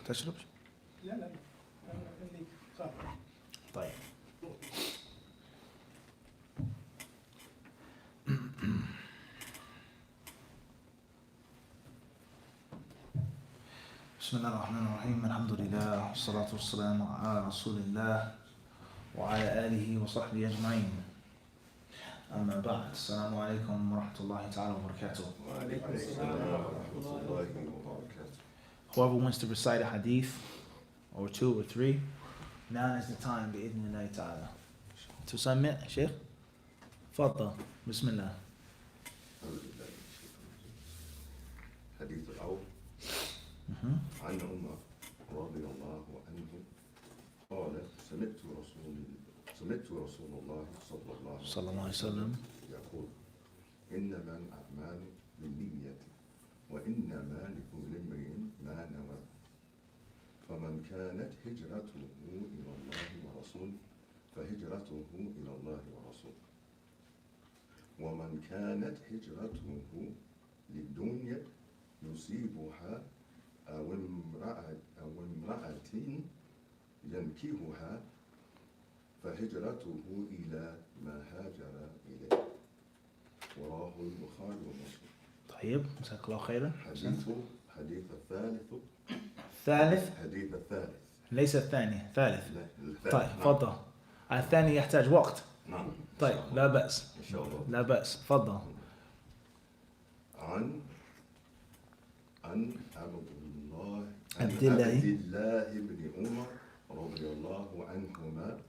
تشرب؟ لا لا طيب. بسم الله الرحمن الرحيم. الحمد لله والصلاة والسلام على رسول الله وعلى آله وصحبه أجمعين. أما بعد، السلام عليكم ورحمة الله تعالى وبركاته. وعليكم السلام ورحمة الله وبركاته. Whoever wants to recite a hadith or 2 or 3, now is the time بإذن الله تعالى. تسمع شيخ؟ تفضل. بسم الله. حديث الأول عن عمر رضي الله عنه قال سمعت رسول الله صلى الله عليه وسلم يقول إنما الأعمال بالنية وإنما لكل امرئ ما نوى فمن كانت هجرته إلى الله ورسوله فهجرته إلى الله ورسوله ومن كانت هجرته للدنيا يصيبها أو امرأة ينكحها فهجرته إلى ما هاجر إليه. وراه البخاري ومسلم. طيب، جزاك الله خيرا. حديث الثالث. حديث الثالث ليس الثاني، ثالث. طيب، نعم. تفضل. الثاني يحتاج وقت. نعم. طيب، لا بأس. إن شاء الله. لا بأس، تفضل. عن عبد الله بن عمر رضي الله عنهما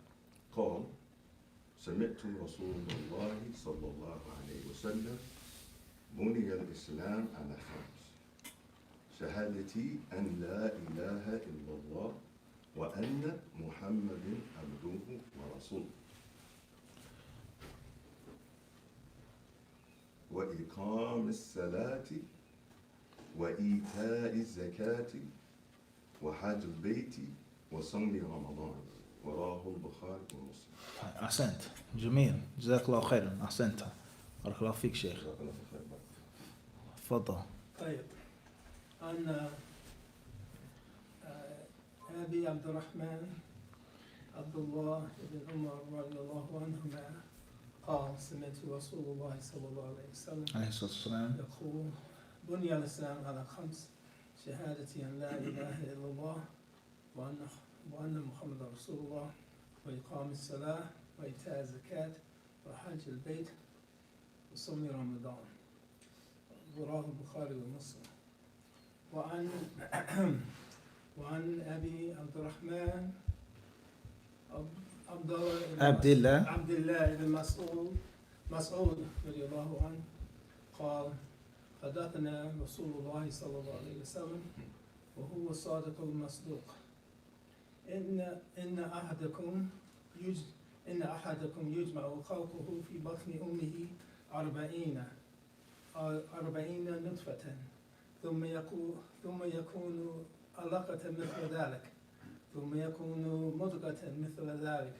قال سمعت رسول الله صلى الله عليه وسلم بني الإسلام على 5: شهادتي أن لا إله إلا الله وأن محمد عبده ورسوله وإقام الصلاة وإيتاء الزكاة وحج البيت وصوم رمضان. وراه البخاري ومسلم. أحسنت، جميل، جزاك الله خيرا. أحسنت، بارك الله فيك شيخ. تفضل. طيب، عن أبي عبد الرحمن عبد الله بن عمر رضي الله عنهما قال سمعت رسول الله صلى الله عليه وسلم عليه الصلاة والسلام يقول بني الإسلام على 5: شهادتي أن لا إله إلا الله وأن محمد رسول الله وإقام الصلاة وإيتاء الزكاة وحج البيت وصوم رمضان. رواه البخاري ومسلم. وعن أبي عبد الرحمن عبد الله بن مسعود رضي الله عنه قال حدثنا رسول الله صلى الله عليه وسلم وهو الصادق المصدوق إن أحدكم يجمع خلقه في بطن أمه 40 نطفة ثم يكون علقة مثل ذلك ثم يكون مضغة مثل ذلك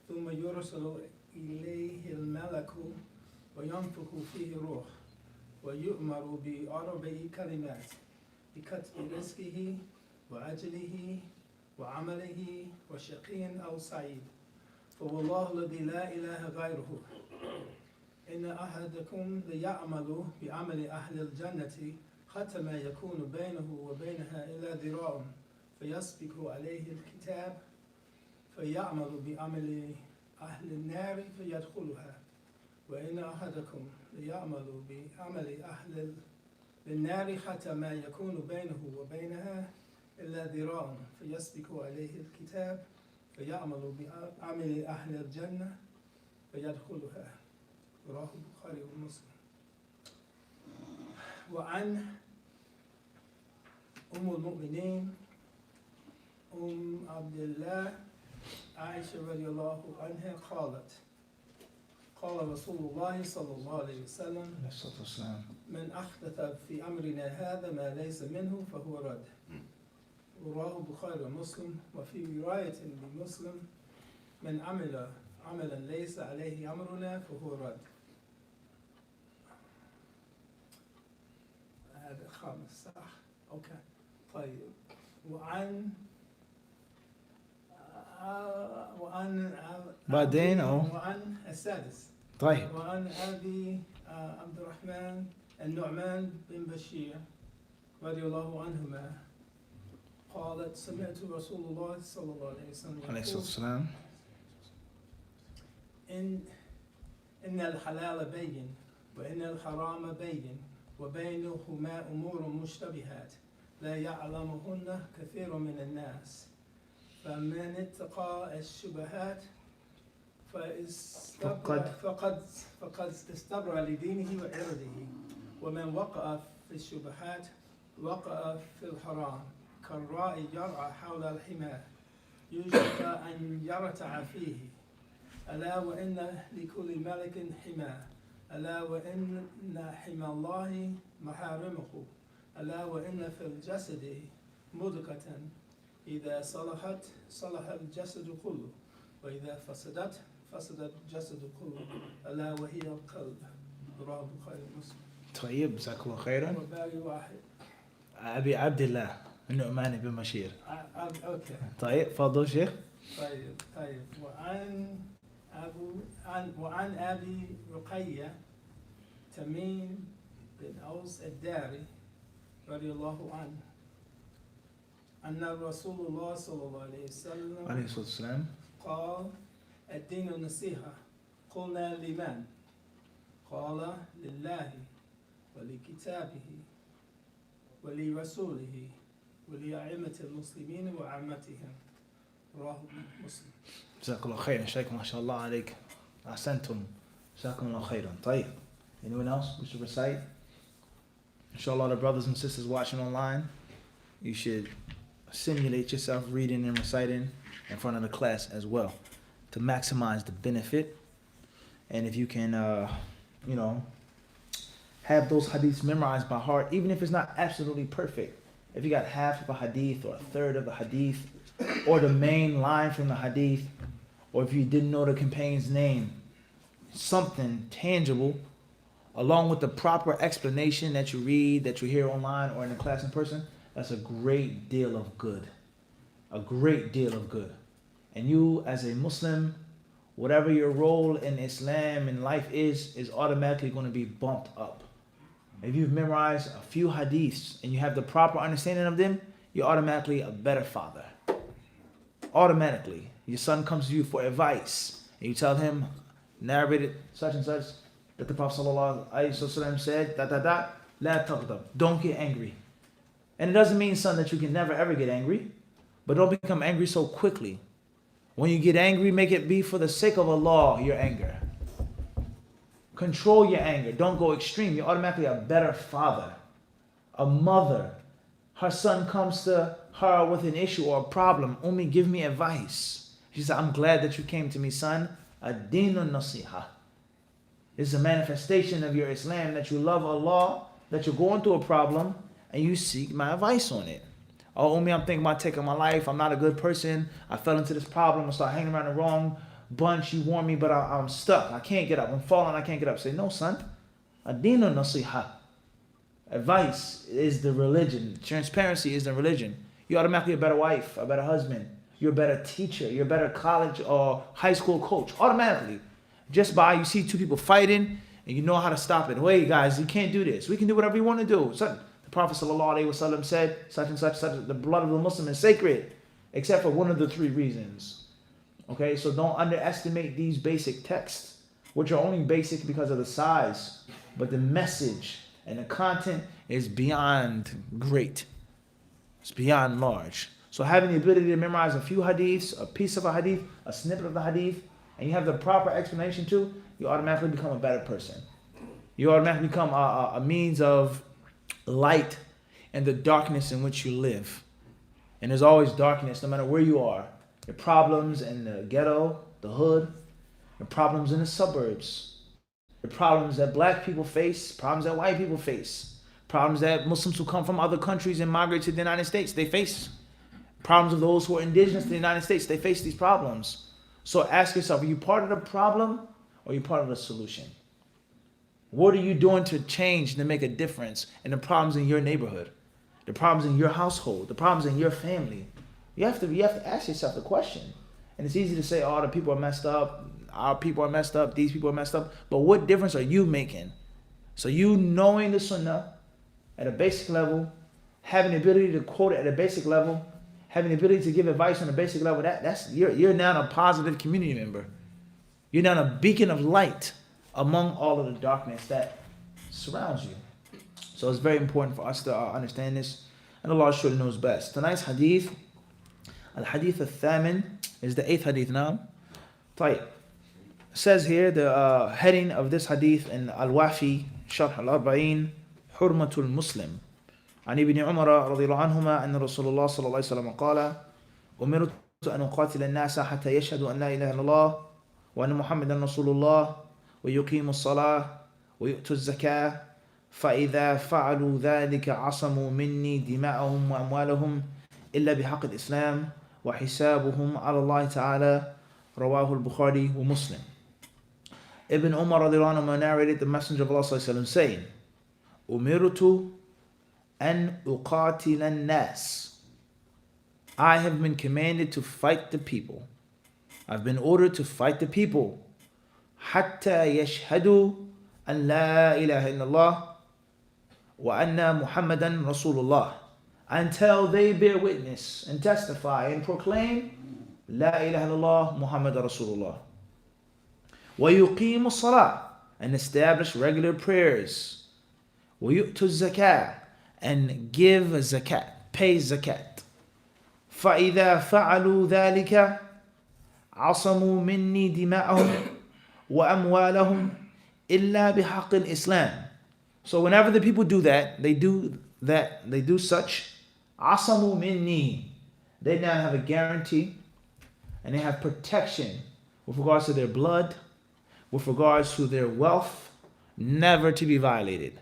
ثم يرسل إليه الملك وينفخ فيه روح ويؤمر ب4 كلمات: بكتب رزقه وأجله وعمله وشقي أو سعيد. فوالله الذي لا إله غيره إن أحدكم ليعمل بعمل أهل الجنة حتى ما يكون بينه وبينها إلا ذراع فيسبق عليه الكتاب فيعمل بعمل أهل النار فيدخلها، وإن أحدكم ليعمل بعمل أهل النار حتى ما يكون بينه وبينها إلا ذراع فيسبق عليه الكتاب فيعمل بعمل أهل الجنة فيدخلها. رواه البخاري ومسلم. وعن أم المؤمنين عبد الله عائشة رضي الله عنها قالت قال رسول الله صلى الله عليه وسلم من أحدث في أمرنا هذا ما ليس منه فهو رد. رواه البخاري ومسلم. وفي رواية لمسلم من عمل عملا ليس عليه أمرنا فهو رد. هذا 5 صح؟ أوكي. طيب، بعدين أو وعن السادس طيب وعن أبي عبد الرحمن النعمان بن بشير رضي الله عنهما قالت سمعت رسول الله صلى الله عليه وسلم عليه الصلاة يقول والسلام إن الحلال بين وإن الحرام بين وبينهما أمور مشتبهات لا يعلمهن كثير من الناس فمن اتقى الشبهات فقد استبرأ لدينه وعرضه ومن وقع في الشبهات وقع في الحرام كالراعي يرعى حول الحمى يوشك أن يرتع فيه ألا وإن لكل ملك حمى ألا وإن حمى الله محارمه ألا وإن في الجسد مضغة إذا صلحت صلح الجسد كله وإذا فسدت فسد الجسد كله ألا وهي القلب رواه البخاري ومسلم. طيب جزاك الله خيرا. وباقي واحد أبي عبد الله النعمان بن بشير. أوكي. طيب تفضل شيخ. طيب وعن أبي رقية تميم بن أوس الداري رضي الله عنه أن رسول الله صلى الله عليه وسلم عليه الصلاة والسلام قال الدين النصيحة قلنا لمن؟ قال لله ولكتابه ولرسوله ولأئمة المسلمين وعامتهم رواه مسلم. جزاك الله خيرا شيخ ما شاء الله عليك أحسنتم جزاكم الله خيرا. طيب anyone else wish to recite? Inshallah, the brothers and sisters watching online, you should simulate yourself reading and reciting in front of the class as well to maximize the benefit. And if you can, have those hadiths memorized by heart, even if it's not absolutely perfect. If you got half of a hadith or a third of a hadith or the main line from the hadith, or if you didn't know the companion's name, something tangible along with the proper explanation that you read, that you hear online or in the class in person, that's a great deal of good. A great deal of good. And you as a Muslim, whatever your role in Islam and life is automatically going to be bumped up. If you've memorized a few hadiths and you have the proper understanding of them, you're automatically a better father. Automatically. Your son comes to you for advice and you tell him, narrated such and such, that the Prophet ﷺ said, la taghdab, don't get angry. And it doesn't mean, son, that you can never ever get angry, but don't become angry so quickly. When you get angry, make it be for the sake of Allah, your anger. Control your anger. Don't go extreme. You're automatically a better father, a mother. Her son comes to her with an issue or a problem. Ummi, give me advice. She said, I'm glad that you came to me, son. Ad-deenun nasiha. It's a manifestation of your Islam that you love Allah, that you're going through a problem, and you seek my advice on it. Oh, Ummi, I'm thinking about taking my life. I'm not a good person. I fell into this problem. I started hanging around the wrong bunch. You warned me, but I'm stuck. I can't get up. I'm falling. I can't get up. Say, no, son. Ad-deenun nasiha. Advice is the religion. Transparency is the religion. You're automatically a better wife, a better husband. You're a better teacher. You're a better college or high school coach. Automatically. Just by you see two people fighting and you know how to stop it. Wait, guys, you can't do this. We can do whatever you want to do. So, the Prophet ﷺ said, such and such, the blood of the Muslim is sacred, except for one of the three reasons. Okay, so don't underestimate these basic texts, which are only basic because of the size, but the message and the content is beyond great. It's beyond large. So having the ability to memorize a few hadiths, a piece of a hadith, a snippet of the hadith, and you have the proper explanation too, you automatically become a better person. You automatically become a means of light in the darkness in which you live. And there's always darkness no matter where you are. Your problems in the ghetto, the hood, your problems in the suburbs, the problems that black people face, problems that white people face, problems that Muslims who come from other countries and migrate to the United States, they face. Problems of those who are indigenous to the United States, they face these problems. So ask yourself, are you part of the problem or are you part of the solution? What are you doing to change, to make a difference in the problems in your neighborhood? the problems in your household, the problems in your family. You have to ask yourself the question. And it's easy to say, oh, the people are messed up, our people are messed up, these people are messed up. But what difference are you making? So you knowing the sunnah at a basic level, having the ability to quote it at a basic level, having the ability to give advice on a basic level, that's you're now a positive community member. You're now a beacon of light among all of the darkness that surrounds you. So it's very important for us to understand this, and Allah surely knows best. Tonight's hadith, al-hadith al-thamin, is the 8th hadith now. طيب. Says here the heading of this hadith in Al-Wafi, Sharh al-Arba'in, Hurmatul Muslim. عن ابن عمر رضي الله عنهما أن رسول الله صلى الله عليه وسلم قال أمرت أن أقاتل الناس حتى يشهدوا أن لا إله إلا الله وأن محمدا رسول الله ويقيموا الصلاة ويؤتوا الزكاة فإذا فعلوا ذلك عصموا مني دماءهم وأموالهم إلا بحق الإسلام وحسابهم على الله تعالى رواه البخاري ومسلم. Ibn Umar radiallahu anhu narrated the Messenger of Allah sallallahu alaihi wasallam saying, Umirtu an uqatila an-nas. I have been commanded to fight the people. I've been ordered to fight the people. Hatta yashhadu an la ilaha illallah wa anna Muhammadan Rasulullah. Until they bear witness and testify and proclaim La ilaha illallah Muhammad Rasulullah. وَيُقِيمُ الصَّلَاةِ, and establish regular prayers. وَيُؤْتُ الزَّكَاةِ, and give zakat, pay zakat. فَإِذَا فَعَلُوا ذَلِكَ عَصَمُوا مِنِّي دِمَاءَهُمْ وَأَمْوَالَهُمْ إِلَّا بِحَقِّ الْإِسْلَامِ. So whenever the people do that, they do such, عَصَمُوا مِنِّي, they now have a guarantee and they have protection with regards to their blood, with regards to their wealth, never to be violated.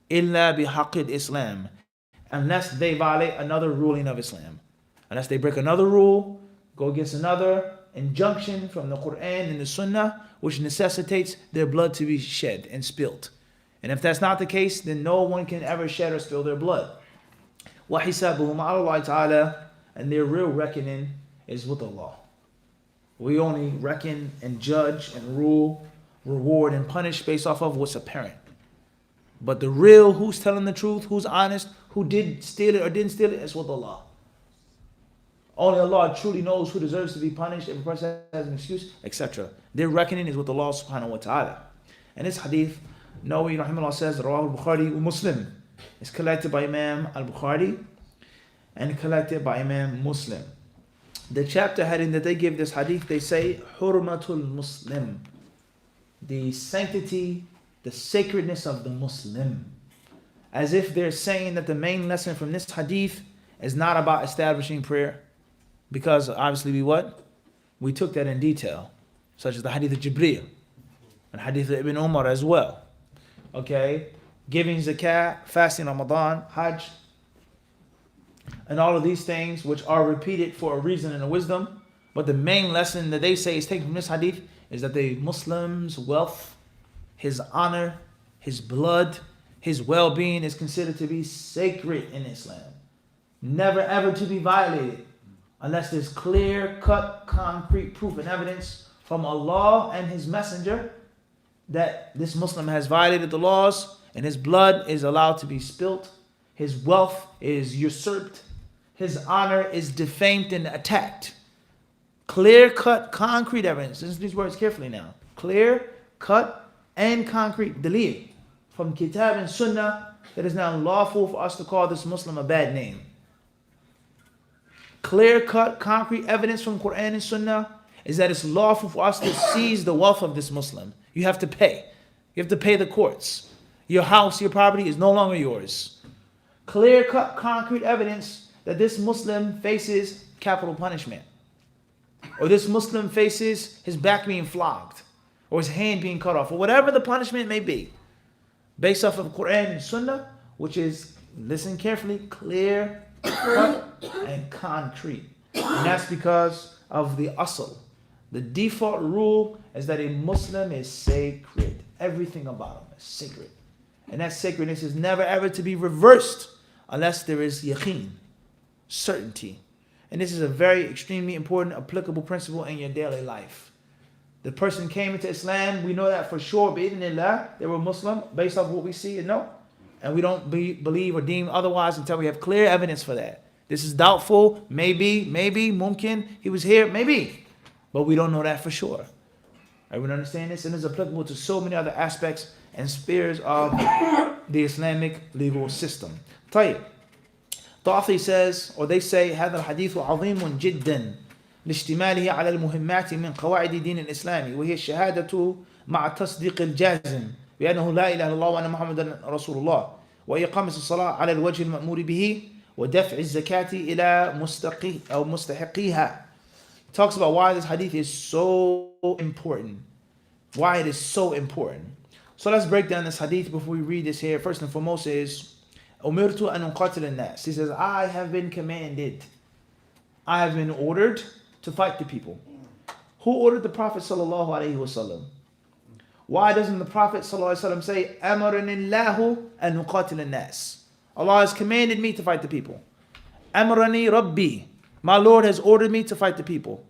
Illa bihaqid Islam, unless they violate another ruling of Islam. Unless they break another rule, go against another injunction from the Quran and the Sunnah, which necessitates their blood to be shed and spilt. And if that's not the case, then no one can ever shed or spill their blood. وَحِسَابُهُمْ عَلَى اللَّهِ تَعَالَى, and their real reckoning is with Allah. We only reckon and judge and rule, reward and punish based off of what's apparent. But the real, who's telling the truth, who's honest, who did steal it or didn't steal it, is with Allah. Only Allah truly knows who deserves to be punished, if a person has an excuse, etc. Their reckoning is with Allah subhanahu wa ta'ala. And this hadith, Nawawi rahimahullah says, Rawah al-Bukhari wa Muslim. It's collected by Imam al-Bukhari and collected by Imam Muslim. The chapter heading that they give this hadith, they say, Hurmatul Muslim. The sanctity, the sacredness of the Muslim. As if they're saying that the main lesson from this hadith is not about establishing prayer. Because obviously we took that in detail. Such as the hadith of Jibreel. And hadith of Ibn Umar as well. Okay? Giving zakat, fasting Ramadan, Hajj. And all of these things which are repeated for a reason and a wisdom. But the main lesson that they say is taken from this hadith is that the Muslim's wealth, his honor, his blood, his well-being is considered to be sacred in Islam. Never ever to be violated unless there's clear-cut, concrete proof and evidence from Allah and His Messenger that this Muslim has violated the laws and his blood is allowed to be spilt, his wealth is usurped, his honor is defamed and attacked. Clear-cut, concrete evidence. Listen to these words carefully now. Clear-cut and concrete dalil from Kitab and Sunnah that is now lawful for us to call this Muslim a bad name. Clear-cut, concrete evidence from Quran and Sunnah is that it's lawful for us to seize the wealth of this Muslim. You have to pay. You have to pay the courts. Your house, your property is no longer yours. Clear-cut, concrete evidence that this Muslim faces capital punishment. Or this Muslim faces his back being flogged. Or his hand being cut off. Or whatever the punishment may be. Based off of Quran and Sunnah, which is, listen carefully, clear, cut, and concrete. And that's because of the asl. The default rule is that a Muslim is sacred. Everything about him is sacred. And that sacredness is never ever to be reversed unless there is yaqeen, certainty. And this is a very extremely important, applicable principle in your daily life. The person came into Islam, we know that for sure, bi'idhnillah, they were Muslim based off what we see and know. And we don't believe or deem otherwise until we have clear evidence for that. This is doubtful, maybe, mumkin, he was here, maybe. But we don't know that for sure. Everyone understand this? And it's applicable to so many other aspects and spheres of the Islamic legal system. طيب. Ta'fi says, or they say, هذا الحديث عظيم جدا لاشتماله على المهمات من قواعد دين الإسلام وهي الشهادة مع التصديق الجازم بأنه لا إله إلا الله وأن محمدا رسول الله وإقامة الصلاة على الوجه المأمور به ودفع الزكاة إلى مستحقيها. Talks about why this hadith is so important. Why it is so important. So let's break down this hadith before we read this here. First and foremost is أمرت أن أقاتل الناس. He says, I have been commanded. I have been ordered to fight the people. Who ordered the Prophet sallallahu alaihi wasallam? Why doesn't the Prophet sallallahu alaihi wasallam say, أمرني الله أن أقاتل الناس? Allah has commanded me to fight the people. أمرني ربي. My Lord has ordered me to fight the people.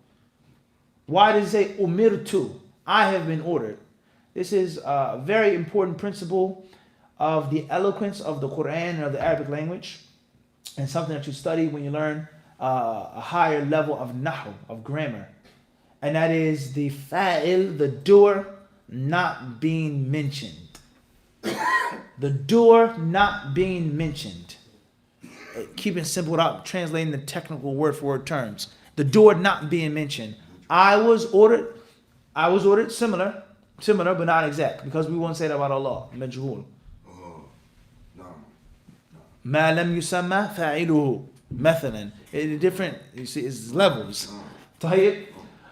Why does he say umirtu? I have been ordered. This is a very important principle of the eloquence of the Quran and of the Arabic language, and something that you study when you learn a higher level of nahu, of grammar. And that is the fa'il, the doer, not being mentioned. The doer not being mentioned. Keeping simple without translating the technical word for word terms. The doer not being mentioned. I was ordered similar but not exact, because we won't say that about Allah. Majhul. ما لم يسمى فاعله مثلا. It's different, you see, it's levels.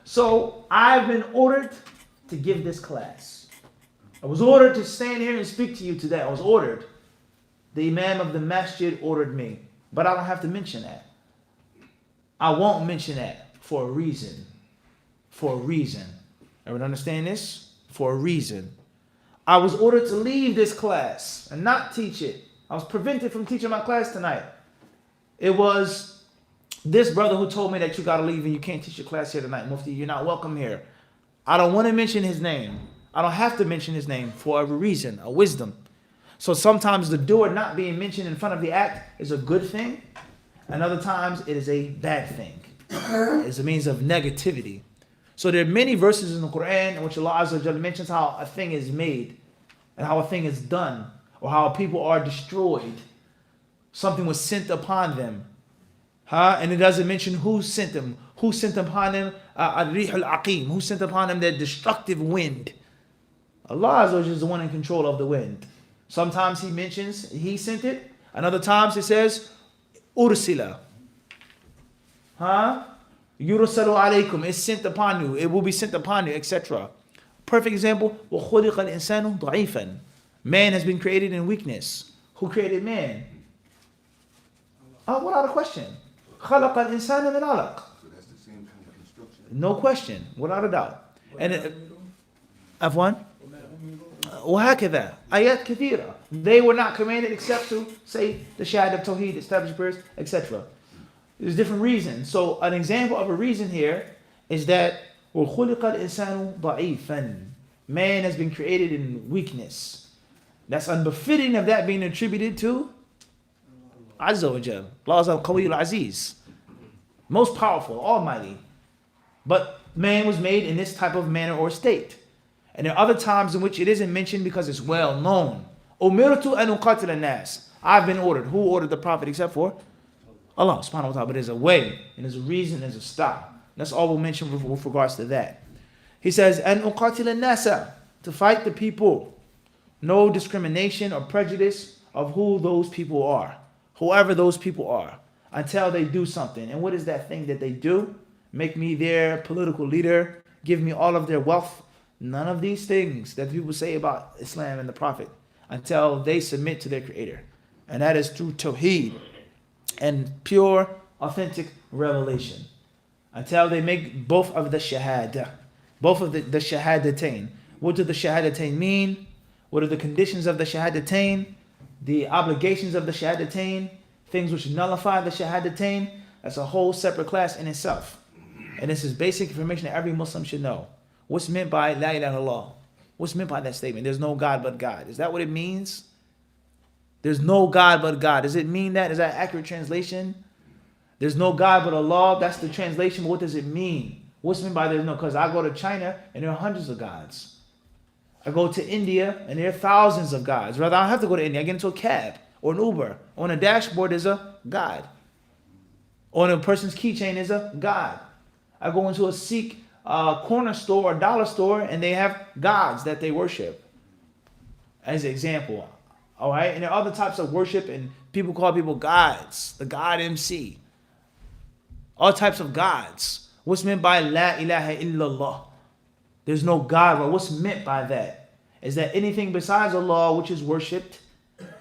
So I've been ordered to give this class. I was ordered to stand here and speak to you today. I was ordered. The Imam of the Masjid ordered me. But I don't have to mention that. I won't mention that for a reason. For a reason. Everyone understand this? For a reason. I was ordered to leave this class and not teach it. I was prevented from teaching my class tonight. It was this brother who told me that you got to leave and you can't teach your class here tonight. Mufti, you're not welcome here. I don't want to mention his name. I don't have to mention his name for a reason, a wisdom. So sometimes the doer not being mentioned in front of the act is a good thing. And other times it is a bad thing. It's a means of negativity. So there are many verses in the Quran in which Allah Azza wa Jalla mentions how a thing is made and how a thing is done, or how people are destroyed. Something was sent upon them. And it doesn't mention who sent them. Who sent upon them? Al-Rih al-Aqim. Who sent upon them that destructive wind? Allah Azza wa Jalla is the one in control of the wind. Sometimes he mentions he sent it, and other times it says ursila. Yursalu alaykum. It's sent upon you. It will be sent upon you, etc. Perfect example. وَخُلِقَ الْإِنسَانُ ضَعِيفًا. Man has been created in weakness. Who created man? Without a question. خَلَقَ الْإِنسَانَ مِنْ عَلَقٍ. So that's the same kind of construction. No question, without a doubt. And Afwan? وهكذا آيات كثيرة. They were not commanded except to say the Shahada of Tawheed, establish prayers, etc. There's different reasons. So an example of a reason here is that وَخُلِقَ الْإِنسَانُ ضَعِيفًا. Man has been created in weakness. That's unbefitting of that being attributed to Azza wa Jal. Allah is al-Qawi al-Aziz. Most powerful, almighty. But man was made in this type of manner or state. And there are other times in which it isn't mentioned because it's well known. Umirtu an uqatil an-nas. I've been ordered. Who ordered the Prophet except for Allah subhanahu wa ta'ala? But there's a way, and there's a reason, there's a style. That's all we'll mention with regards to that. He says, an uqatil an-nasa, to fight the people. No discrimination or prejudice of who those people are. Whoever those people are. Until they do something. And what is that thing that they do? Make me their political leader. Give me all of their wealth. None of these things that people say about Islam and the Prophet until they submit to their Creator. And that is through Tawheed and pure, authentic revelation. Until they make both of the Shahada, both of the Shahadatain. What do the Shahadatain mean? What are the conditions of the Shahadatain? The obligations of the Shahadatain? things which nullify the Shahadatain, that's a whole separate class in itself. And this is basic information that every Muslim should know. What's meant by La ilaha illallah? What's meant by that statement? There's no God but God. Is that what it means? There's no God but God. Does it mean that? Is that an accurate translation? There's no God but Allah. That's the translation. But what does it mean? What's meant by there's no? Because I go to China and there are hundreds of gods. I go to India and there are thousands of gods. Rather, I don't have to go to India. I get into a cab or an Uber. On a dashboard, there's a God. On a person's keychain, there's a God. I go into a Sikh corner store or dollar store and they have gods that they worship. As an example. All right? And there are other types of worship and people call people gods. The God MC. All types of gods. What's meant by La ilaha illallah? There's no God. But what's meant by that is that anything besides Allah which is worshipped,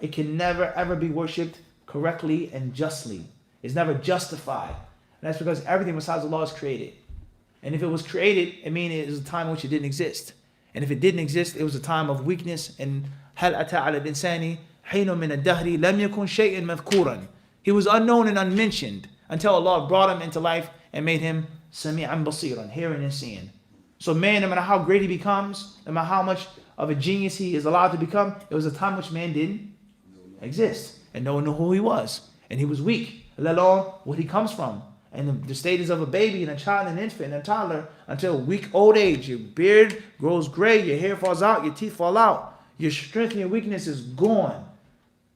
it can never ever be worshipped correctly and justly. It's never justified. And that's because everything besides Allah is created. And if it was created, it means it was a time in which it didn't exist. And if it didn't exist, it was a time of weakness. And هل أتى على الإنسان حين من الدهر لم يكن شيء مذكورا. He was unknown and unmentioned until Allah brought him into life and made him سميعا بصيرا, hearing and seeing. So man, no matter how great he becomes, no matter how much of a genius he is allowed to become, it was a time which man didn't exist. And no one knew who he was. And he was weak, let alone what he comes from. And the stages of a baby and a child and an infant and a toddler until weak old age. Your beard grows gray, your hair falls out, your teeth fall out. Your strength and your weakness is gone.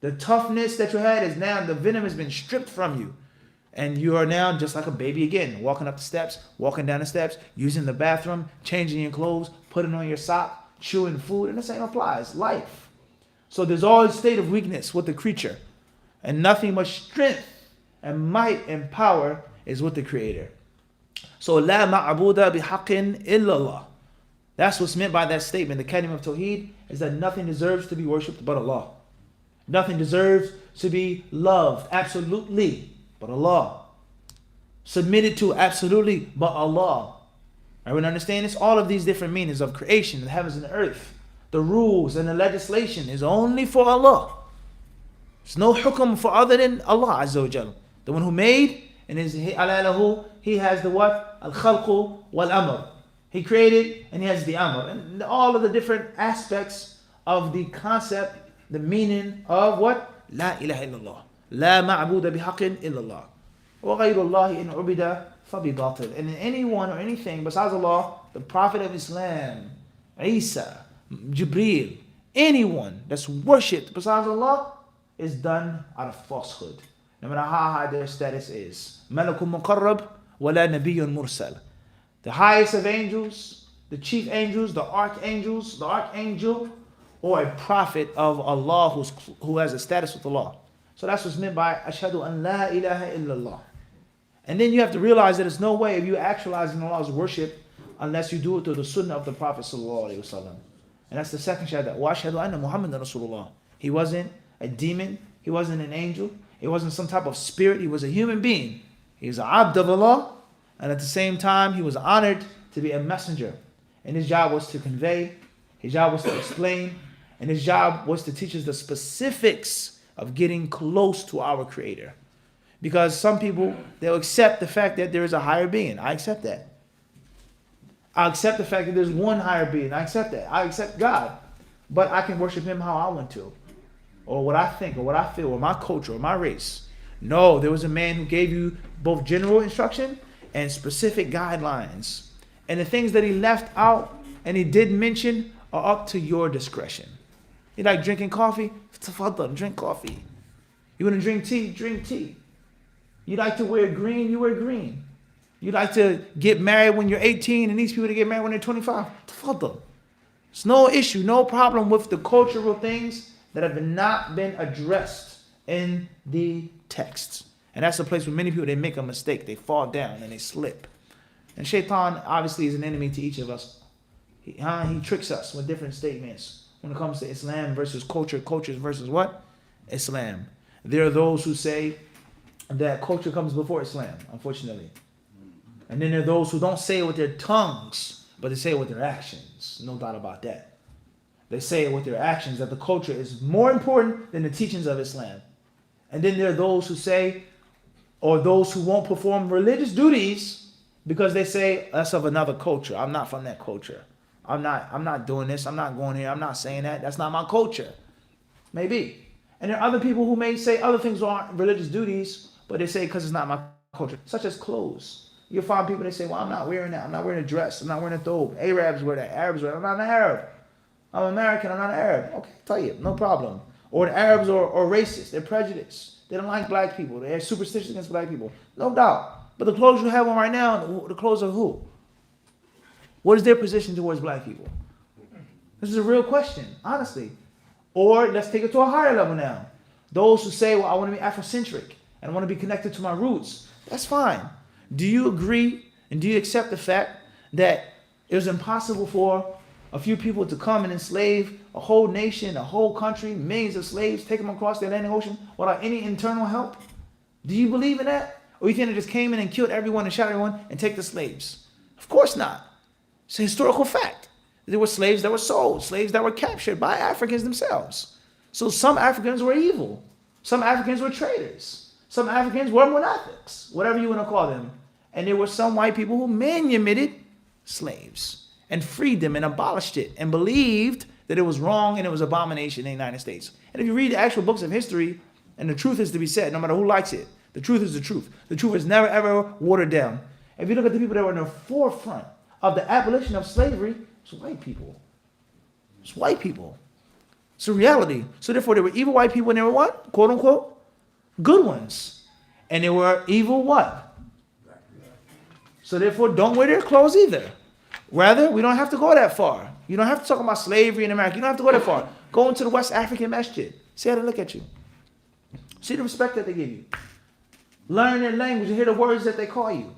The toughness that you had is now, the venom has been stripped from you. And you are now just like a baby again, walking up the steps, walking down the steps, using the bathroom, changing your clothes, putting on your sock, chewing food, and the same applies, life. So there's always a state of weakness with the creature. And nothing but strength and might and power is with the Creator. So la ma'abuda bihaqqin illallah. That's what's meant by that statement. The kalima of Tawheed is that nothing deserves to be worshipped but Allah. Nothing deserves to be loved absolutely but Allah. Submitted to absolutely but Allah. Everyone understand this? All of these different meanings of creation, the heavens and the earth, the rules and the legislation is only for Allah. There's no hukum for other than Allah Azza wa Jal. The one who made, and he has the what? Al-khalqu wal-amr. He created and he has the amr. And all of the different aspects of the concept, the meaning of what? La ilaha illallah. La ma'buda bihaqqin illallah. Wa ghayrullahi in ubida fabibatil. And in anyone or anything besides Allah, the Prophet of Islam, Isa, Jibreel, anyone that's worshipped besides Allah is done out of falsehood. No matter how high their status is. Malakun muqarrab wala nabiyyun mursal. The highest of angels, the chief angels, the archangel, or a prophet of Allah who has a status with Allah. So that's what's meant by Ashhadu an la ilaha illallah. And then you have to realize that there's no way of you actualizing Allah's worship unless you do it through the sunnah of the Prophet sallallahu alaihi wasallam. And that's the second shahada. Wa ashhadu anna Muhammadan Rasulullah. He wasn't a demon. He wasn't an angel. He wasn't some type of spirit. He was a human being. He was an abd of Allah. And at the same time, he was honored to be a messenger. And his job was to convey. His job was to explain. And his job was to teach us the specifics of getting close to our Creator. Because some people, they'll accept the fact that there is a higher being. I accept that. I accept the fact that there's one higher being. I accept that. I accept God. But I can worship Him how I want to. Or what I think, or what I feel, or my culture, or my race. No, there was a man who gave you both general instruction and specific guidelines. And the things that he left out and he did mention are up to your discretion. You like drinking coffee? Tafaddal, drink coffee. You want to drink tea? Drink tea. You like to wear green? You wear green. You like to get married when you're 18 and these people to get married when they're 25? Tafaddal. It's no issue, no problem with the cultural things that have not been addressed in the text. And that's the place where many people, they make a mistake. They fall down and they slip. And Shaitan obviously is an enemy to each of us. He tricks us with different statements when it comes to Islam versus culture. Culture versus what? Islam. There are those who say that culture comes before Islam, unfortunately. And then there are those who don't say it with their tongues, but they say it with their actions. No doubt about that. They say it with their actions that the culture is more important than the teachings of Islam. And then there are those who say, or those who won't perform religious duties because they say that's of another culture. I'm not from that culture. I'm not doing this. I'm not going here. I'm not saying that. That's not my culture. Maybe. And there are other people who may say other things aren't religious duties, but they say because it's not my culture, such as clothes. You'll find people that say, well, I'm not wearing that. I'm not wearing a dress. I'm not wearing a thobe. Arabs wear that. Arabs wear that. I'm not an Arab. I'm American. I'm not an Arab. Okay, tell you, no problem. Or the Arabs are racist. They're prejudiced. They don't like black people. They're superstitious against black people. No doubt. But the clothes you have on right now, the clothes of who? What is their position towards black people? This is a real question, honestly. Or let's take it to a higher level now. Those who say, well, I want to be Afrocentric and I want to be connected to my roots. That's fine. Do you agree and do you accept the fact that it was impossible for a few people to come and enslave a whole nation, a whole country, millions of slaves, take them across the Atlantic Ocean without any internal help? Do you believe in that? Or you think they just came in and killed everyone and shot everyone and take the slaves? Of course not. It's a historical fact. There were slaves that were sold, slaves that were captured by Africans themselves. So some Africans were evil. Some Africans were traitors. Some Africans were monastics, whatever you want to call them. And there were some white people who manumitted slaves and freed them and abolished it and believed that it was wrong and it was abomination in the United States. And if you read the actual books of history, and the truth is to be said, no matter who likes it, the truth is the truth. The truth is never ever watered down. If you look at the people that were in the forefront of the abolition of slavery, it's white people. It's white people. It's a reality. So therefore, there were evil white people and there were what? Quote unquote, good ones. And there were evil what? So therefore, don't wear their clothes either. Rather, we don't have to go that far. You don't have to talk about slavery in America. You don't have to go that far. Go into the West African masjid. See how they look at you. See the respect that they give you. Learn their language and hear the words that they call you.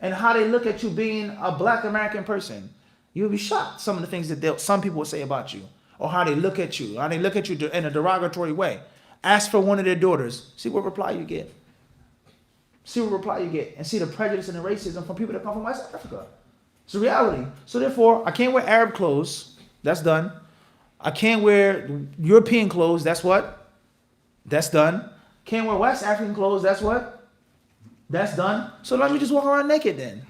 And how they look at you being a black American person. You'll be shocked some of the things that some people will say about you. Or how they look at you. How they look at you in a derogatory way. Ask for one of their daughters. See what reply you get. See what reply you get. And see the prejudice and the racism from people that come from West Africa. It's a reality. So therefore, I can't wear Arab clothes. That's done. I can't wear European clothes. That's what? That's done. Can't wear West African clothes. That's what? That's done. So let me just walk around naked then.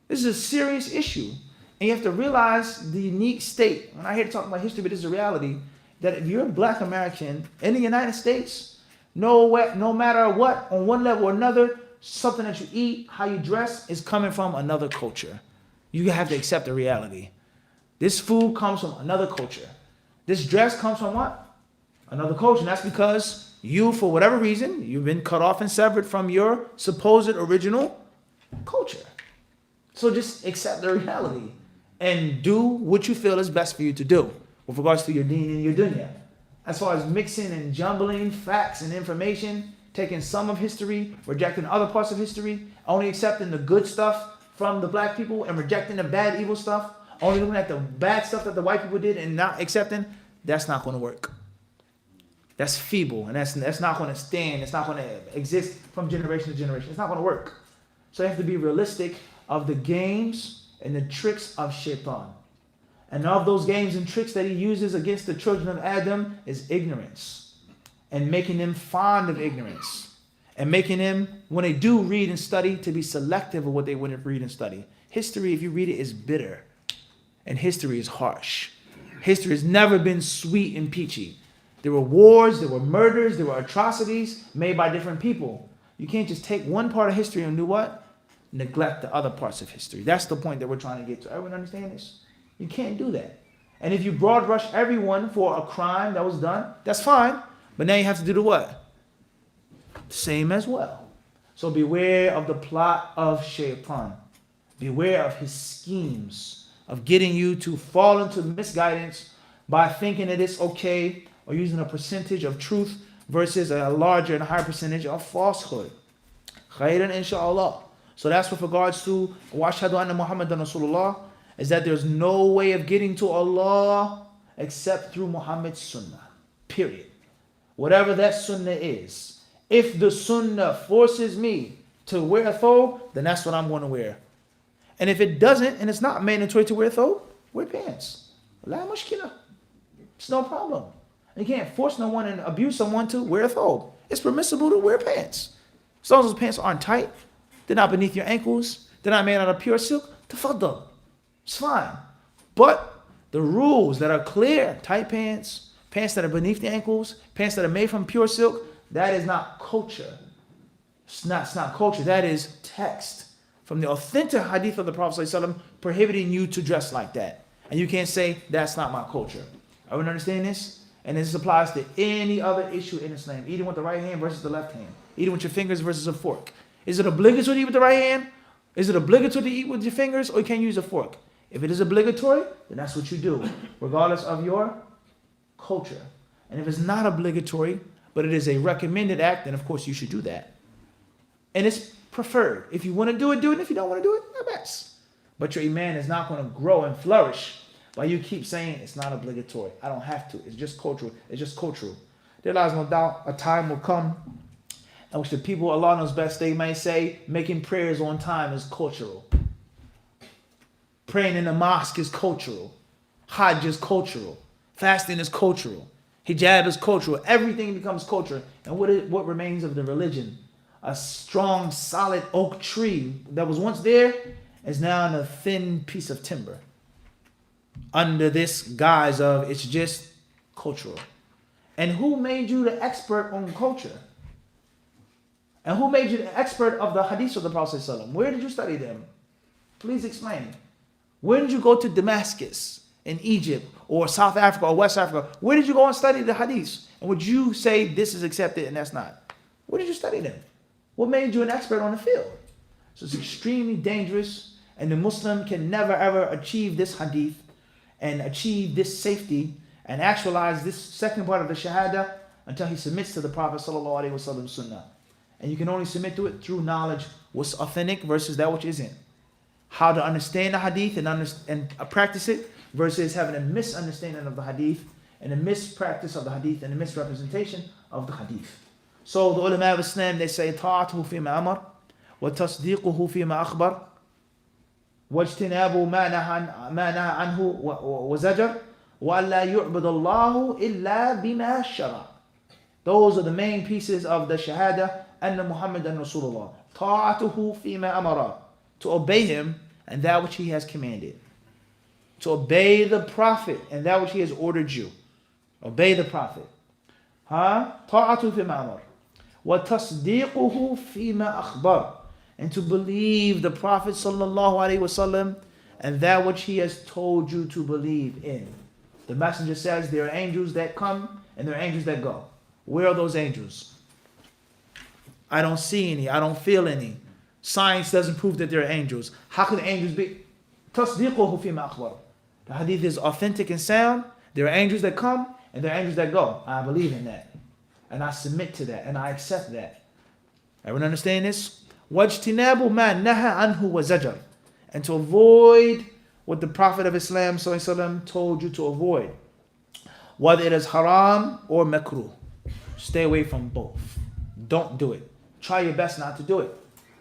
This is a serious issue. And you have to realize the unique state. When I hear to talk about history, but this is a reality, that if you're a black American in the United States, no matter what, on one level or another, something that you eat, how you dress, is coming from another culture. You have to accept the reality. This food comes from another culture. This dress comes from what? Another culture. And that's because you, for whatever reason, you've been cut off and severed from your supposed original culture. So just accept the reality and do what you feel is best for you to do with regards to your deen and your dunya. As far as mixing and jumbling facts and information, taking some of history, rejecting other parts of history, only accepting the good stuff from the black people and rejecting the bad, evil stuff, only looking at the bad stuff that the white people did and not accepting, that's not going to work. That's feeble, and that's not going to stand. It's not going to exist from generation to generation. It's not going to work. So you have to be realistic of the games and the tricks of shaitan. And of those games and tricks that he uses against the children of Adam is ignorance. And making them fond of ignorance. And making them, when they do read and study, to be selective of what they want to read and study. History, if you read it, is bitter. And history is harsh. History has never been sweet and peachy. There were wars, there were murders, there were atrocities made by different people. You can't just take one part of history and do what? Neglect the other parts of history. That's the point that we're trying to get to. Everyone understand this? You can't do that. And if you broad brush everyone for a crime that was done, that's fine. But now you have to do the what? Same as well. So beware of the plot of shaitan. Beware of his schemes of getting you to fall into misguidance by thinking that it's okay, or using a percentage of truth versus a larger and higher percentage of falsehood. Khairan inshallah. So that's with regards to Washhadu anna Muhammadan Rasulullah, is that there's no way of getting to Allah except through Muhammad's sunnah. Period. Whatever that sunnah is. If the sunnah forces me to wear a thobe, then that's what I'm going to wear. And if it doesn't, and it's not mandatory to wear a thobe, wear pants. La mushkila. It's no problem. You can't force no one and abuse someone to wear a thobe. it's permissible to wear pants. As long as those pants aren't tight, they're not beneath your ankles, they're not made out of pure silk, tafaddal. It's fine. But the rules that are clear, tight pants, pants that are beneath the ankles, pants that are made from pure silk, that is not culture. It's not culture. That is text from the authentic hadith of the Prophet ﷺ prohibiting you to dress like that. And you can't say, that's not my culture. Everyone understand this? And this applies to any other issue in Islam. Eating with the right hand versus the left hand. Eating with your fingers versus a fork. Is it obligatory to eat with the right hand? Is it obligatory to eat with your fingers, or you can't use a fork? If it is obligatory, then that's what you do, regardless of your culture. And if it's not obligatory, but it is a recommended act, then of course you should do that. And it's preferred. If you want to do it, do it. If you don't want to do it, no best. But your iman is not going to grow and flourish while you keep saying it's not obligatory. I don't have to. It's just cultural. It's just cultural. There lies no doubt a time will come in which the people, Allah knows best, they may say making prayers on time is cultural. Praying in the mosque is cultural. Hajj is cultural. Fasting is cultural. Hijab is cultural. Everything becomes cultural. And what remains of the religion? A strong, solid oak tree that was once there is now in a thin piece of timber. Under this guise of it's just cultural. And who made you the expert on culture? And who made you the expert of the hadith of the Prophet ﷺ? Where did you study them? Please explain. Where did you go to Damascus in Egypt or South Africa or West Africa? Where did you go and study the hadiths? And would you say this is accepted and that's not? Where did you study them? What made you an expert on the field? So it's extremely dangerous, and the Muslim can never ever achieve this hadith and achieve this safety and actualize this second part of the shahada until he submits to the Prophet ﷺ sunnah. And you can only submit to it through knowledge what's authentic versus that which isn't. How to understand the hadith and practice it versus having a misunderstanding of the hadith and a mispractice of the hadith and a misrepresentation of the hadith. So the ulama of Islam, they say ta'atuhu fima amar wa tasdiquhu fima akhbar wa ijtinabu ma naha anhu wa zajar wa la yu'bad Allahu illa bima shara. Those are the main pieces of the shahada anna Muhammadan Rasulullah. Ta'atuhu fima amara, to obey him and that which he has commanded. To obey the Prophet and that which he has ordered you. Obey the Prophet. Ta'atuhu fima amara. وَتَصْدِيقُهُ فِيمَا أَخْبَرَ, and to believe the Prophet ﷺ and that which he has told you to believe in. The Messenger says there are angels that come and there are angels that go. Where are those angels? I don't see any. I don't feel any. Science doesn't prove that there are angels. How could the angels be? تَصْدِيقُهُ فِيمَا أَخْبَرَ. The hadith is authentic and sound. There are angels that come and there are angels that go. I believe in that. And I submit to that, and I accept that. Everyone understand this? وَاجْتِنَابُ مَا نَهَى عَنْهُ وَزَجَرَ, and to avoid what the Prophet of Islam ﷺ told you to avoid. Whether it is haram or makruh. Stay away from both. Don't do it. Try your best not to do it.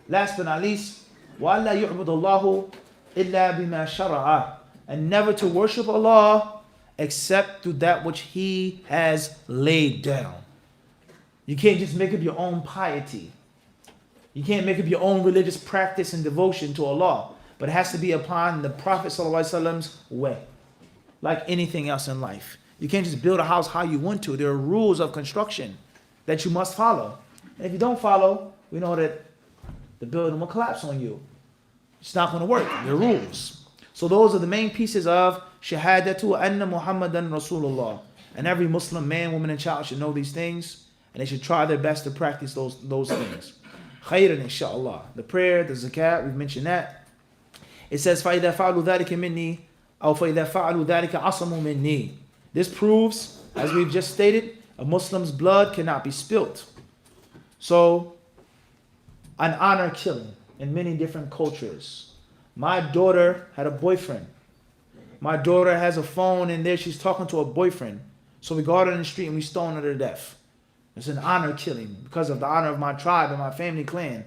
Last but not least, وَأَلَّا يُعْبُدُ اللَّهُ إِلَّا بِمَا شَرَعَ, and never to worship Allah except through that which He has laid down. You can't just make up your own piety. You can't make up your own religious practice and devotion to Allah. But it has to be upon the Prophet ﷺ's way. Like anything else in life. You can't just build a house how you want to. There are rules of construction that you must follow. And if you don't follow, we know that the building will collapse on you. It's not going to work. There are rules. So those are the main pieces of Shahadatu anna Muhammadan Rasulullah. And every Muslim man, woman, and child should know these things. And they should try their best to practice those things. Khairan, inshallah. The prayer, the zakat, we've mentioned that. It says, فَإِذَا فَعَلُوا ذَلِكَ مِنِّي أَوْ فَإِذَا فَعَلُوا ذَلِكَ عَصَمُوا مِنِّي. This proves, as we've just stated, a Muslim's blood cannot be spilt. So, an honor killing in many different cultures. My daughter had a boyfriend. My daughter has a phone and there she's talking to a boyfriend. So we go out on the street and we stone her to death. It's an honor killing because of the honor of my tribe and my family clan.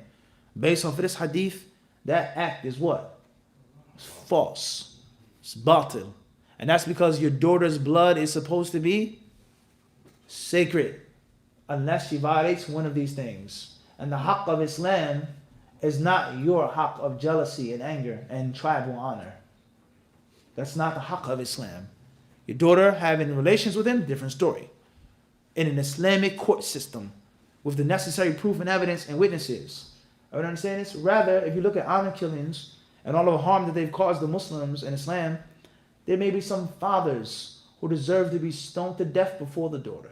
Based off of this hadith, that act is what? It's false. It's batil. And that's because your daughter's blood is supposed to be sacred. unless she violates one of these things. And the haqq of Islam is not your haqq of jealousy and anger and tribal honor. That's not the haqq of Islam. Your daughter having relations with him, different story. In an Islamic court system with the necessary proof and evidence and witnesses. I would understand this. Rather, if you look at honor killings and all of the harm that they've caused the Muslims in Islam, there may be some fathers who deserve to be stoned to death before the daughter.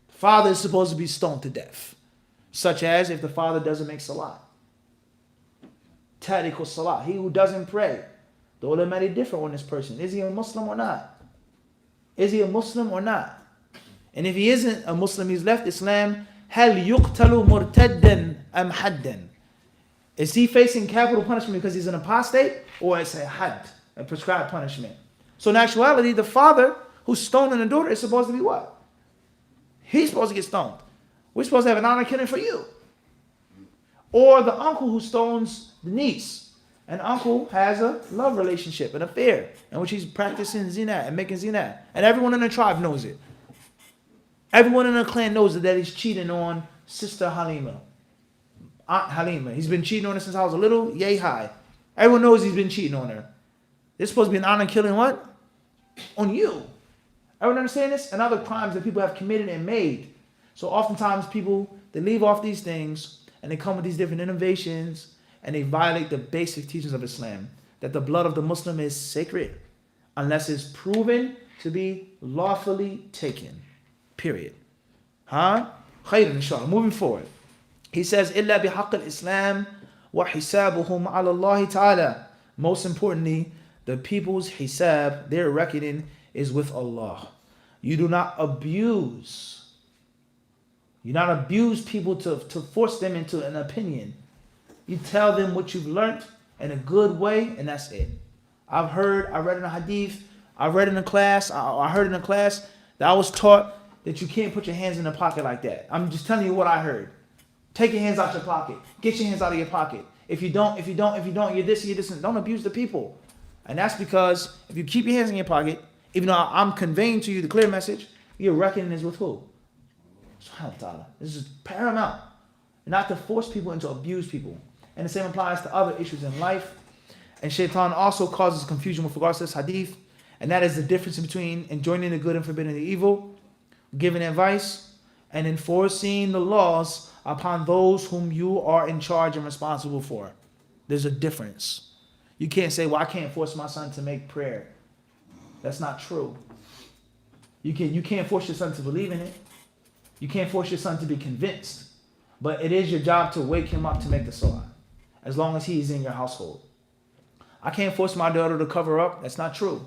The father is supposed to be stoned to death, such as if the father doesn't make salat. Tariq salat, he who doesn't pray. The ulama differ on this person. Is he a Muslim or not? Is he a Muslim or not? And if he isn't a Muslim, he's left Islam. هل يقتل مرتدا أم حدا? Is he facing capital punishment because he's an apostate, or it's a had, a prescribed punishment? So in actuality, the father who's stoning the daughter is supposed to be what? He's supposed to get stoned. We're supposed to have an honor killing for you. Or the uncle who stones the niece. An uncle has a love relationship, an affair, in which he's practicing zina and making zina. And everyone in the tribe knows it. Everyone in the clan knows that he's cheating on Sister Halima. Aunt Halima. He's been cheating on her since I was a little yay high. Everyone knows he's been cheating on her. This is supposed to be an honor killing what? On you. Everyone understand this? And other crimes that people have committed and made. So oftentimes people, they leave off these things and they come with these different innovations and they violate the basic teachings of Islam. That the blood of the Muslim is sacred unless it's proven to be lawfully taken. Period. Khayran inshallah. Moving forward. He says, إِلَّا بِحَقِّ الْإِسْلَامِ وَحِسَابُهُمْ عَلَى اللَّهِ تَعَالَى. Most importantly, the people's hisab, their reckoning, is with Allah. You do not abuse. You not abuse people to force them into an opinion. You tell them what you've learned in a good way, and that's it. I read in a hadith, I heard in a class that I was taught that you can't put your hands in the pocket like that. I'm just telling you what I heard. Take your hands out your pocket. Get your hands out of your pocket. If you don't, you're this. Don't abuse the people. And that's because if you keep your hands in your pocket, even though I'm conveying to you the clear message, your reckoning is with who? Subhanahu wa ta'ala. This is paramount. Not to force people and to abuse people. And the same applies to other issues in life. And shaitan also causes confusion with regards to this hadith. And that is the difference between enjoining the good and forbidding the evil, giving advice, and enforcing the laws upon those whom you are in charge and responsible for. There's a difference. You can't say, well, I can't force my son to make prayer. That's not true. You can't force your son to believe in it. You can't force your son to be convinced. But it is your job to wake him up to make the salah, as long as he is in your household. I can't force my daughter to cover up. That's not true.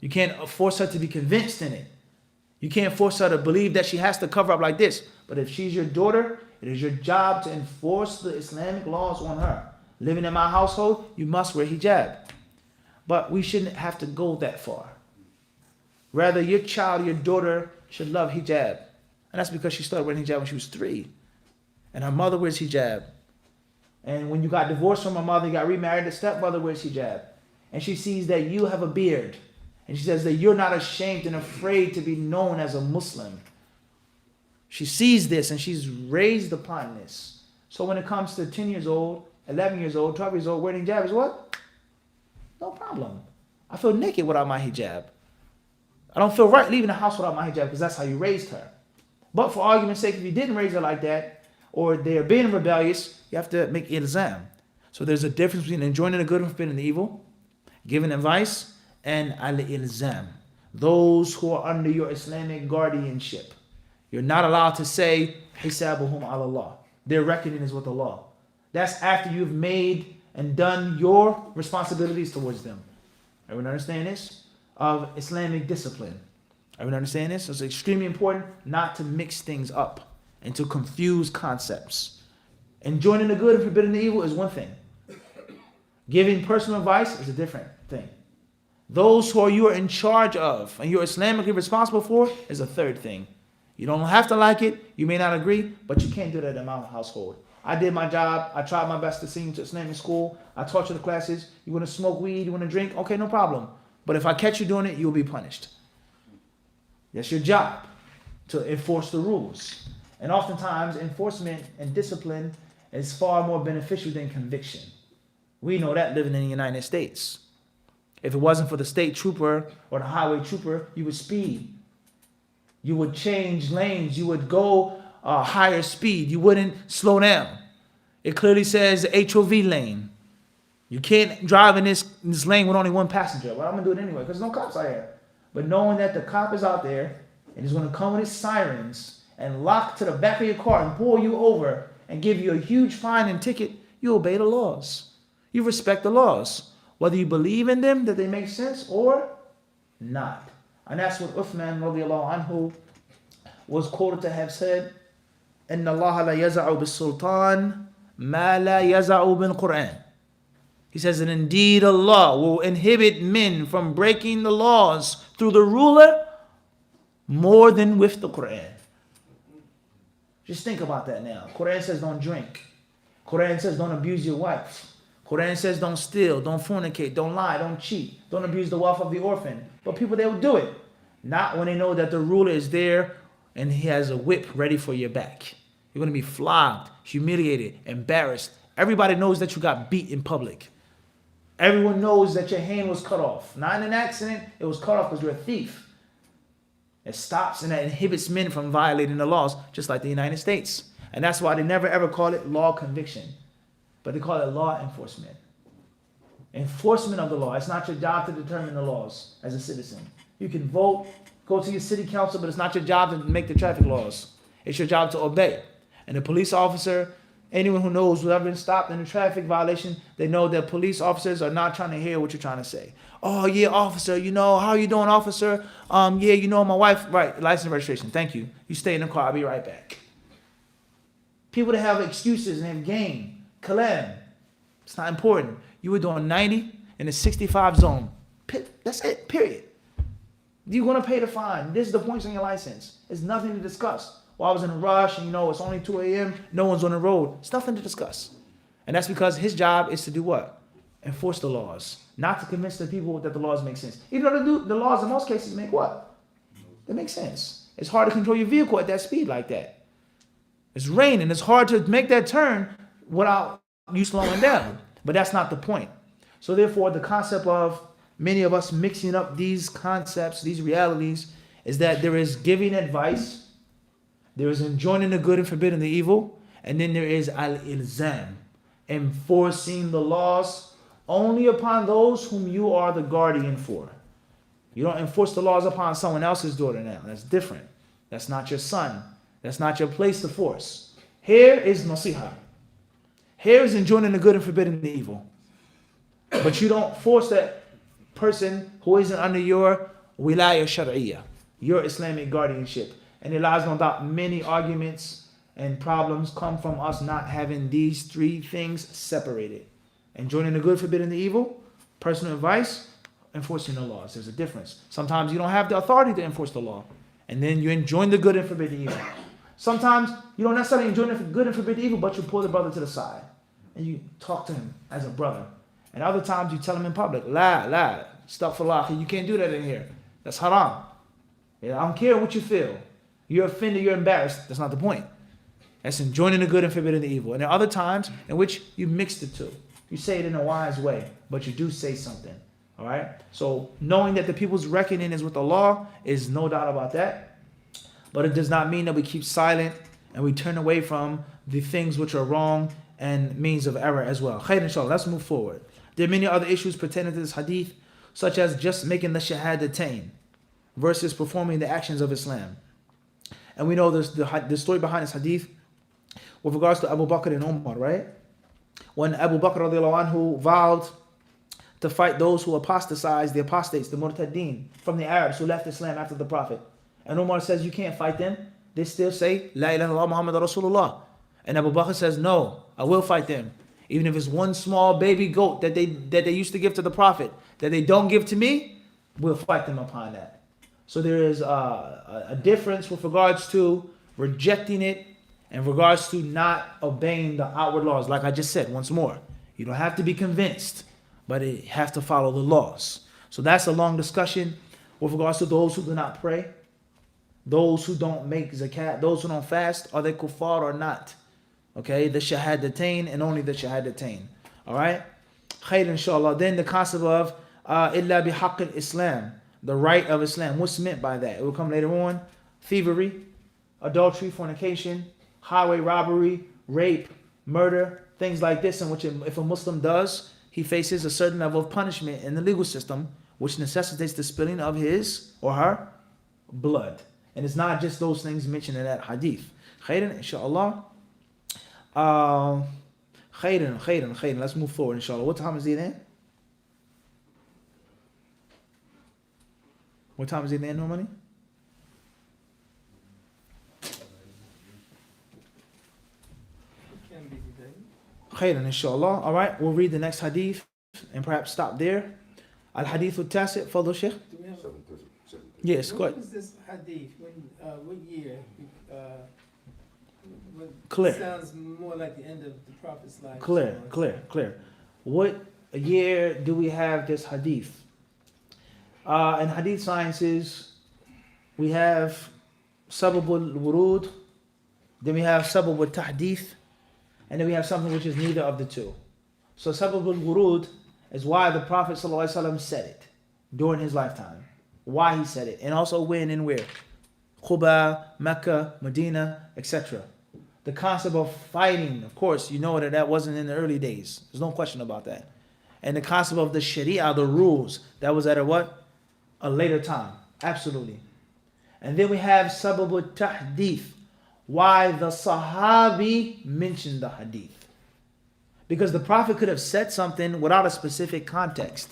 You can't force her to be convinced in it. You can't force her to believe that she has to cover up like this. But if she's your daughter, it is your job to enforce the Islamic laws on her. Living in my household, you must wear hijab. But we shouldn't have to go that far. Rather, your child, your daughter, should love hijab. And that's because she started wearing hijab when she was 3. And her mother wears hijab. And when you got divorced from her mother, you got remarried, the stepmother wears hijab. And she sees that you have a beard. And she says that you're not ashamed and afraid to be known as a Muslim. She sees this and she's raised upon this. So when it comes to 10 years old, 11 years old, 12 years old, wearing hijab is what? No problem. I feel naked without my hijab. I don't feel right leaving the house without my hijab because that's how you raised her. But for argument's sake, if you didn't raise her like that, or they're being rebellious, you have to make ilzam. So there's a difference between enjoining the good and forbidding the evil, giving advice, and al-ilzam. Those who are under your Islamic guardianship. You're not allowed to say, hisabuhum ala Allah. Their reckoning is with Allah. That's after you've made and done your responsibilities towards them. Everyone understand this? Of Islamic discipline. Everyone understand this? It's extremely important not to mix things up and to confuse concepts. Enjoining the good and forbidding the evil is one thing. Giving personal advice is a different thing. Those who you are in charge of and you're Islamically responsible for is a third thing. You don't have to like it. You may not agree, but you can't do that in my household. I did my job. I tried my best to sing to Islamic school. I taught you the classes. You want to smoke weed? You want to drink? Okay, no problem. But if I catch you doing it, you'll be punished. That's your job. to enforce the rules. And oftentimes, enforcement and discipline is far more beneficial than conviction. We know that living in the United States. If it wasn't for the state trooper or the highway trooper, you would speed. You would change lanes. You would go higher speed. You wouldn't slow down. It clearly says HOV lane. You can't drive in this lane with only one passenger. Well, I'm going to do it anyway because there's no cops out here. But knowing that the cop is out there and he's going to come with his sirens and lock to the back of your car and pull you over and give you a huge fine and ticket, you obey the laws. You respect the laws, whether you believe in them, that they make sense or not. And that's what Uthman radiallahu anhu was quoted to have said, إِنَّ اللَّهَ لَا يَزَعُ بِالسُّلْطَانِ مَا لَا يَزَعُ بِالْقُرْآنِ. He says that indeed Allah will inhibit men from breaking the laws through the ruler more than with the Quran. Just think about that now. Quran says don't drink. Quran says don't abuse your wife. Quran says don't steal, don't fornicate, don't lie, don't cheat, don't abuse the wealth of the orphan. But people, they will do it. Not when they know that the ruler is there and he has a whip ready for your back. You're going to be flogged, humiliated, embarrassed. Everybody knows that you got beat in public. Everyone knows that your hand was cut off. Not in an accident, it was cut off because you're a thief. It stops and that inhibits men from violating the laws, just like the United States. And that's why they never ever call it law conviction, but they call it law enforcement. Enforcement of the law. It's not your job to determine the laws as a citizen. You can vote, go to your city council, but it's not your job to make the traffic laws. It's your job to obey. And the police officer, anyone who knows who ever been stopped in a traffic violation, they know that police officers are not trying to hear what you're trying to say. Oh, yeah, officer, how you doing, officer? Yeah, my wife, right, license and registration. Thank you. You stay in the car. I'll be right back. People that have excuses and have game, kalam, it's not important. You were doing 90 in the 65 zone. That's it, period. You're going to pay the fine. This is the points on your license. It's nothing to discuss. Well, I was in a rush and it's only 2 a.m. No one's on the road. It's nothing to discuss. And that's because his job is to do what? Enforce the laws. Not to convince the people that the laws make sense. Even though the laws in most cases make what? They make sense. It's hard to control your vehicle at that speed like that. It's raining. It's hard to make that turn without you slowing down. But that's not the point. So therefore, the concept of many of us mixing up these concepts, these realities, is that there is giving advice, there is enjoining the good and forbidding the evil, and then there is al-ilzam, enforcing the laws only upon those whom you are the guardian for. You don't enforce the laws upon someone else's daughter now. That's different. That's not your son. That's not your place to force. Here is nasiha. Here is enjoining the good and forbidding the evil. But you don't force that person who isn't under your wilaya shar'iyya, your Islamic guardianship. And it lies no doubt many arguments and problems come from us not having these three things separated. Enjoining the good, forbidding the evil, personal advice, enforcing the laws. There's a difference. Sometimes you don't have the authority to enforce the law. And then you enjoin the good and forbid the evil. Sometimes you don't necessarily enjoin the good and forbid the evil, but you pull the brother to the side. And you talk to him as a brother. And other times you tell him in public, la, astaghfirullah, you can't do that in here. That's haram. Yeah, I don't care what you feel. You're offended, you're embarrassed. That's not the point. That's enjoining the good and forbidding the evil. And there are other times in which you mix the two. You say it in a wise way, but you do say something. All right? So knowing that the people's reckoning is with the law is no doubt about that. But it does not mean that we keep silent and we turn away from the things which are wrong and means of error as well. Khair, inshallah. Let's move forward. There are many other issues pertaining to this hadith, such as just making the shahadatain versus performing the actions of Islam. And we know the story behind this hadith with regards to Abu Bakr and Umar, right? When Abu Bakr radiallahu anhu vowed to fight those who apostatized, the apostates, the murtadeen, from the Arabs who left Islam after the Prophet. And Umar says, you can't fight them. They still say, La ilaha illallah Muhammad Rasulullah. And Abu Bakr says, no, I will fight them. Even if it's one small baby goat that they used to give to the Prophet, that they don't give to me, we'll fight them upon that. So there is a difference with regards to rejecting it and regards to not obeying the outward laws. Like I just said once more, you don't have to be convinced, but you have to follow the laws. So that's a long discussion with regards to those who do not pray. those who don't make zakat, those who don't fast, are they kuffar or not? Okay, the shahadatain and only the shahadatain. Alright? Khair inshallah. Then the concept of illa bihaqq al-Islam, the right of Islam. What's meant by that? It will come later on. Thievery, adultery, fornication, highway robbery, rape, murder, things like this, in which if a Muslim does, he faces a certain level of punishment in the legal system, which necessitates the spilling of his or her blood. And it's not just those things mentioned in that hadith. Khairan, inshallah. Khairan. Let's move forward, inshallah. What time is it then? What time is it then, normally? Can be today. Khairan, inshallah. All right, we'll read the next hadith and perhaps stop there. Al-Hadith al-Tasi', Fadl Sheikh. Do we have, Yes, go what ahead. was this hadith? What year? Clear. Sounds more like the end of the Prophet's life. Clear. What year do we have this hadith? In hadith sciences, we have sababul wurud, then we have sababul tahdith, and then we have something which is neither of the two. So sababul wurud is why the Prophet ﷺ said it during his lifetime. Why he said it, and also when and where. Quba, Mecca, Medina, etc. The concept of fighting, of course, you know that wasn't in the early days. There's no question about that. And the concept of the Sharia, the rules, that was at a what? A later time. Absolutely. And then we have sababul tahdith, why the Sahabi mentioned the hadith. Because the Prophet could have said something without a specific context.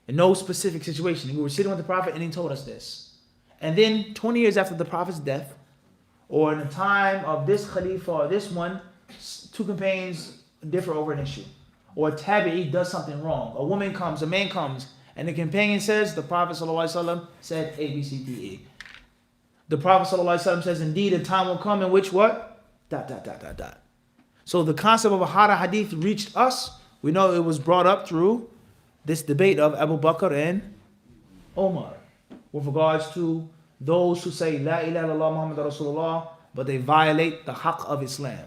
In no specific situation. We were sitting with the Prophet and he told us this. And then 20 years after the Prophet's death, or in the time of this Khalifa or this one, two companions differ over an issue. Or a tabi'i does something wrong. A woman comes, a man comes, and the companion says, the Prophet ﷺ said A, B, C, D, E. The Prophet ﷺ says, indeed, a time will come in which what? ... So the concept of how the hadith reached us, we know it was brought up through this debate of Abu Bakr and Omar with regards to those who say La ilaha illallah Muhammad Rasulullah, but they violate the haqq of Islam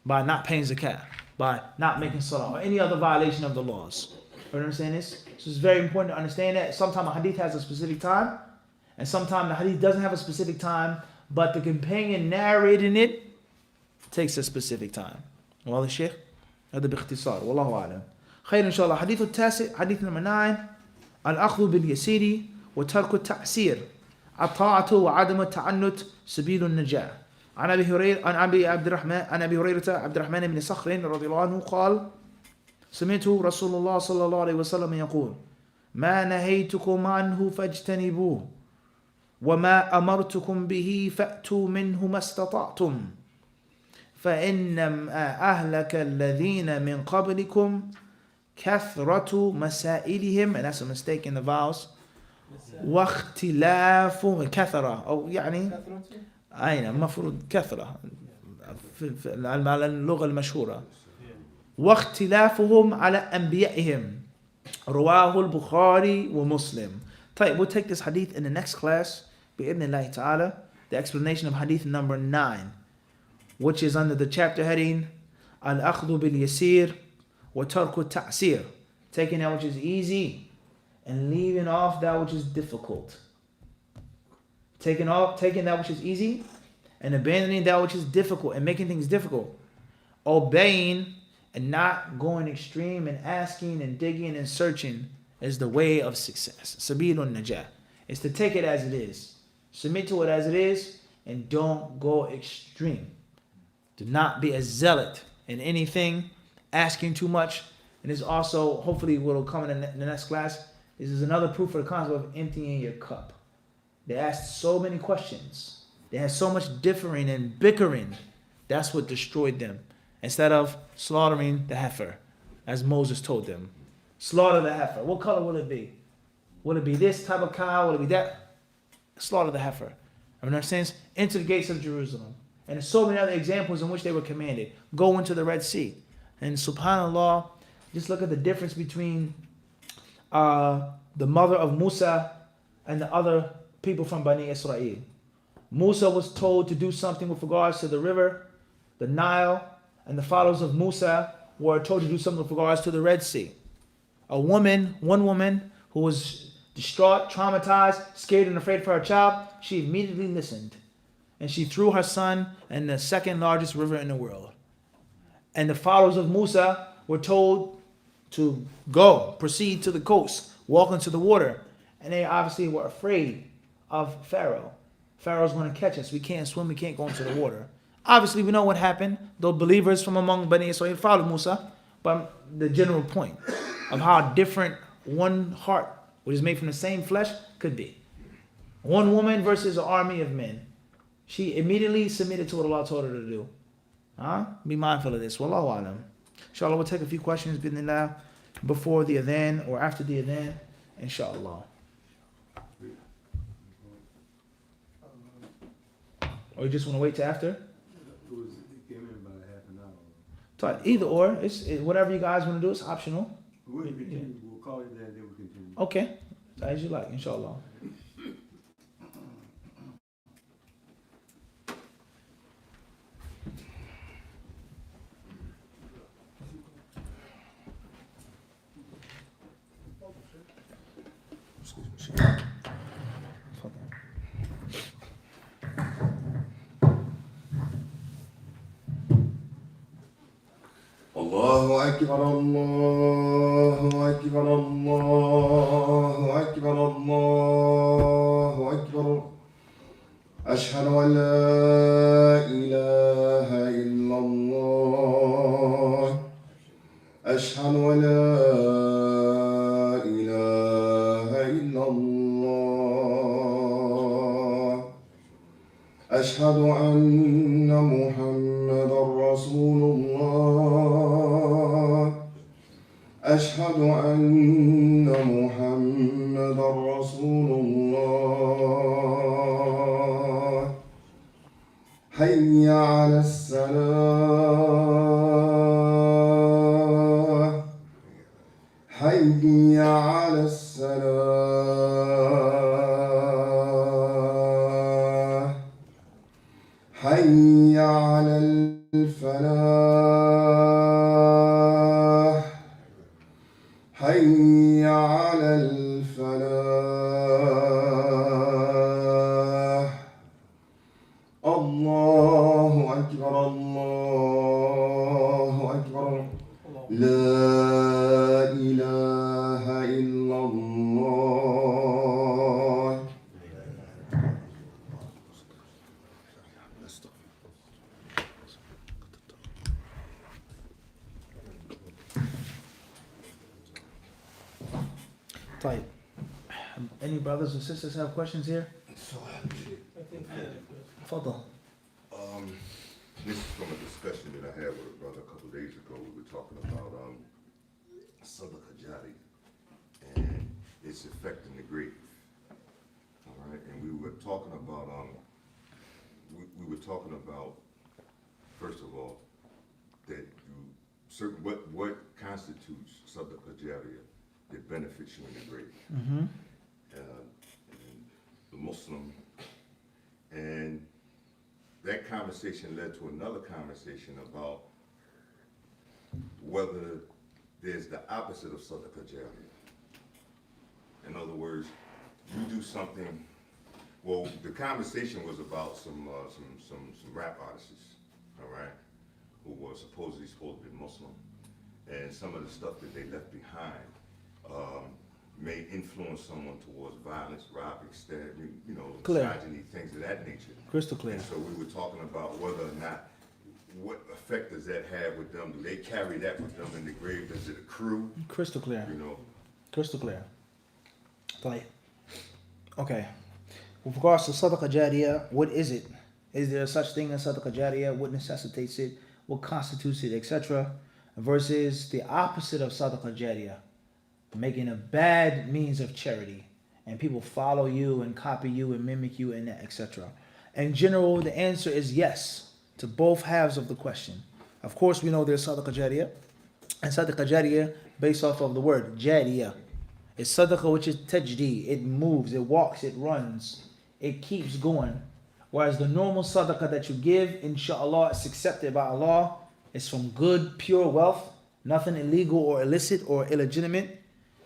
by not paying zakat, by not making salah, or any other violation of the laws. You understand this? So it's very important to understand that sometimes a hadith has a specific time, and sometimes the hadith doesn't have a specific time, but the companion narrating it takes a specific time. Well, Sheikh, هذا باختصار والله أعلم. خير إن شاء الله. حديث التاسع, hadith number 9. الأخذ باليسير وترك التعسير. الطاعة وعدم التعنت سبيل النجاة. عن أبي هريرة عبد الرحمن بن صخر رضي الله عنه قال: سمعت رسول الله صلى الله عليه وسلم يقول: ما نهيتكم عنه فاجتنبوه وما أمرتكم به فأتوا منه ما استطعتم فإن أهلك الذين من قبلكم كثرة مسائلهم, and that's a mistake in the vowels, واختلاف كثرة أو يعني أين مفروض كثرة على اللغة المشهورة, واختلافهم على أنبيائهم رواه البخاري ومسلم. طيب, we'll take this hadith in the next class بإذن الله تعالى, the explanation of hadith number 9, which is under the chapter heading Al-Akhdhu bil-Yasir wa Tarku Ta'sir, taking that which is easy and leaving off that which is difficult. Taking that which is easy and abandoning that which is difficult and making things difficult. Obeying and not going extreme and asking and digging and searching is the way of success. Sabilun Najah. It's to take it as it is. Submit to it as it is and don't go extreme. Do not be a zealot in anything, asking too much. And this also, hopefully, will come in the next class. This is another proof for the concept of emptying your cup. They asked so many questions. They had so much differing and bickering. That's what destroyed them. Instead of slaughtering the heifer, as Moses told them. Slaughter the heifer. What color will it be? Will it be this type of cow? Will it be that? Slaughter the heifer. I understand? Enter the gates of Jerusalem. And there's so many other examples in which they were commanded. Go into the Red Sea. And subhanAllah, just look at the difference between the mother of Musa and the other people from Bani Israel. Musa was told to do something with regards to the river, the Nile, and the followers of Musa were told to do something with regards to the Red Sea. One woman who was distraught, traumatized, scared and afraid for her child, she immediately listened. And she threw her son in the second largest river in the world. And the followers of Musa were told to go, proceed to the coast, walk into the water. And they obviously were afraid of Pharaoh. Pharaoh's going to catch us. We can't swim. We can't go into the water. Obviously, we know what happened. The believers from among Bani Israel followed Musa. But the general point of how different one heart, which is made from the same flesh, could be. One woman versus an army of men. She immediately submitted to what Allah told her to do. Be mindful of this. Wallahu alam. Inshallah, we'll take a few questions before the adhan or after the adhan. Inshallah. Or you just want to wait till after? It came in about half an hour. So either or, it's whatever you guys want to do. It's optional. We'll continue. We'll call it that, then we'll continue. Okay, as you like, inshallah. الله أكبر الله أكبر الله أكبر الله أكبر أشهد أن لا إله إلا الله أشهد أن لا إله إلا الله أشهد أن محمدا رسول الله أشهد أن محمدا رسول الله حي على الصلاة حي على الصلاة حي على الفلاح حي على الفلاح الله أكبر الله أكبر لا إله إلا الله Type. Any brothers or sisters have questions here? Fadal. This is from a discussion that I had with a brother a couple of days ago. We were talking about Sadaqah Jari and its effect in the grave. All right, and we were talking about we were talking about, first of all, that what constitutes Sadaqah Jariyah that benefits you in the grave. Mm-hmm. And the Muslim, and that conversation led to another conversation about whether there's the opposite of Sadaqah Jariyah. In other words, you do something. Well, the conversation was about some rap artists, all right, who were supposed to be Muslim, and some of the stuff that they left behind may influence someone towards violence, robbing, stabbing, misogyny, things of that nature. Crystal clear. And so we were talking about whether or not, what effect does that have with them? Do they carry that with them in the grave? Does it accrue? Crystal clear. Crystal clear. Like, okay. With regards to Sadaqah Jariyah, what is it? Is there such thing as Sadaqah Jariyah? What necessitates it? What constitutes it, etc.? Versus the opposite of Sadaqah Jariyah, making a bad means of charity, and people follow you and copy you and mimic you and that, etc. In general, the answer is yes to both halves of the question. Of course, we know there's Sadaqah Jariyah, and Sadaqah Jariyah based off of the word Jariyah. It's Sadaqah, which is tajdi. It moves, it walks, it runs. it keeps going. Whereas the normal sadaqah that you give, inshallah, it's accepted by Allah. It's from good, pure wealth, nothing illegal or illicit or illegitimate.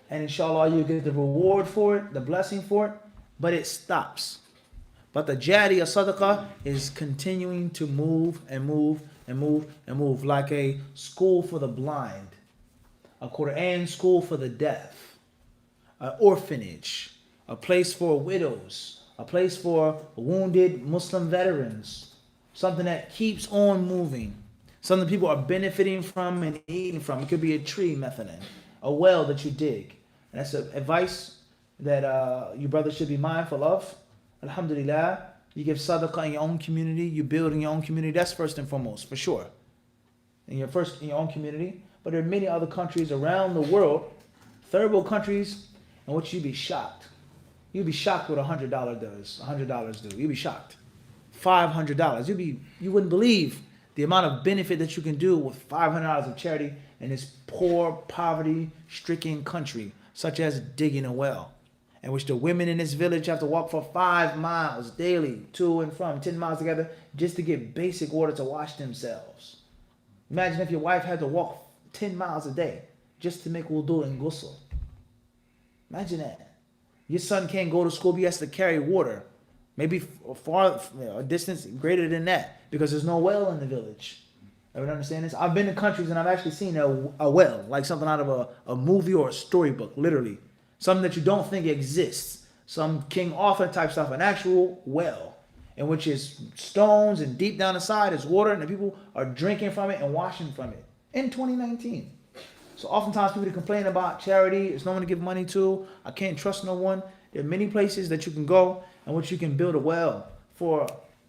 And inshallah, you get the reward for it, the blessing for it, but it stops. But the jariyah sadaqah is continuing to move and move and move and move, like a school for the blind, a Quran school for the deaf, an orphanage, a place for widows, a place for wounded Muslim veterans, something that keeps on moving, something people are benefiting from and eating from. It could be a tree, methanan, a well that you dig. And that's advice that you brothers should be mindful of. Alhamdulillah, you give sadaqah in your own community, you build in your own community. That's first and foremost, for sure. In your own community. But there are many other countries around the world, third world countries, in which you'd be shocked. You'd be shocked what $100 does. $100 do. You'd be shocked. $500. You wouldn't believe the amount of benefit that you can do with $500 of charity in this poor, poverty-stricken country, such as digging a well, in which the women in this village have to walk for 5 miles daily, to and from, 10 miles together, just to get basic water to wash themselves. Imagine if your wife had to walk 10 miles a day just to make wudu and ghusl. Imagine that. Your son can't go to school, but he has to carry water. Maybe a distance greater than that, because there's no well in the village. Everyone understand this? I've been to countries and I've actually seen a well, like something out of a movie or a storybook, literally. Something that you don't think exists. Some King Arthur type stuff, an actual well, in which is stones and deep down inside is water, and the people are drinking from it and washing from it in 2019. So oftentimes people complain about charity, there's no one to give money to, I can't trust no one. There are many places that you can go in which you can build a well for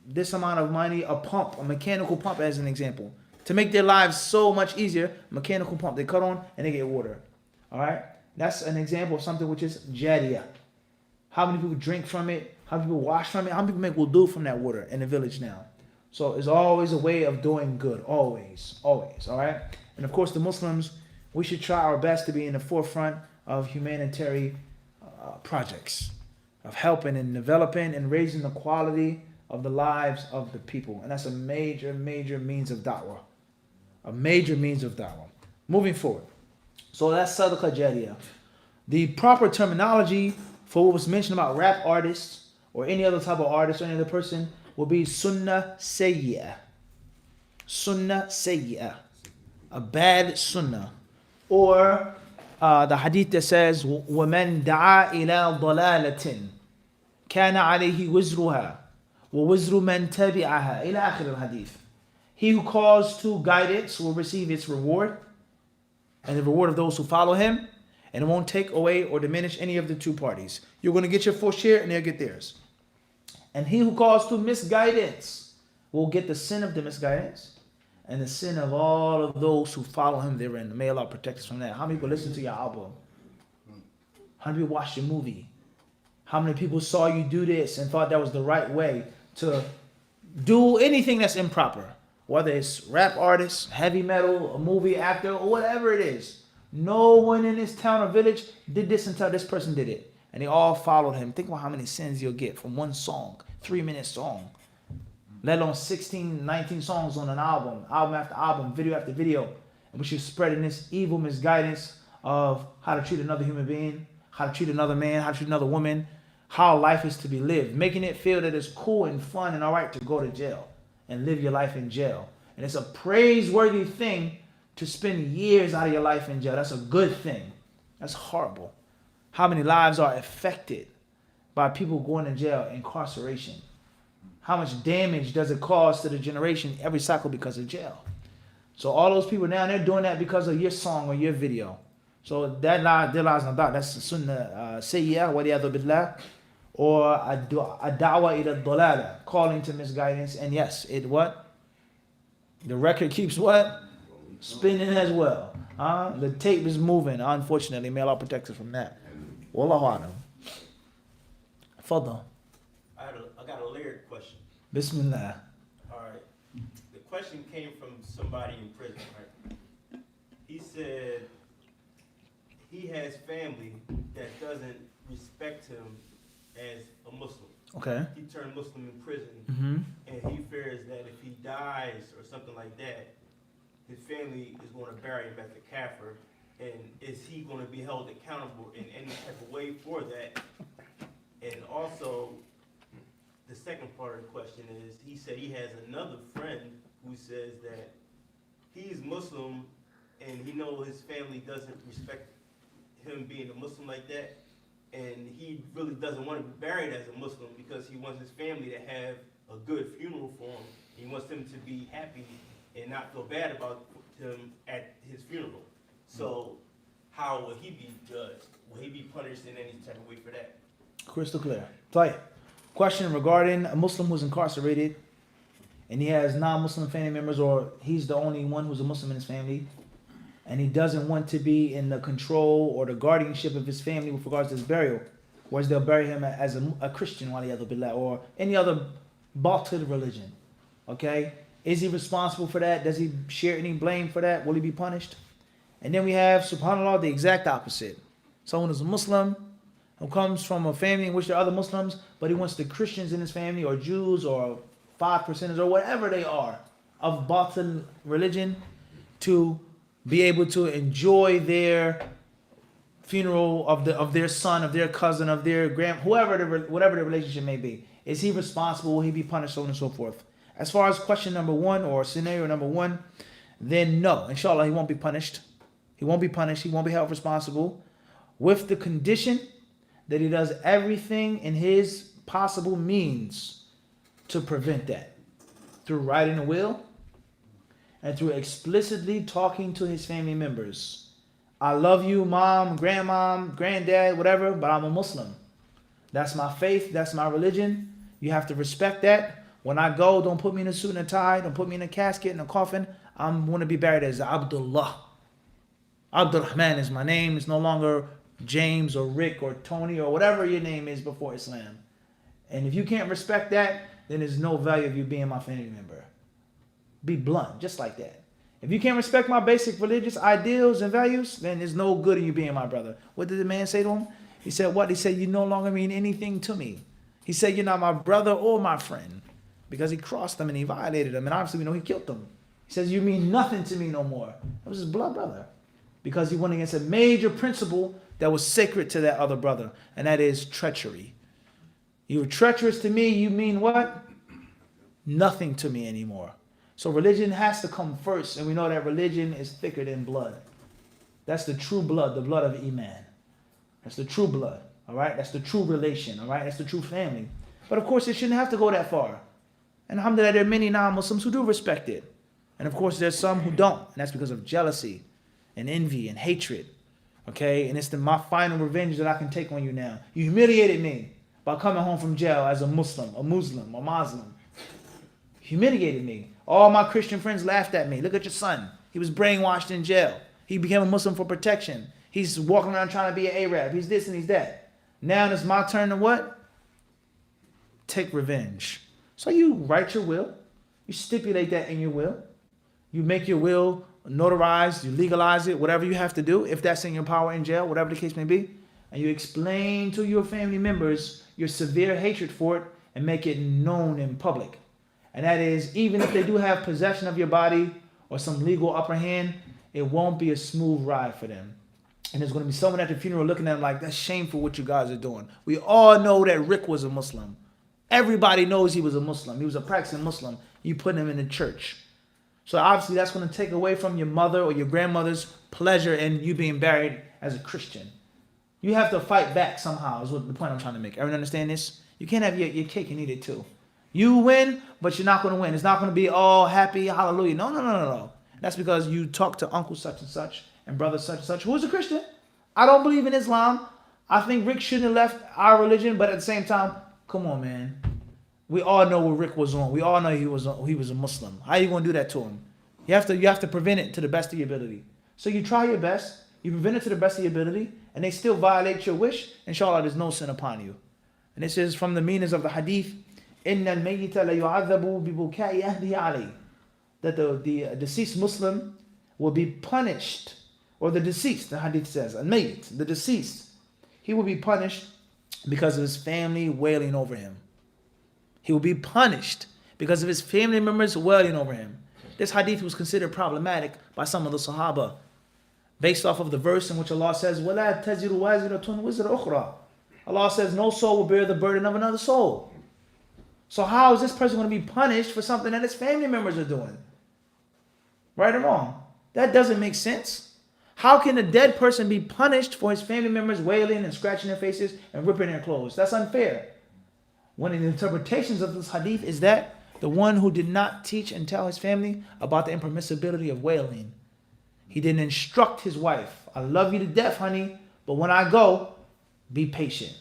this amount of money, a pump, a mechanical pump as an example, to make their lives so much easier. Mechanical pump, they cut on and they get water. All right, that's an example of something which is jariyah. How many people drink from it? How many people wash from it? How many people make wudu from that water in the village now? So it's always a way of doing good, always, always. All right, and of course the Muslims, we should try our best to be in the forefront of humanitarian projects, of helping and developing and raising the quality of the lives of the people. And that's a major, major means of da'wah. A major means of da'wah. Moving forward. So that's sadaqah jariyah. The proper terminology for what was mentioned about rap artists or any other type of artist or any other person will be sunnah sayyi'ah. Sunnah sayyi'ah. A bad sunnah. Or the hadith that says, وَمَنْ دَعَا إِلَىٰ ضَلَالَةٍ كَانَ عَلَيْهِ وِزْرُهَا وَوِزْرُ مَنْ تَبِعَهَا إِلَى آخِرِ الْحَدِيث. He who calls to guidance will receive its reward, and the reward of those who follow him, and it won't take away or diminish any of the two parties. You're going to get your full share, and they'll get theirs. And he who calls to misguidance will get the sin of the misguidance, and the sin of all of those who follow him therein. May Allah protect us from that. How many people listen to your album? How many people watched your movie? How many people saw you do this and thought that was the right way to do anything that's improper? Whether it's rap artists, heavy metal, a movie actor, or whatever it is. No one in this town or village did this until this person did it. And they all followed him. Think about how many sins you'll get from one song, 3-minute song. Let alone 16, 19 songs on an album after album, video after video. And we should spread in this evil misguidance of how to treat another human being, how to treat another man, how to treat another woman, how life is to be lived, making it feel that it's cool and fun and all right to go to jail and live your life in jail. And it's a praiseworthy thing to spend years out of your life in jail. That's a good thing. That's horrible. How many lives are affected by people going to jail, incarceration? How much damage does it cause to the generation every cycle because of jail? So all those people now, they're doing that because of your song or your video. So that there lies no doubt. That's sunnah sayyi'ah wa liyadhu billah, or ad-da'wa ila ad-dalala, calling to misguidance. And yes, it what? The record keeps what? Spinning as well. The tape is moving. Unfortunately, may Allah protect us from that. Wallahu a'lam. Fadal. I got a layered question. Bismillah. All right. The question came from somebody in prison, right? He said he has family that doesn't respect him as a Muslim. Okay. He turned Muslim in prison, Mm-hmm. and he fears that if he dies or something like that, his family is going to bury him as a kafir. And is he going to be held accountable in any type of way for that? And also, the second part of the question is, he said he has another friend who says that he's Muslim and he knows his family doesn't respect him being a Muslim like that. And he really doesn't want to be buried as a Muslim because he wants his family to have a good funeral for him. He wants them to be happy and not feel bad about him at his funeral. So how will he be judged? Will he be punished in any type of way for that? Crystal clear. Question regarding a Muslim who's incarcerated and he has non-Muslim family members, or he's the only one who's a Muslim in his family, and he doesn't want to be in the control or the guardianship of his family with regards to his burial, whereas they'll bury him as a Christian, or any other batil religion. Okay? Is he responsible for that? Does he share any blame for that? Will he be punished? And then we have, subhanAllah, the exact opposite. Someone who's a Muslim, who comes from a family in which there are other Muslims, but he wants the Christians in his family, or Jews, or 5%ers, or whatever they are, of batil religion, to be able to enjoy their funeral of their son, of their cousin, of their whatever the relationship may be. Is he responsible? Will he be punished? So on and so forth. As far as question number one, or scenario number one, then no, inshallah, he won't be punished. He won't be punished. He won't be held responsible, with the condition that he does everything in his possible means to prevent that, through writing a will and through explicitly talking to his family members. I love you, mom, grandmom, granddad, whatever, but I'm a Muslim. That's my faith. That's my religion. You have to respect that. When I go, don't put me in a suit and a tie. Don't put me in a casket, in a coffin. I'm going to be buried as Abdullah. Abdurrahman is my name. It's no longer James or Rick or Tony or whatever your name is before Islam. And if you can't respect that, then there's no value of you being my family member. Be blunt, just like that. If you can't respect my basic religious ideals and values, then there's no good in you being my brother. What did the man say to him? He said, what? He said, you no longer mean anything to me. He said, you're not my brother or my friend. Because he crossed them and he violated them. And obviously we know he killed them. He says, you mean nothing to me no more. That was his blood brother. Because he went against a major principle that was sacred to that other brother. And that is treachery. You were treacherous to me, you mean what? Nothing to me anymore. So religion has to come first. And we know that religion is thicker than blood. That's the true blood, the blood of Iman. That's the true blood. All right? That's the true relation. All right? That's the true family. But of course, it shouldn't have to go that far. And alhamdulillah, there are many non-Muslims who do respect it. And of course, there's some who don't. And that's because of jealousy and envy and hatred. Okay? And it's my final revenge that I can take on you now. You humiliated me by coming home from jail as a Muslim. Humiliated me. All my Christian friends laughed at me. Look at your son. He was brainwashed in jail. He became a Muslim for protection. He's walking around trying to be an Arab. He's this and he's that. Now it's my turn to what? Take revenge. So you write your will. You stipulate that in your will. You make your will notarized. You legalize it. Whatever you have to do. If that's in your power in jail. Whatever the case may be. And you explain to your family members your severe hatred for it. And make it known in public. And that is, even if they do have possession of your body. Or some legal upper hand. It won't be a smooth ride for them. And there's going to be someone at the funeral looking at them like, that's shameful what you guys are doing. We all know that Rick was a Muslim. Everybody knows he was a Muslim. He was a practicing Muslim. You put him in the church. So obviously that's going to take away from your mother or your grandmother's pleasure in you being buried as a Christian. You have to fight back somehow is what the point I'm trying to make. Everyone understand this? You can't have your cake and eat it too. You win, but you're not going to win. It's not going to be all happy, hallelujah. No. That's because you talk to uncle such and such and brother such and such, who is a Christian. I don't believe in Islam. I think Rick shouldn't have left our religion, but at the same time, come on, man. We all know what Rick was on. We all know he was a Muslim. How are you going to do that to him? You have to prevent it to the best of your ability. So you try your best. You prevent it to the best of your ability, and they still violate your wish. Inshallah, there's no sin upon you. And this is from the meanings of the hadith. إِنَّ الْمَيِّتَ لَيُعَذَّبُ بِبُكَاءِ أَهْلِهِ عَلَيْهِ. That the deceased Muslim will be punished, or the deceased, the hadith says, al-mayyit, the deceased, he will be punished because of his family wailing over him. He will be punished because of his family members wailing over him. This hadith was considered problematic by some of the Sahaba, based off of the verse in which Allah says, وَلَا تَزِرُ وَازِرَةٌ وِزْرَ أُخْرَى. Allah says, no soul will bear the burden of another soul. So how is this person going to be punished for something that his family members are doing? Right or wrong? That doesn't make sense. How can a dead person be punished for his family members wailing and scratching their faces and ripping their clothes? That's unfair. One of the interpretations of this hadith is that the one who did not teach and tell his family about the impermissibility of wailing. He didn't instruct his wife. I love you to death, honey, but when I go, be patient.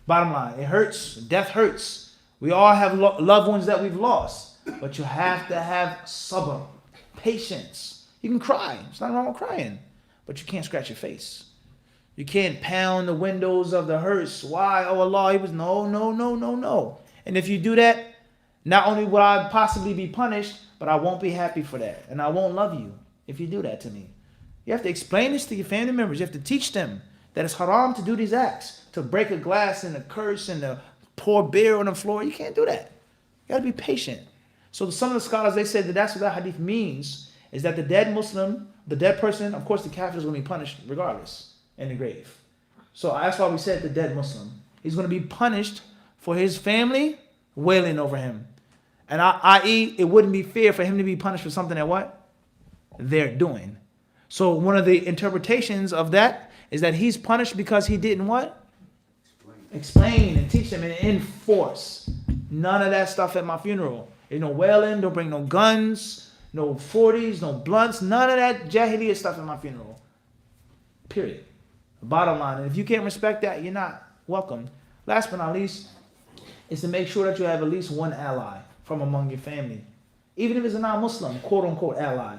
Bottom line, it hurts. Death hurts. We all have loved ones that we've lost, but you have to have sabr, patience. You can cry. There's nothing wrong with crying, but you can't scratch your face. You can't pound the windows of the hearse. Why? Oh Allah, he was no. And if you do that, not only will I possibly be punished, but I won't be happy for that. And I won't love you if you do that to me. You have to explain this to your family members. You have to teach them that it's haram to do these acts. To break a glass and a curse and to pour beer on the floor. You can't do that. You got to be patient. So some of the scholars, they said that that's what that hadith means, is that the dead Muslim, the dead person, of course the kafir is going to be punished regardless in the grave. So that's why we said the dead Muslim. He's going to be punished for his family wailing over him. And i.e., it wouldn't be fair for him to be punished for something that what? They're doing. So one of the interpretations of that is that he's punished because he didn't what? Explain and teach them and enforce. None of that stuff at my funeral. There's no wailing, don't bring no guns, no 40s, no blunts, none of that jahiliyyah stuff at my funeral. Period. Bottom line, and if you can't respect that, you're not welcome. Last but not least, is to make sure that you have at least one ally from among your family. Even if it's a non-Muslim, quote-unquote ally.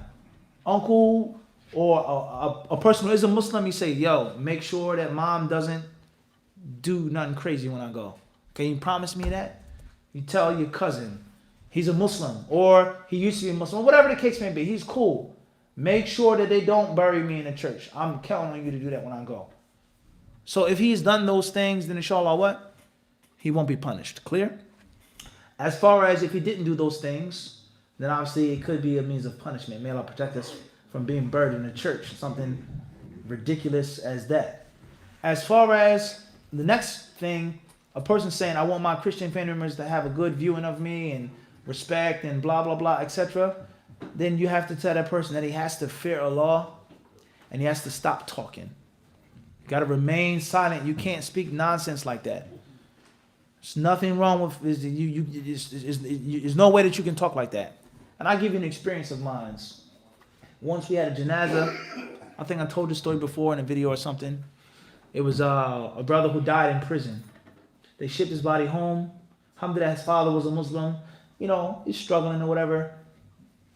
Uncle or a person who is a Muslim, you say, yo, make sure that mom doesn't do nothing crazy when I go. Can you promise me that? You tell your cousin, he's a Muslim, or he used to be a Muslim, whatever the case may be, he's cool. Make sure that they don't bury me in the church. I'm counting on you to do that when I go. So if he's done those things, then inshallah what? He won't be punished. Clear? As far as if he didn't do those things, then obviously it could be a means of punishment. May Allah protect us from being buried in the church. Something ridiculous as that. As far as the next thing, a person saying, I want my Christian family members to have a good viewing of me and respect and blah, blah, blah, etc. Then you have to tell that person that he has to fear Allah and he has to stop talking. You got to remain silent. You can't speak nonsense like that. There's nothing wrong with there's no way that you can talk like that. And I'll give you an experience of mine. Once we had a janazah. I think I told this story before in a video or something. It was a brother who died in prison. They shipped his body home. Alhamdulillah, his father was a Muslim. You know, he's struggling or whatever.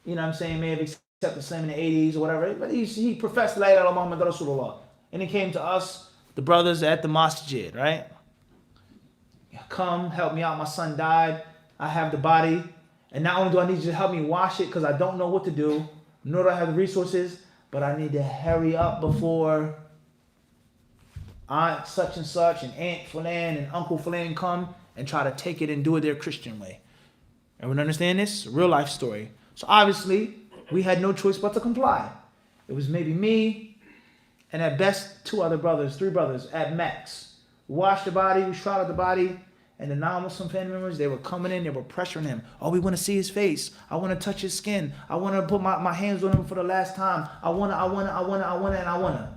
You know what I'm saying? May have accepted Islam in the 80s or whatever. But he professed La ilaha illallah Muhammad Rasulullah. And he came to us, the brothers at the masjid, right? Come, help me out. My son died. I have the body. And not only do I need you to help me wash it because I don't know what to do, nor do I have the resources, but I need to hurry up before Aunt such and such and Aunt Fulan and Uncle Fulan come and try to take it and do it their Christian way. Everyone understand this? Real life story. So obviously, we had no choice but to comply. It was maybe me and at best 3 brothers at max. We washed the body, we shrouded the body, and the non-Muslim family members, they were coming in, they were pressuring him. Oh, we want to see his face. I want to touch his skin. I want to put my hands on him for the last time. I want to.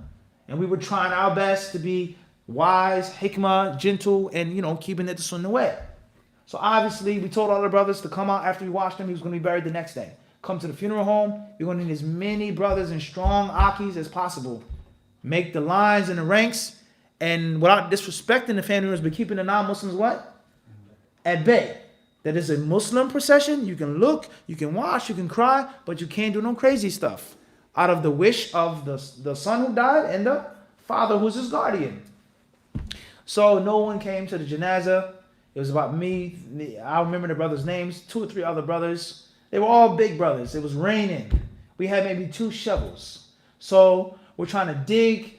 And we were trying our best to be wise, hikmah, gentle, and, you know, keeping it the sunnah way. So obviously, we told all the brothers to come out after we washed him. He was going to be buried the next day. Come to the funeral home. You're going to need as many brothers and strong akis as possible. Make the lines and the ranks. And without disrespecting the family members, but keeping the non-Muslims what? At bay. That is a Muslim procession. You can look, you can wash, you can cry, but you can't do no crazy stuff. Out of the wish of the son who died and the father who's his guardian. So no one came to the janazah. It was about me. I remember the brothers' names, 2 or 3 other brothers. They were all big brothers. It was raining. We had maybe 2 shovels. So we're trying to dig.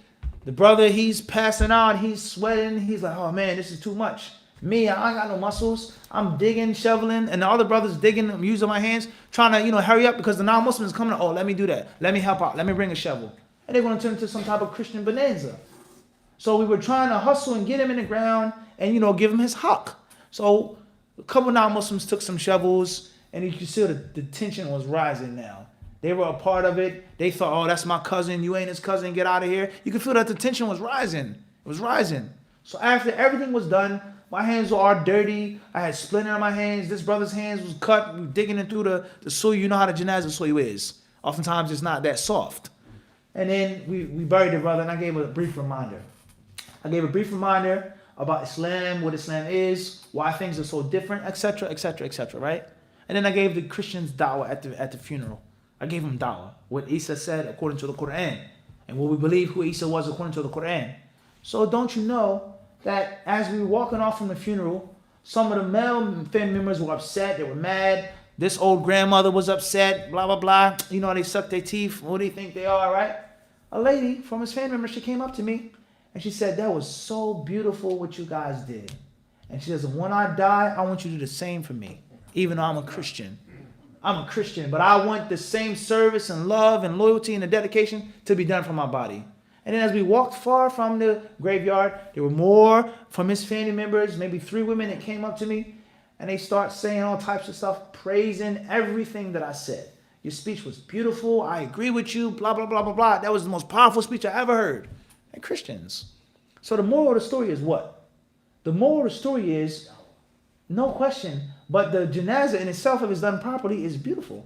The brother, he's passing out. He's sweating. He's like, oh man, this is too much. Me, I ain't got no muscles. I'm digging, shoveling, and the other brothers digging. I'm using my hands, trying to, hurry up because the non-Muslim is coming. Oh, let me do that. Let me help out. Let me bring a shovel. And they're going to turn into some type of Christian bonanza. So we were trying to hustle and get him in the ground and, give him his haqq. So a couple non-Muslims took some shovels, and you could see the tension was rising now. They were a part of it. They thought, oh, that's my cousin. You ain't his cousin. Get out of here. You could feel that the tension was rising. It was rising. So after everything was done, my hands were all dirty. I had splinter on my hands. This brother's hands was cut. We were digging it through the suyu. You know how the janazah suyu is. Oftentimes it's not that soft. And then we buried the brother, and I gave a brief reminder. I gave a brief reminder about Islam, what Islam is, why things are so different, etc., etc., etc., right? And then I gave the Christians da'wah at the funeral. I gave them da'wah, what Isa said according to the Quran, and what we believe who Isa was according to the Quran. So don't you know that as we were walking off from the funeral, some of the male family members were upset, they were mad. This old grandmother was upset, blah, blah, blah. They suck their teeth. Who do you think they are, right? A lady from his family member, she came up to me and she said, that was so beautiful what you guys did. And she says, when I die, I want you to do the same for me, even though I'm a Christian. I'm a Christian, but I want the same service and love and loyalty and the dedication to be done for my body. And then as we walked far from the graveyard, there were more from his family members, maybe 3 women that came up to me, and they start saying all types of stuff, praising everything that I said. Your speech was beautiful. I agree with you, blah, blah, blah, blah, blah. That was the most powerful speech I ever heard. And Christians. So the moral of the story is what? The moral of the story is, no question, but the janazah in itself, if it's done properly, is beautiful.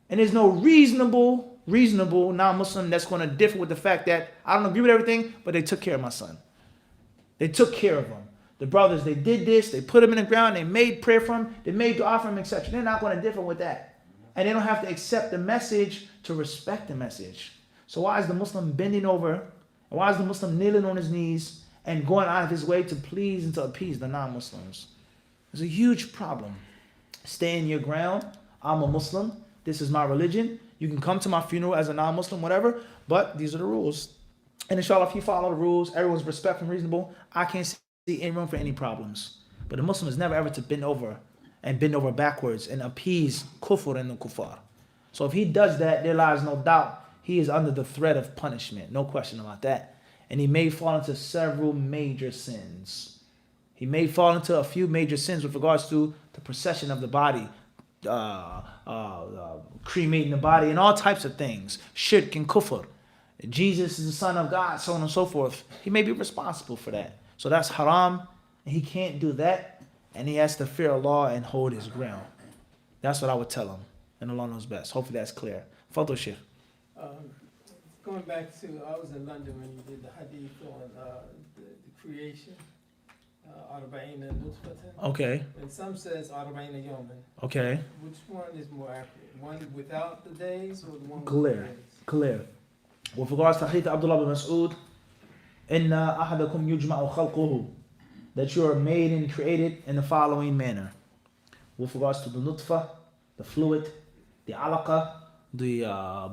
And there's no reasonable non-Muslim that's going to differ with the fact that I don't agree with everything, but they took care of my son. They took care of him. The brothers, they did this, they put him in the ground, they made prayer for him, they made dua for him, etc. They're not going to differ with that. And they don't have to accept the message to respect the message. So why is the Muslim bending over? And why is the Muslim kneeling on his knees and going out of his way to please and to appease the non-Muslims? It's a huge problem. Stay in your ground. I'm a Muslim. This is my religion. You can come to my funeral as a non-Muslim, whatever, but these are the rules. And inshallah, if you follow the rules, everyone's respectful and reasonable, I can't see any room for any problems. But a Muslim is never ever to bend over backwards and appease kufr and the kuffar. So if he does that, there lies no doubt he is under the threat of punishment. No question about that. And he may fall into several major sins. He may fall into a few major sins with regards to the procession of the body, cremating the body, and all types of things. Shirk and kufr. Jesus is the Son of God, so on and so forth. He may be responsible for that. So that's haram, and he can't do that, and he has to fear Allah and hold his ground. That's what I would tell him, and Allah knows best. Hopefully that's clear. Fadl Sheikh. Going back to, I was in London when you did the hadith on the creation, Arba'ina Nutfatan. Okay. And some says Arba'ina Yawman. Okay. Which one is more accurate? One without the days or the one with the days? Clear. With regards to Hadith Abdullah bin Mas'ud, Inna ahadakum yujma'u khalquhu, that you are made and created in the following manner. With regards to the nutfa, the fluid, the alaqa, the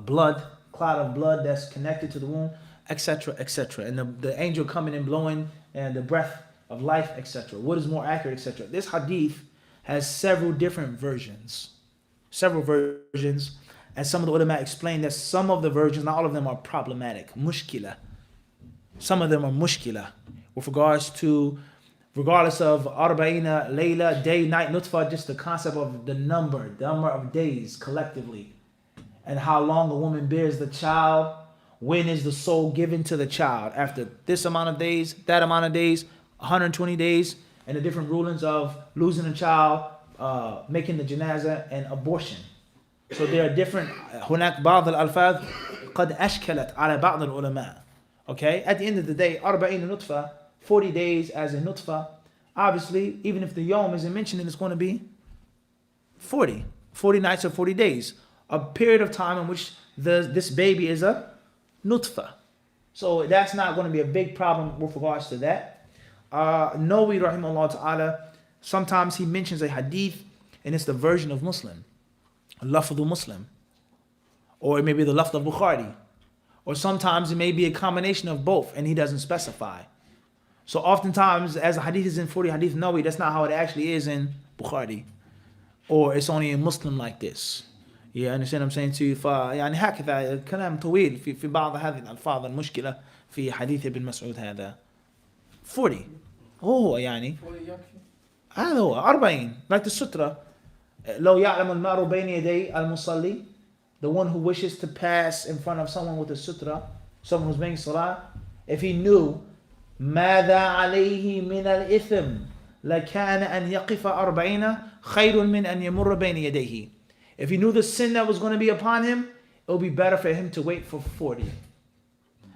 blood, cloud of blood that's connected to the womb, etc., etc. And the angel coming and blowing and the breath of life, etc. What is more accurate, etc. This hadith has several different versions. And some of the ulama explain that some of the versions, not all of them, are problematic. Mushkila. Some of them are mushkila. With regardless of arba'ina, layla, day, night, nutfa, just the concept of the number of days collectively. And how long a woman bears the child. When is the soul given to the child? After this amount of days, that amount of days, 120 days, and the different rulings of losing a child, making the janazah, and abortion. So there are different. هناك بعض الألفاظ قد أشكلت على بعض العلماء. Okay. At the end of the day, 40 nutfa, 40 days as a nutfa. Obviously, even if the yom isn't mentioned, it's going to be 40 nights or 40 days. A period of time in which this baby is a nutfa. So that's not going to be a big problem with regards to that. Nawawi rahimahullah ta'ala, sometimes he mentions a hadith and it's the version of Muslim. Lafdhu Muslim. Or it may be the lafdh of Bukhari. Or sometimes it may be a combination of both and he doesn't specify. So oftentimes, as a hadith is in 40 hadith Nawawi, that's not how it actually is in Bukhari. Or it's only in Muslim like this. You understand what I'm saying to you? يعني هكذا كلام طويل في بعض هذه الألفاظ المشكلة في حديث ابن مسعود هذا. 40 هو يعني هذا هو 40 like the sutra. لو يعلم المار بين يدي المصلي, the one who wishes to pass in front of someone with a sutra, someone who's making salah, if he knew ماذا عليه من الإثم لكان أن يقف 40 خير من أن يمر بين يديه. If he knew the sin that was going to be upon him, it would be better for him to wait for 40.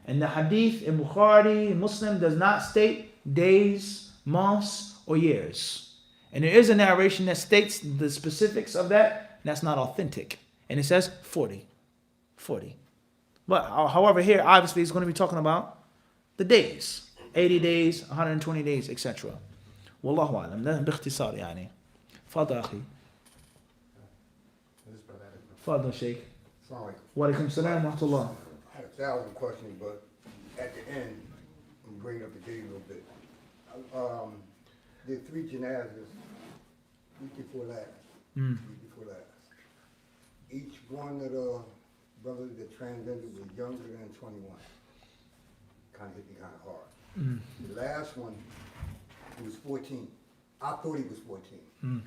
And the hadith in Bukhari, Muslim does not state days, months, or years. And there is a narration that states the specifics of that, and that's not authentic. And it says 40. 40. But however, here, obviously, it's going to be talking about the days. 80 days, 120 days, etc. والله أعلم. ده باختصار يعني. تفضل أخي. تفضل شيخ. وعليكم السلام ورحمة الله. I had 1,000 questions, but at the end, I'm bringing up the date a little bit. There are 3 janazas, week before last. Each one of the brothers that transcended was younger than 21. Kind of hit me kind of hard. The last one, he was 14. I thought he was 14.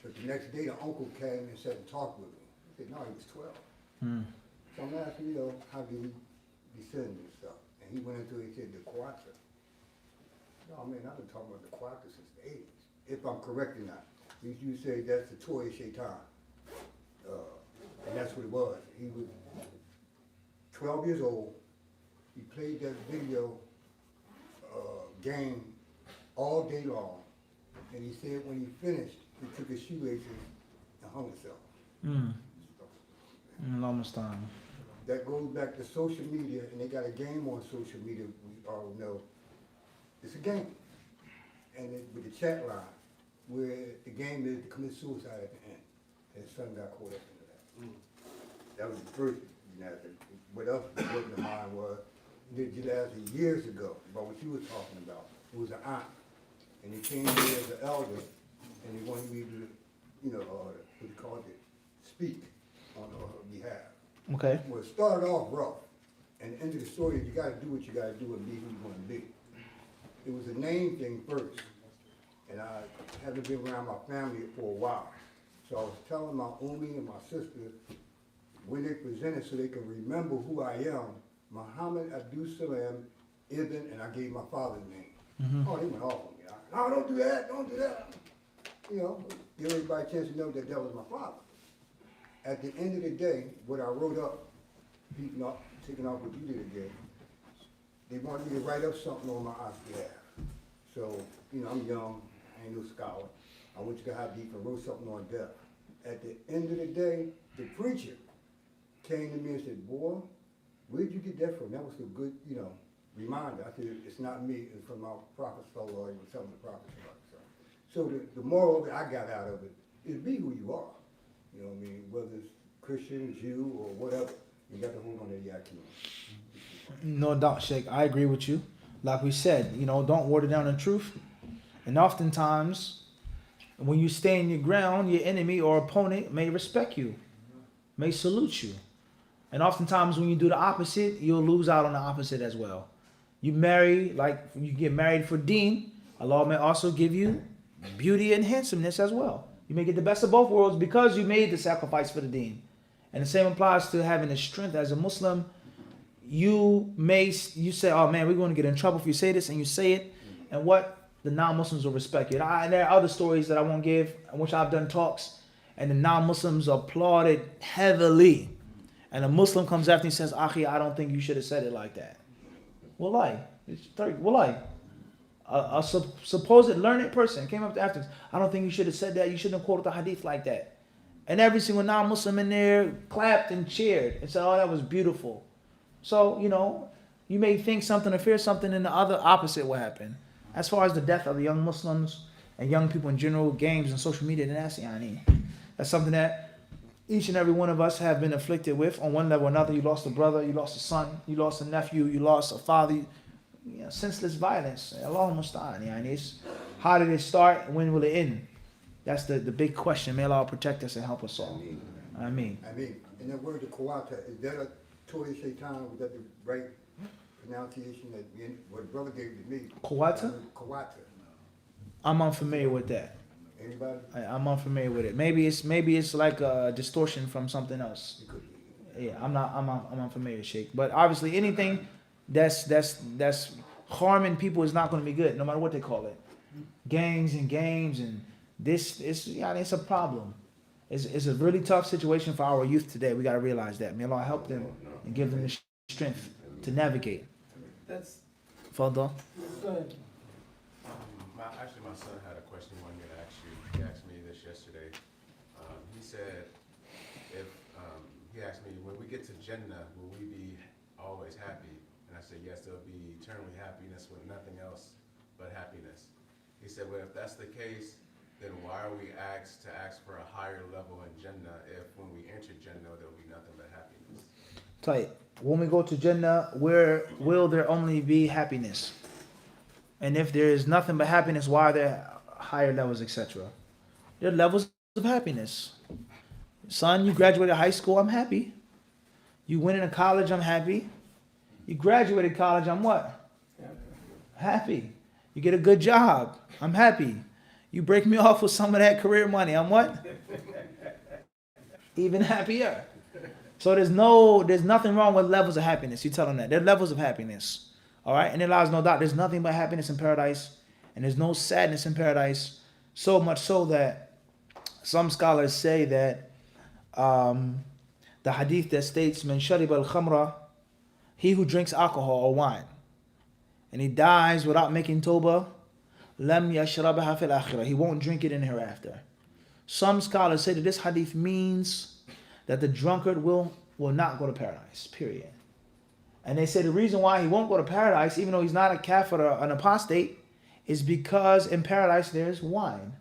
But the next day, the uncle came and sat and talked with me. He said, no, he was 12. So I'm asking, how did he descend and stuff? And he went into it, he said, the Quattro. No, man, I've been talking about the Quattro since the 80s, if I'm correct or not. You say that's the toy of Shaitan. And that's what it was. He was 12 years old. He played that video game all day long. And he said when he finished, he took his shoelaces and hung himself. Almost time. That goes back to social media, and they got a game on social media, we all know. It's a game. And with the chat line, where the game is to commit suicide at the end. And his son got caught up into that. That was the first janazah. What else was in my mind was, the janazah years ago, about what you were talking about. It was an aunt, and he came here as an elder, and he wanted me to, what do you call it, speak on her behalf. Okay. Well, it started off rough, and the end of the story is you got to do what you got to do and be who you want to be. It was a name thing first, and I haven't been around my family for a while. So I was telling my Umi and my sister when they presented so they could remember who I am, Muhammad Abdul Salam Ibn, and I gave my father's name. Oh, they went off on me. No, don't do that, don't do that. Give everybody a chance to know that was my father. At the end of the day, what I wrote up, taking off what you did again, they wanted me to write up something on my aunt's behalf. So, I'm young, I ain't no scholar. I went to the Hadith and wrote something on death. At the end of the day, the preacher came to me and said, boy, where'd you get that from? That was a good, reminder. I said, it's not me, it's from my prophet, sallallahu alaihi wasallam, the prophet. So the moral that I got out of it is be who you are. You know what I mean? Whether it's Christian, Jew, or whatever, you got to hold on to the action. No doubt, Sheikh. I agree with you. Like we said, don't water down the truth. And oftentimes, when you stand your ground, your enemy or opponent may respect you, may salute you. And oftentimes when you do the opposite, you'll lose out on the opposite as well. You get married for deen, Allah may also give you beauty and handsomeness as well. You may get the best of both worlds because you made the sacrifice for the deen. And the same applies to having the strength as a Muslim. You say, oh man, we're going to get in trouble if you say this, and you say it, and what? The non-Muslims will respect you. And there are other stories that I won't give, in which I've done talks, and the non-Muslims applauded heavily. And a Muslim comes after and says, Akhi, I don't think you should have said it like that. Wallahi. A supposed learned person came up after, I don't think you should have said that. You shouldn't have quoted the hadith like that. And every single non-Muslim in there clapped and cheered and said, oh, that was beautiful. So, you may think something or fear something, and the other opposite will happen. As far as the death of the young Muslims and young people in general, games and social media, that's something that each and every one of us have been afflicted with on one level or another. You lost a brother, you lost a son, you lost a nephew, you lost a father, senseless violence. Allah musta'an. It's how did it start? When will it end? That's the big question. May Allah protect us and help us all. I mean, and that word, the Kawata, is that a Torah Shaitan? Was that the right pronunciation that what the brother gave to me? Kawata? Kawata. I'm unfamiliar with that. Anybody? I'm unfamiliar with it. Maybe it's like a distortion from something else. It could be. Yeah, I'm unfamiliar, Sheikh. But obviously, anything that's harming people is not going to be good, no matter what they call it. Gangs and games and this it's a problem. It's a really tough situation for our youth today. We got to realize that. May Allah help them and give them the strength to navigate. That's Fadal. good. Actually, my son had a question he wanted me to ask you. He asked me this yesterday. He said, he asked me, when we get to Jannah, will we be always happy? And I said, yes, there'll be eternally happiness with nothing else but happiness. He said, well, if that's the case, then why are we asked for a higher level in Jannah if when we enter Jannah, there'll be nothing but happiness? Tight. When we go to Jannah, where will there only be happiness? And if there is nothing but happiness, why are there higher levels, etc.? There are levels of happiness. Son, you graduated high school, I'm happy. You went into college, I'm happy. You graduated college, I'm what? Happy. You get a good job, I'm happy. You break me off with some of that career money, I'm what? Even happier. So there's nothing wrong with levels of happiness. You tell them that. There are levels of happiness. All right? And there lies no doubt. There's nothing but happiness in paradise. And there's no sadness in paradise. So much so that some scholars say that the hadith that states, Man sharib al-khamra, he who drinks alcohol or wine, and he dies without making tawbah, lam yashrabaha fil akhirah. He won't drink it in hereafter. Some scholars say that this hadith means that the drunkard will not go to paradise, period. And they say the reason why he won't go to paradise, even though he's not a kafir or an apostate, is because in paradise there's wine.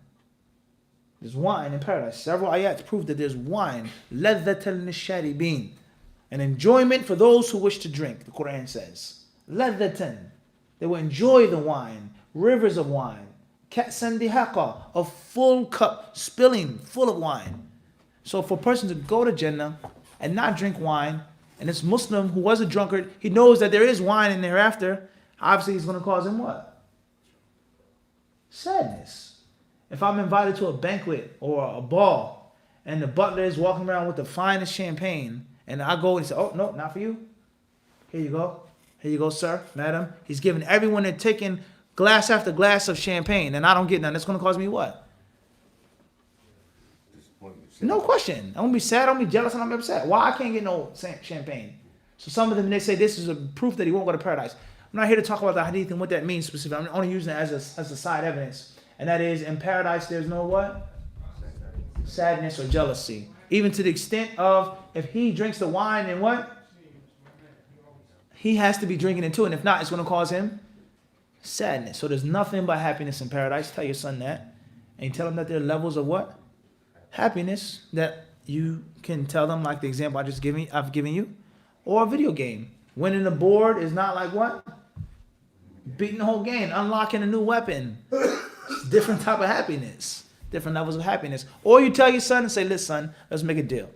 There's wine in paradise. Several ayats prove that there's wine. لَذَّةً لِلشَّارِبِينَ. An enjoyment for those who wish to drink, the Quran says. لَذَّةً. They will enjoy the wine, rivers of wine. كَأْسًا دِهَاقًا. A full cup, spilling, full of wine. So for a person to go to Jannah and not drink wine, and this Muslim who was a drunkard, he knows that there is wine in thereafter, obviously he's going to cause him what? Sadness. If I'm invited to a banquet or a ball, and the butler is walking around with the finest champagne, and I go and say, oh, no, not for you. Here you go. Here you go, sir, madam. He's giving everyone, they're taking glass after glass of champagne, and I don't get none. That's going to cause me what? No question. I'm going to be sad, I'm going to be jealous, and I'm going to be upset. Why I can't get no champagne? So some of them, they say this is a proof that he won't go to paradise. I'm not here to talk about the hadith and what that means specifically. I'm only using it as a side evidence. And that is, in paradise, there's no what? Sadness or jealousy. Even to the extent of, if he drinks the wine and what? He has to be drinking it too. And if not, it's going to cause him sadness. So there's nothing but happiness in paradise. Tell your son that. And you tell him that there are levels of what? Happiness that you can tell them, like the example I've given you, or a video game. Winning the board is not like what? Beating the whole game, unlocking a new weapon. It's different type of happiness, different levels of happiness. Or you tell your son and say, listen, son, let's make a deal.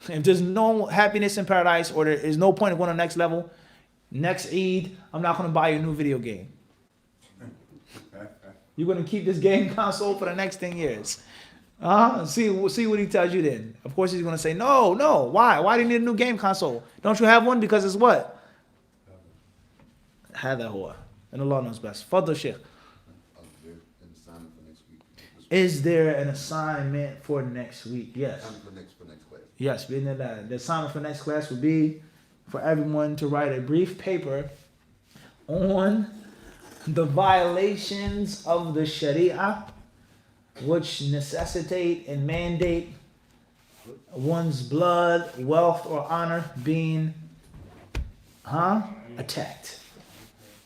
If there's no happiness in paradise, or there is no point of going to the next level, next Eid, I'm not going to buy you a new video game. You're going to keep this game console for the next 10 years. See what he tells you then. Of course he's going to say, no, why? Why do you need a new game console? Don't you have one? Because it's what? هذا هو. And Allah knows best. Fadl Sheikh. Is there an assignment for next week? Yes. For next class. Yes, the assignment for next class would be for everyone to write a brief paper on the violations of the Sharia which necessitate and mandate one's blood, wealth, or honor being attacked.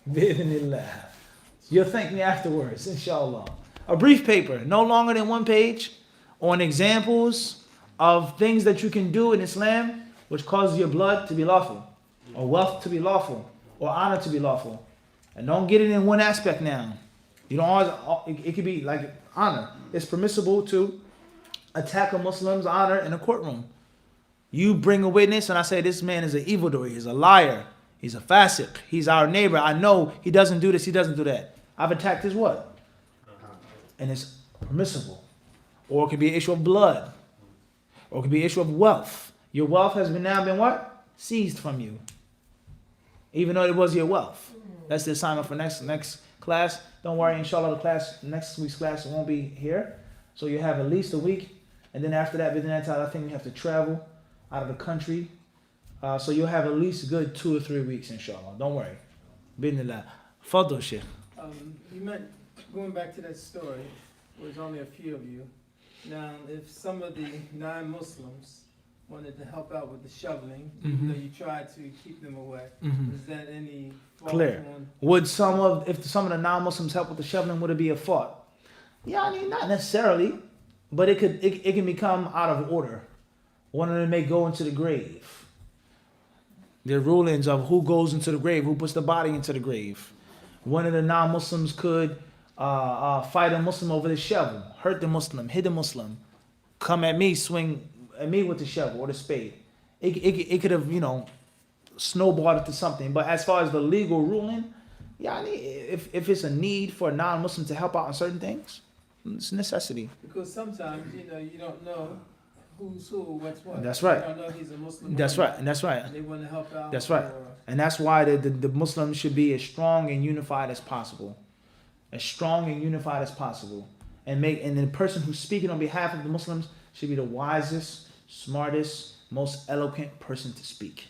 Bi-idhnillah. You'll thank me afterwards, inshallah. A brief paper, no longer than 1 page, on examples of things that you can do in Islam which causes your blood to be lawful, or wealth to be lawful, or honor to be lawful. And don't get it in one aspect now. You don't always, it could be like honor. It's permissible to attack a Muslim's honor in a courtroom. You bring a witness and I say this man is an evildoer, he's a liar, he's a fasiq, he's our neighbor. I know he doesn't do this, he doesn't do that. I've attacked his what? And it's permissible. Or it could be an issue of blood. Or it could be an issue of wealth. Your wealth has now been what? Seized from you. Even though it was your wealth. That's the assignment for next class. Don't worry, inshallah, the class, next week's class won't be here. So you have at least a week. And then after that, within that time, I think we have to travel out of the country. So you'll have at least a good 2 or 3 weeks, inshallah. Don't worry. Bismillah. Fadl, Sheikh. You meant, going back to that story, there's only a few of you. Now, if some of the non-Muslims wanted to help out with the shoveling, even though you tried to keep them away, is that any fault? Clear. Would if some of the non-Muslims help with the shoveling, would it be a fault? Yeah, I mean, not necessarily, but it can become out of order. One of them may go into the grave. There are rulings of who goes into the grave, who puts the body into the grave. One of the non-Muslims could fight a Muslim over the shovel, hurt the Muslim, hit the Muslim, come at me, swing at me with the shovel or the spade. It could have, snowballed into something. But as far as the legal ruling, yeah, if it's a need for a non-Muslim to help out on certain things, it's a necessity. Because sometimes, you don't know who's who, what's what. That's right. You don't know he's a Muslim. That's right, and that's right. They want to help out. That's right. And that's why the Muslims should be as strong and unified as possible. As strong and unified as possible. And the person who's speaking on behalf of the Muslims should be the wisest, smartest, most eloquent person to speak.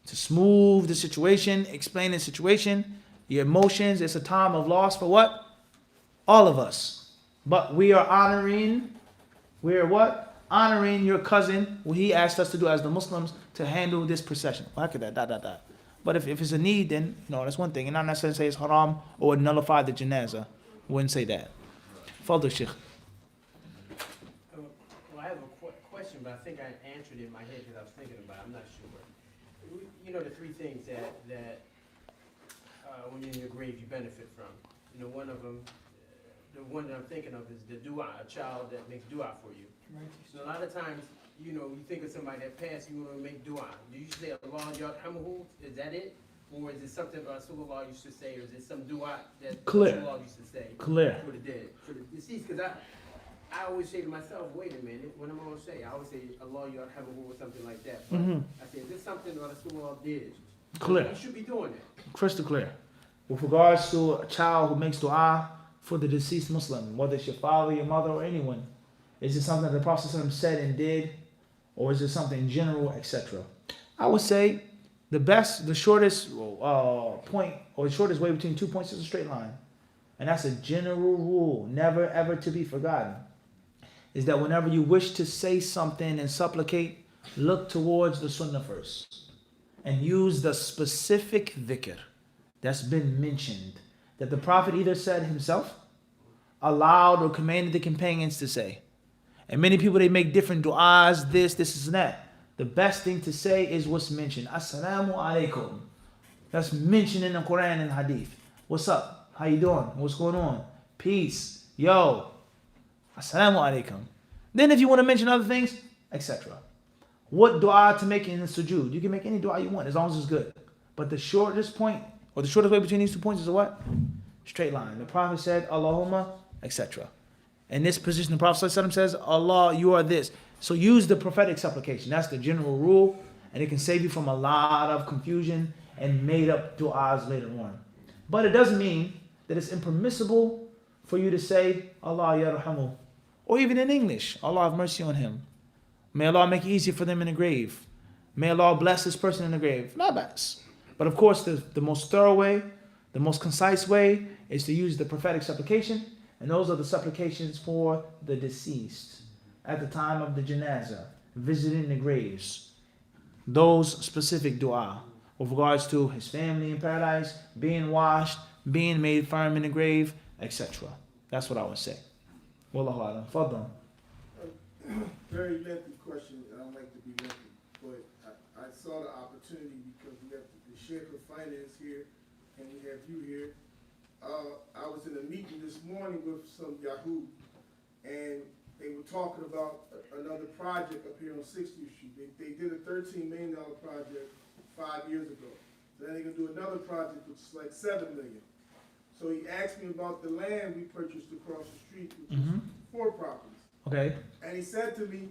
To smooth the situation, explain the situation, your emotions. It's a time of loss for what? All of us. But we are honoring your cousin, what he asked us to do as the Muslims to handle this procession. But if it's a need, then that's one thing. And not necessarily say it's haram or would nullify the janazah. Wouldn't say that. Fadl, Sheikh. Well, I have a question, but I think I answered it in my head because I was thinking about it. I'm not sure. The 3 things that when you're in your grave you benefit from. One of them, the one that I'm thinking of is the dua, a child that makes dua for you. Right. So a lot of times, you think of somebody that passed, you want to make dua. Do you say Allah yarhamuhu? Is that it? Or is it something Rasulullah used to say, or is it some dua that Rasulullah used to say? Clear. For the dead, for the deceased? Because I always say to myself, wait a minute, what am I going to say? I always say Allah yarhamuhu or something like that. But I say, is this something that Rasulullah did? Clear. You should be doing it. Crystal clear. With regards to a child who makes dua for the deceased Muslim, whether it's your father, your mother, or anyone, is it something that the Prophet said and did, or is it something general, etc.? I would say the shortest point, or the shortest way between 2 points is a straight line. And that's a general rule, never ever to be forgotten. Is that whenever you wish to say something and supplicate, look towards the sunnah first. And use the specific dhikr that's been mentioned, that the Prophet either said himself, allowed, or commanded the companions to say. And many people, they make different du'as, this and that. The best thing to say is what's mentioned. Assalamu alaikum. That's mentioned in the Quran and Hadith. What's up? How you doing? What's going on? Peace. Yo. Assalamu alaikum. Then if you want to mention other things, etc. What dua to make in the sujood? You can make any dua you want as long as it's good. But the shortest point, or the shortest way between these 2 points is a what? Straight line. The Prophet said, Allahumma, etc. In this position, the Prophet says, Allah, you are this. So use the prophetic supplication. That's the general rule. And it can save you from a lot of confusion and made up du'as later on. But it doesn't mean that it's impermissible for you to say, Allah yarhamu. Or even in English, Allah have mercy on him. May Allah make it easier for them in the grave. May Allah bless this person in the grave. Not bad. But of course, the most thorough way, the most concise way is to use the prophetic supplication. And those are the supplications for the deceased at the time of the janazah, visiting the graves. Those specific dua with regards to his family in paradise, being washed, being made firm in the grave, etc. That's what I would say. Wallahu alam. Fadlan. Very lengthy question. I don't like to be lengthy, but I saw the opportunity because we have the Sheikh of Finance here, and we have you here. I was in a meeting this morning with some Yahoo, and they were talking about another project up here on 60th Street. They did a $13 million project 5 years ago. So then they're gonna do another project which is like $7 million. So he asked me about the land we purchased across the street, which is 4 properties. Okay. And he said to me,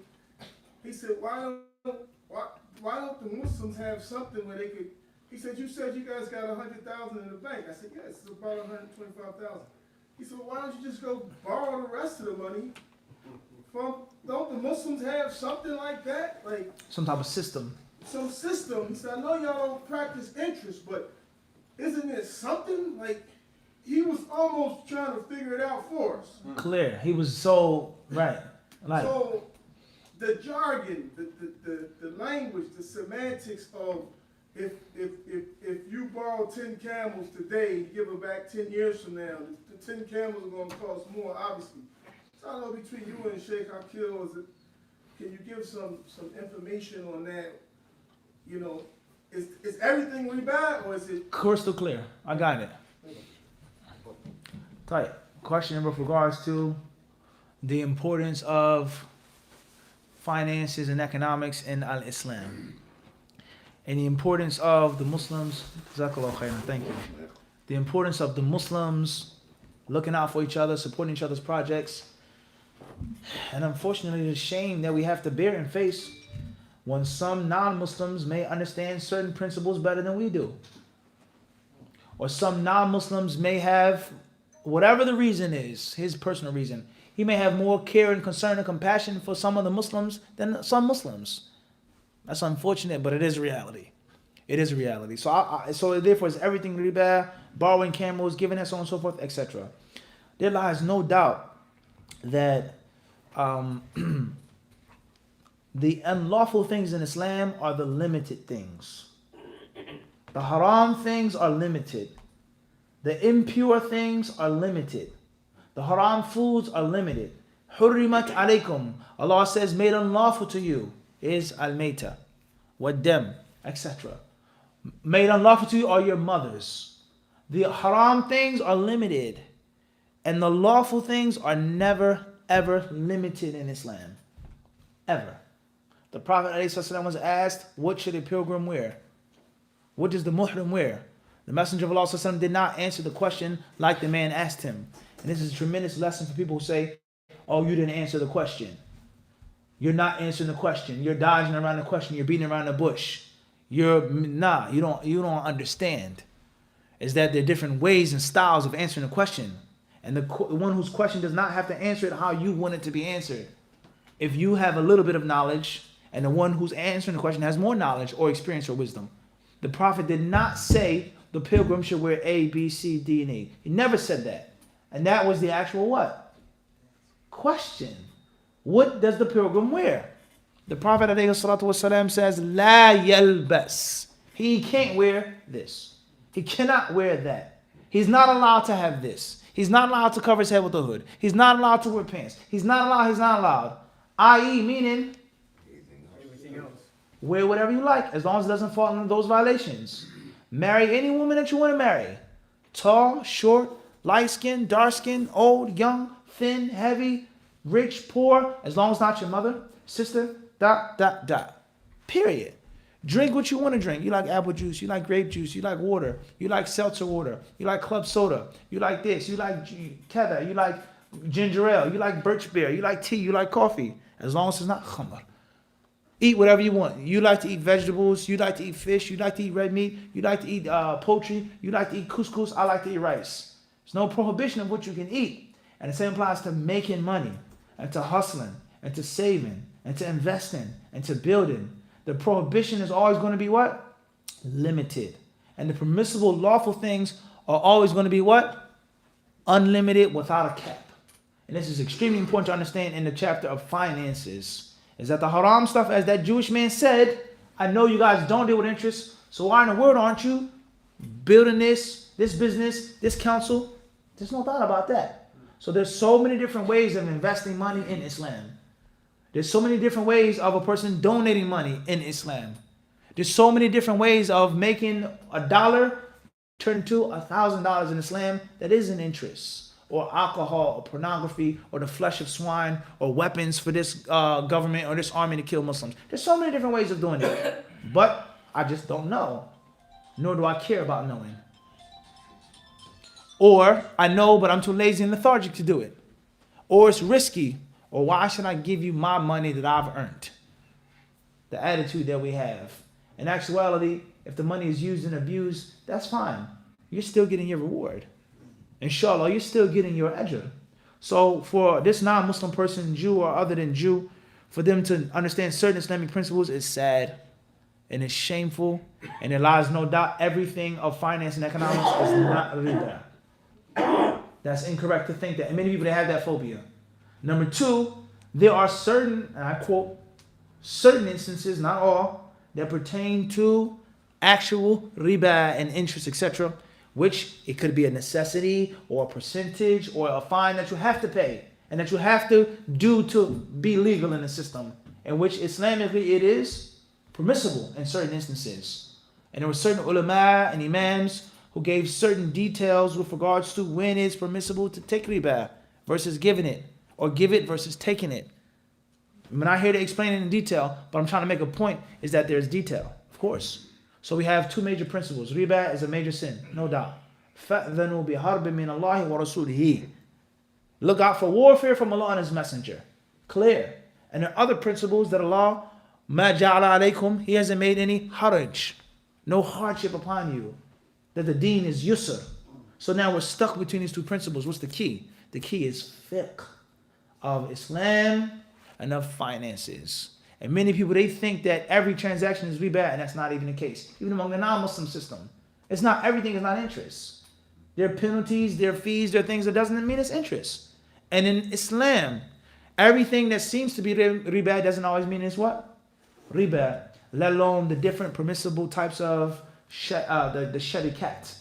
he said, why don't the Muslims have something where they could, he said, you said you guys got 100,000 in the bank. I said, yes, it's about 125,000. He said, well, why don't you just go borrow the rest of the money from, don't the Muslims have something like that? Like Some type of system. some system. He said, I know y'all don't practice interest, but isn't there something? Like, he was almost trying to figure it out for us. Clear. He was so right. Like So the jargon, the language, the semantics of if you borrow 10 camels today, give it back 10 years from now, the 10 camels are going to cost more, obviously. So I don't know, between you and Sheikh Akil, can you give some information on that? You know, is everything riba or is it? crystal clear. I got it. Tight. Question with regards to the importance of finances and economics in Al-Islam. And the importance of the Muslims. Jazakallah khairan. Thank you. The importance of the Muslims looking out for each other, supporting each other's projects. And unfortunately, the shame that we have to bear and face when some non-Muslims may understand certain principles better than we do. Or some non-Muslims may have, whatever the reason is, his personal reason, he may have more care and concern and compassion for some of the Muslims than some Muslims. That's unfortunate, but it is reality. It is a reality. So therefore, it's everything riba, borrowing camels, giving it, so on and so forth, etc. There lies no doubt that the unlawful things in Islam are the limited things. The haram things are limited. The impure things are limited. The haram foods are limited. Hurrimat alaykum. Allah says, made unlawful to you is al-mayta, wad-dam, etc. Made unlawful to you are your mothers. The haram things are limited. And the lawful things are never, ever limited in Islam. Ever. The Prophet ﷺ was asked, what should a pilgrim wear? What does the muhrim wear? The Messenger of Allah ﷺ did not answer the question like the man asked him. And this is a tremendous lesson for people who say, oh, you didn't answer the question. You're not answering the question. You're dodging around the question. You're beating around the bush. You don't understand. Is that there are different ways and styles of answering the question. And the one whose question does not have to answer it how you want it to be answered. If you have a little bit of knowledge and the one who's answering the question has more knowledge or experience or wisdom. The Prophet did not say the pilgrim should wear A, B, C, D, and E. He never said that. And that was the actual what? Question. What does the pilgrim wear? The Prophet ﷺ says, La yalbas. He can't wear this. He cannot wear that. He's not allowed to have this. He's not allowed to cover his head with a hood. He's not allowed to wear pants. He's not allowed. I.e. meaning, Everything else. wear whatever you like, as long as it doesn't fall into those violations. Marry any woman that you want to marry. Tall, short, light-skinned, dark-skinned, old, young, thin, heavy, rich, poor, as long as not your mother, sister, ... Period. Drink what you want to drink. You like apple juice, you like grape juice, you like water, you like seltzer water, you like club soda, you like this, you like kether, you like ginger ale, you like birch beer, you like tea, you like coffee, as long as it's not khamr. Eat whatever you want. You like to eat vegetables, you like to eat fish, you like to eat red meat, you like to eat poultry, you like to eat couscous, I like to eat rice. There's no prohibition of what you can eat. And the same applies to making money, and to hustling, and to saving, and to investing, and to building. The prohibition is always going to be what? Limited. And the permissible lawful things are always going to be what? Unlimited, without a cap. And this is extremely important to understand in the chapter of finances. Is that the haram stuff, as that Jewish man said, I know you guys don't deal with interest, so why in the world aren't you building this business, this council? There's no doubt about that. So there's so many different ways of investing money in Islam. There's so many different ways of a person donating money in Islam. There's so many different ways of making $1 turn to $1,000 in Islam that isn't interest, or alcohol, or pornography, or the flesh of swine, or weapons for this government or this army to kill Muslims. There's so many different ways of doing it, but I just don't know, nor do I care about knowing. Or I know, but I'm too lazy and lethargic to do it. Or it's risky, or why should I give you my money that I've earned? The attitude that we have. In actuality, if the money is used and abused, that's fine. You're still getting your reward. Inshallah, you're still getting your ajr. So for this non-Muslim person, Jew or other than Jew, for them to understand certain Islamic principles is sad and it's shameful, and there lies no doubt everything of finance and economics is not riba. That's incorrect to think that. And many people, they have that phobia. Number two, there are certain, and I quote, certain instances, not all, that pertain to actual riba and interest, etc., which it could be a necessity or a percentage or a fine that you have to pay and that you have to do to be legal in the system, in which Islamically it is permissible in certain instances. And there were certain ulama and imams who gave certain details with regards to when it's permissible to take riba versus giving it, or give it versus taking it. I'm not here to explain it in detail, but I'm trying to make a point is that there's detail, of course. So we have two major principles. Riba is a major sin, no doubt. فَأْذَنُوا بِحَرْبٍ مِّنَ اللَّهِ وَرَسُولِهِ. Look out for warfare from Allah and His Messenger. Clear. And there are other principles that Allah, مَا جَعَلَ عَلَيْكُمْ, He hasn't made any haraj, no hardship upon you. That the deen is yusr. So now we're stuck between these two principles. What's the key? The key is fiqh of Islam and of finances. And many people, they think that every transaction is riba, and that's not even the case. Even among the non-Muslim system. It's not, everything is not interest. There are penalties, there are fees, there are things that doesn't mean it's interest. And in Islam, everything that seems to be riba doesn't always mean it's what? Riba. Let alone the different permissible types of the sharikat,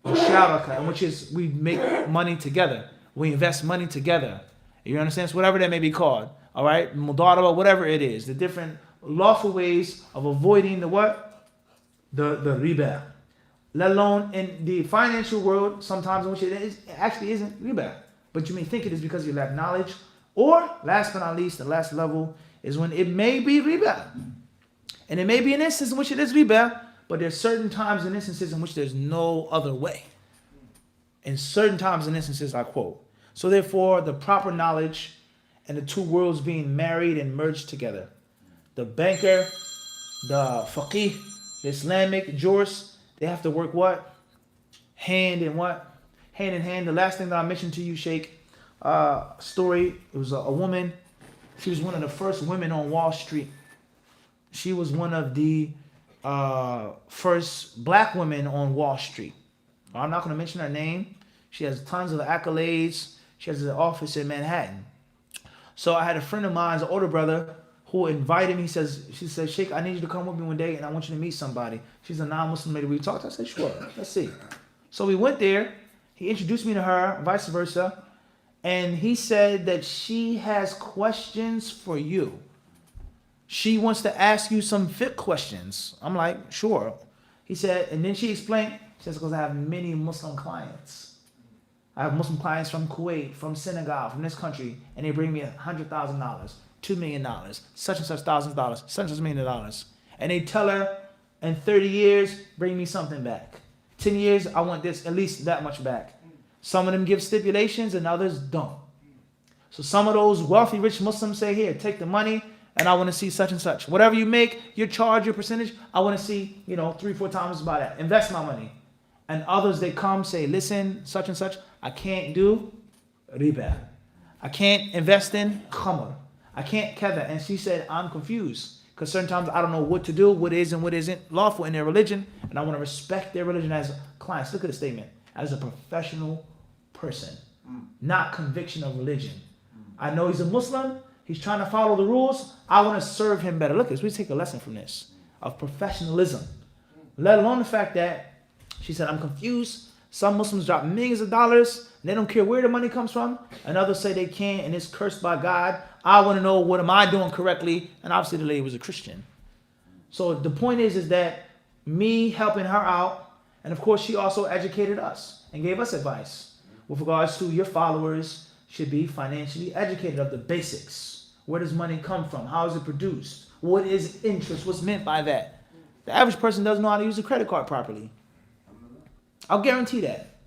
the sharaka, in which is we make money together, we invest money together. You understand? So whatever that may be called, all right, mudaraba, whatever it is, the different lawful ways of avoiding the what, the riba. Let alone in the financial world, sometimes in which it actually isn't riba, but you may think it is because you lack knowledge. Or last but not least, the last level is when it may be riba, and it may be an instance in which it is riba. But there's certain times and instances in which there's no other way. In certain times and instances, I quote. So therefore, the proper knowledge and the two worlds being married and merged together. The banker, the faqih, the Islamic jurist, they have to work what? Hand in what? Hand in hand. The last thing that I mentioned to you, Sheikh, story, it was a woman. She was one of the first women on Wall Street. She was one of the first black women on Wall Street. I'm not going to mention her name. She has tons of accolades. She has an office in Manhattan. So I had a friend of mine, an older brother, who invited me. She said, Sheikh, I need you to come with me one day and I want you to meet somebody. She's a non-Muslim lady. We talked. I said, sure, let's see. So we went there. He introduced me to her, vice versa. And he said that she has questions for you. She wants to ask you some fiqh questions. I'm like, sure. He said, and then she explained, she says, because I have many Muslim clients. I have Muslim clients from Kuwait, from Senegal, from this country, and they bring me $100,000, $2 million, such and such thousands of dollars, such and such $1 million. And they tell her, in 30 years, bring me something back. 10 years, I want this, at least that much back. Some of them give stipulations and others don't. So some of those wealthy, rich Muslims say, here, take the money, and I want to see such and such. Whatever you make, your charge, your percentage, I want to see, 3-4 times by that. Invest my money. And others, they come, say, listen, such and such, I can't do riba. I can't invest in khamr. I can't kada. And she said, I'm confused. Because certain times I don't know what to do, what is and what isn't lawful in their religion. And I want to respect their religion as clients. Look at the statement. As a professional person. Not conviction of religion. I know he's a Muslim. He's trying to follow the rules. I want to serve him better. Look, we take a lesson from this of professionalism. Let alone the fact that she said, I'm confused. Some Muslims drop millions of dollars. And they don't care where the money comes from. And others say they can't and it's cursed by God. I want to know, what am I doing correctly? And obviously the lady was a Christian. So the point is that me helping her out And of course, she also educated us and gave us advice with regards to your followers should be financially educated of the basics. Where does money come from? How is it produced? What is interest? What's meant by that? The average person doesn't know how to use a credit card properly. I'll guarantee that.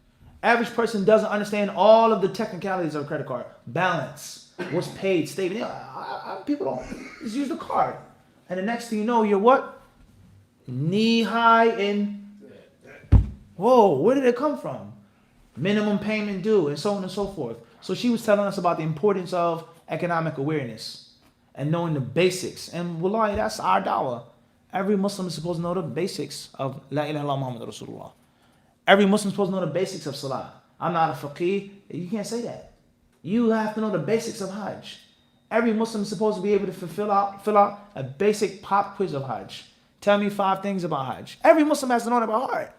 Average person doesn't understand all of the technicalities of a credit card. Balance, what's paid, statement. People don't just use the card. And the next thing you know, you're what? Knee high in, whoa, where did it come from? Minimum payment due, and so on and so forth. So she was telling us about the importance of economic awareness and knowing the basics. And wallahi, that's our dawah. Every Muslim is supposed to know the basics of La ilaha illallah Muhammad Rasulullah. Every Muslim is supposed to know the basics of salah. I'm not a faqih. You can't say that. You have to know the basics of Hajj. Every Muslim is supposed to be able to fill out a basic pop quiz of Hajj. Tell me 5 things about Hajj. Every Muslim has to know that by heart.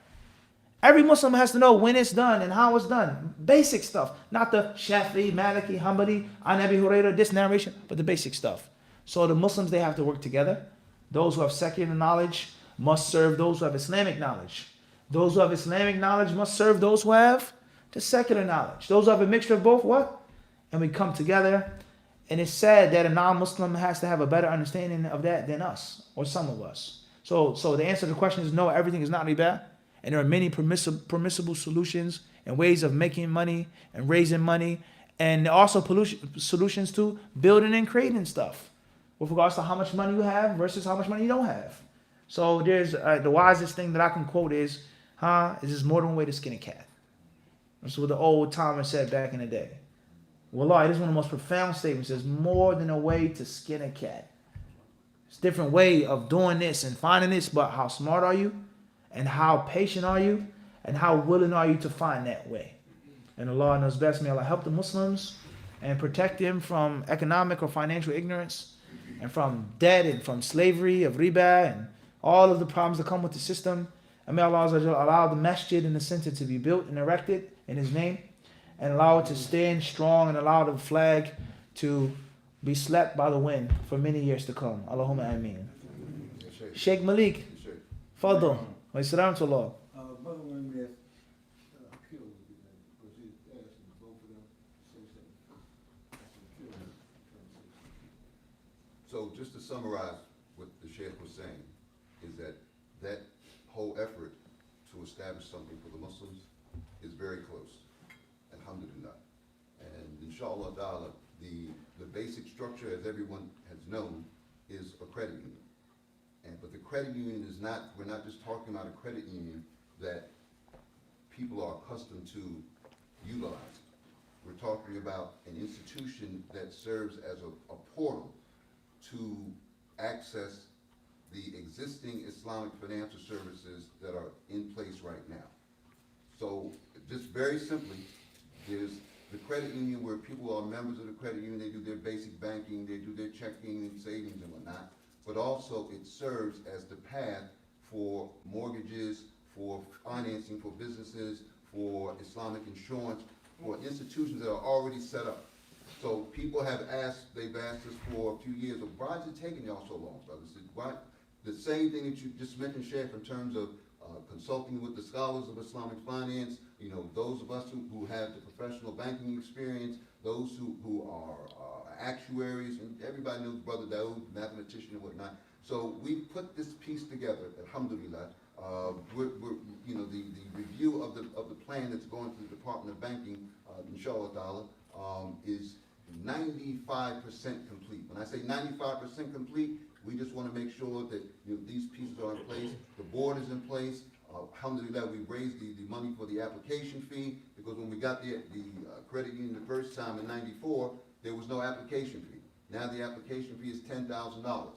Every Muslim has to know when it's done and how it's done. Basic stuff. Not the Shafi'i, Maliki, Hanbali, An Abi Hurairah, this narration, but the basic stuff. So the Muslims, they have to work together. Those who have secular knowledge must serve those who have Islamic knowledge. Those who have Islamic knowledge must serve those who have the secular knowledge. Those who have a mixture of both, what? And we come together. And it's sad that a non-Muslim has to have a better understanding of that than us, or some of us. So the answer to the question is no, everything is not riba. And there are many permissible solutions and ways of making money and raising money. And there are also solutions to building and creating stuff with regards to how much money you have versus how much money you don't have. So there's the wisest thing that I can quote is there's more than one way to skin a cat. That's what the old timer said back in the day. Wallahi, this is one of the most profound statements. There's more than a way to skin a cat. It's a different way of doing this and finding this, but how smart are you? And how patient are you? And how willing are you to find that way? And Allah knows best. May Allah help the Muslims and protect them from economic or financial ignorance and from debt and from slavery of riba and all of the problems that come with the system. And may Allah allow the masjid in the center to be built and erected in His name and allow it to stand strong and allow the flag to be slapped by the wind for many years to come. Allahumma ameen. Sheikh Malik, Fadl. Brother wanted me to appeal because he asked both of them say something. So just to summarize what the Sheikh was saying, is that whole effort to establish something for the Muslims is very close. Alhamdulillah. And inshallah ta'ala, the basic structure, as everyone has known, is a credit union. But the credit union is not, we're not just talking about a credit union that people are accustomed to utilizing. We're talking about an institution that serves as a portal to access the existing Islamic financial services that are in place right now. So just very simply, there's the credit union where people are members of the credit union, they do their basic banking, they do their checking and savings and whatnot. But also it serves as the path for mortgages, for financing for businesses, for Islamic insurance, for institutions that are already set up. So people have asked, they've asked us for a few years, why is it taking y'all so long, brothers? Why? The same thing that you just mentioned, Sheikh, in terms of consulting with the scholars of Islamic finance, you know, those of us who have the professional banking experience, those who are actuaries, and everybody knows Brother Daoud, mathematician and whatnot. So we put this piece together, alhamdulillah. We're you know, the review of the plan that's going to the Department of Banking, inshallah ta'ala, is 95% complete. When I say 95% complete, we just want to make sure that, you know, these pieces are in place, the board is in place. Alhamdulillah, we raised the money for the application fee, because when we got the credit union the first time in '94, there was no application fee. Now the application fee is $10,000.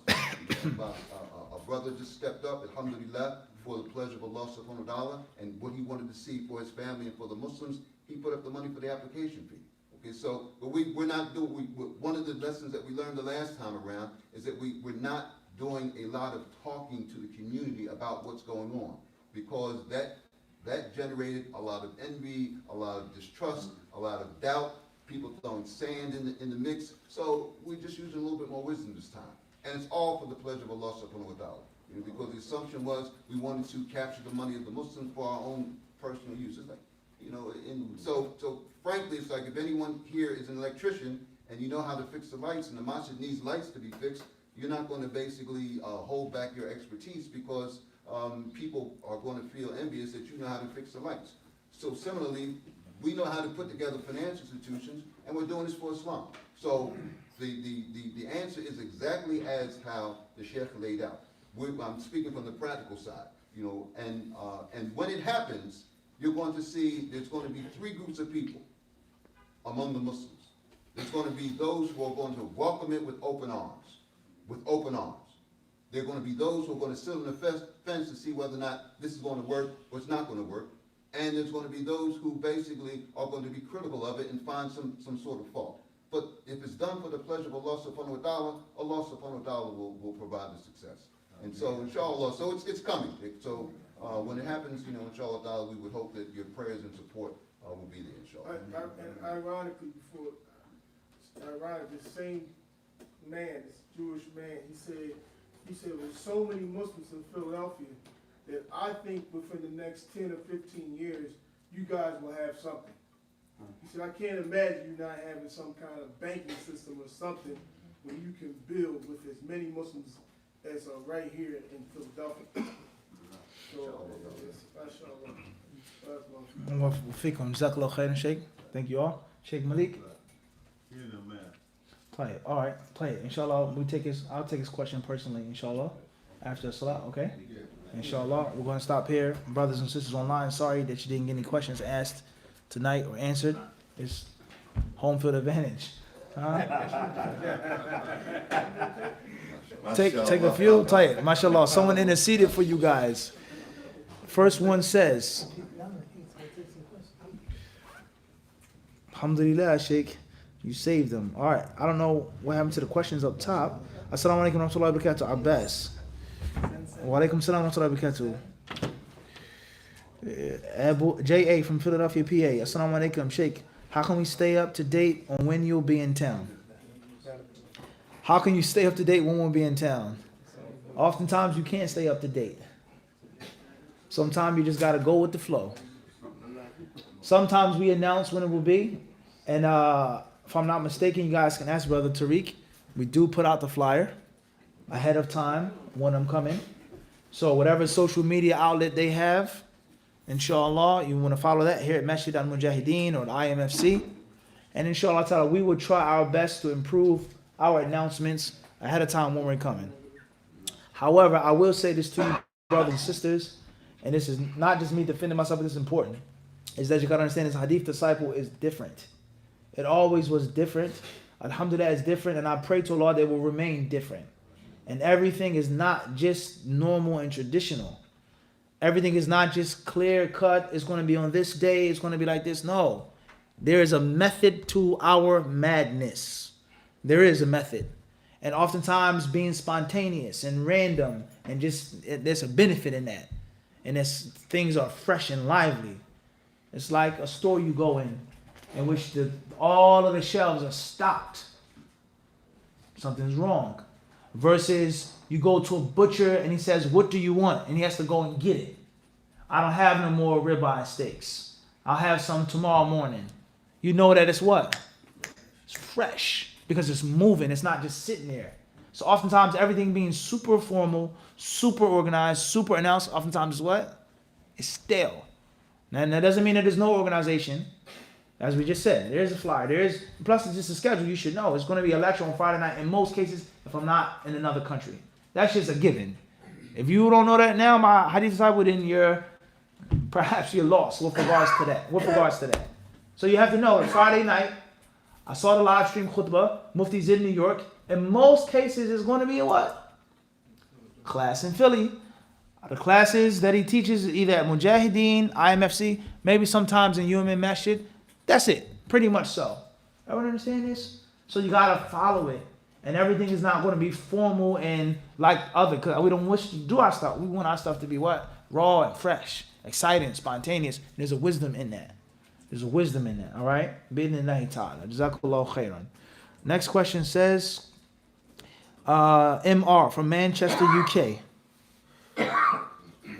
A brother just stepped up, alhamdulillah, for the pleasure of Allah subhanahu wa ta'ala, and what he wanted to see for his family and for the Muslims, he put up the money for the application fee. Okay, so, but we're not doing, one of the lessons that we learned the last time around is that we're not doing a lot of talking to the community about what's going on, because that generated a lot of envy, a lot of distrust, a lot of doubt, people throwing sand in the mix. So we're just using a little bit more wisdom this time. And it's all for the pleasure of Allah subhanahu wa ta'ala. because the assumption was we wanted to capture the money of the Muslims for our own personal use. It's like, and so frankly, it's like if anyone here is an electrician and you know how to fix the lights and the masjid needs lights to be fixed, you're not going to basically hold back your expertise because people are going to feel envious that you know how to fix the lights. So similarly, we know how to put together financial institutions, and we're doing this for Islam. So the answer is exactly as how the Sheikh laid out. I'm speaking from the practical side, and when it happens, you're going to see there's going to be three groups of people among the Muslims. There's going to be those who are going to welcome it with open arms, There are going to be those who are going to sit on the fence to see whether or not this is going to work or it's not going to work. And there's going to be those who basically are going to be critical of it and find some sort of fault. But if it's done for the pleasure of Allah subhanahu wa ta'ala, Allah subhanahu wa ta'ala will provide the success. And so, inshallah, so it's coming. So when it happens, inshallah ta'ala, we would hope that your prayers and support will be there, inshallah. And ironically, this same man, this Jewish man, he said with so many Muslims in Philadelphia that I think within the next 10 or 15 years, you guys will have something. He said, I can't imagine you not having some kind of banking system or something where you can build with as many Muslims as are right here in Philadelphia. So, Fikum, Jazakallah khairan, Sheikh. Thank you all. Sheikh Malik. Play it. All right, play it. Inshallah, I'll take his question personally, inshallah, after the salah, okay? Inshallah, we're going to stop here. Brothers and sisters online, sorry that you didn't get any questions asked tonight or answered. It's home field advantage. Take a few, play it. MashaAllah, someone interceded for you guys. First one says, Alhamdulillah, Sheikh, you saved them. All right, I don't know what happened to the questions up top. Assalamu alaikum wa rahmatullahi wa barakatuh. Abbas. Wa alaikum salam wa rahmatullahi wa barakatuh. Abu J.A. from Philadelphia, PA. Assalamu alaikum, Sheikh. How can we stay up to date on when you'll be in town? How can you stay up to date when we'll be in town? Oftentimes you can't stay up to date. Sometimes you just got to go with the flow. Sometimes we announce when it will be. And if I'm not mistaken, you guys can ask Brother Tariq. We do put out the flyer ahead of time when I'm coming. So whatever social media outlet they have, inshallah, you want to follow that here at Masjid al-Mujahideen or the IMFC. And inshallah ta'ala, we will try our best to improve our announcements ahead of time when we're coming. However, I will say this to you, brothers and sisters, and this is not just me defending myself, but this is important, is that you got to understand this HadithDisciple is different. It always was different. Alhamdulillah, it's different, and I pray to Allah that it will remain different. And everything is not just normal and traditional. Everything is not just clear cut. It's going to be on this day. It's going to be like this. No. There is a method to our madness. There is a method. And oftentimes being spontaneous and random and just there's a benefit in that. And things are fresh and lively. It's like a store you go in which all of the shelves are stocked. Something's wrong. Versus you go to a butcher and he says, what do you want? And he has to go and get it. I don't have no more ribeye steaks. I'll have some tomorrow morning. You know that it's what? It's fresh because it's moving. It's not just sitting there. So oftentimes everything being super formal, super organized, super announced, oftentimes is what? It's stale. Now that doesn't mean that there's no organization. As we just said, there's a flyer. Plus it's just a schedule. You should know. It's going to be a lecture on Friday night in most cases if I'm not in another country. That's just a given. If you don't know that now, my HadithDisciple, then perhaps you're lost with regards to that. So you have to know, Friday night, I saw the live stream khutbah, Mufti's in New York. In most cases, it's going to be a what? Class in Philly. The classes that he teaches either at Mujahideen, IMFC, maybe sometimes in UMN Masjid. That's it. Pretty much so. Everyone understand this? So you got to follow it. And everything is not going to be formal and like other, because we don't wish to do our stuff. We want our stuff to be what? Raw and fresh, exciting, spontaneous. There's a wisdom in that. All right? Bidnillahi ta'ala. Jazakallahu khairan. Next question says, MR from Manchester, UK.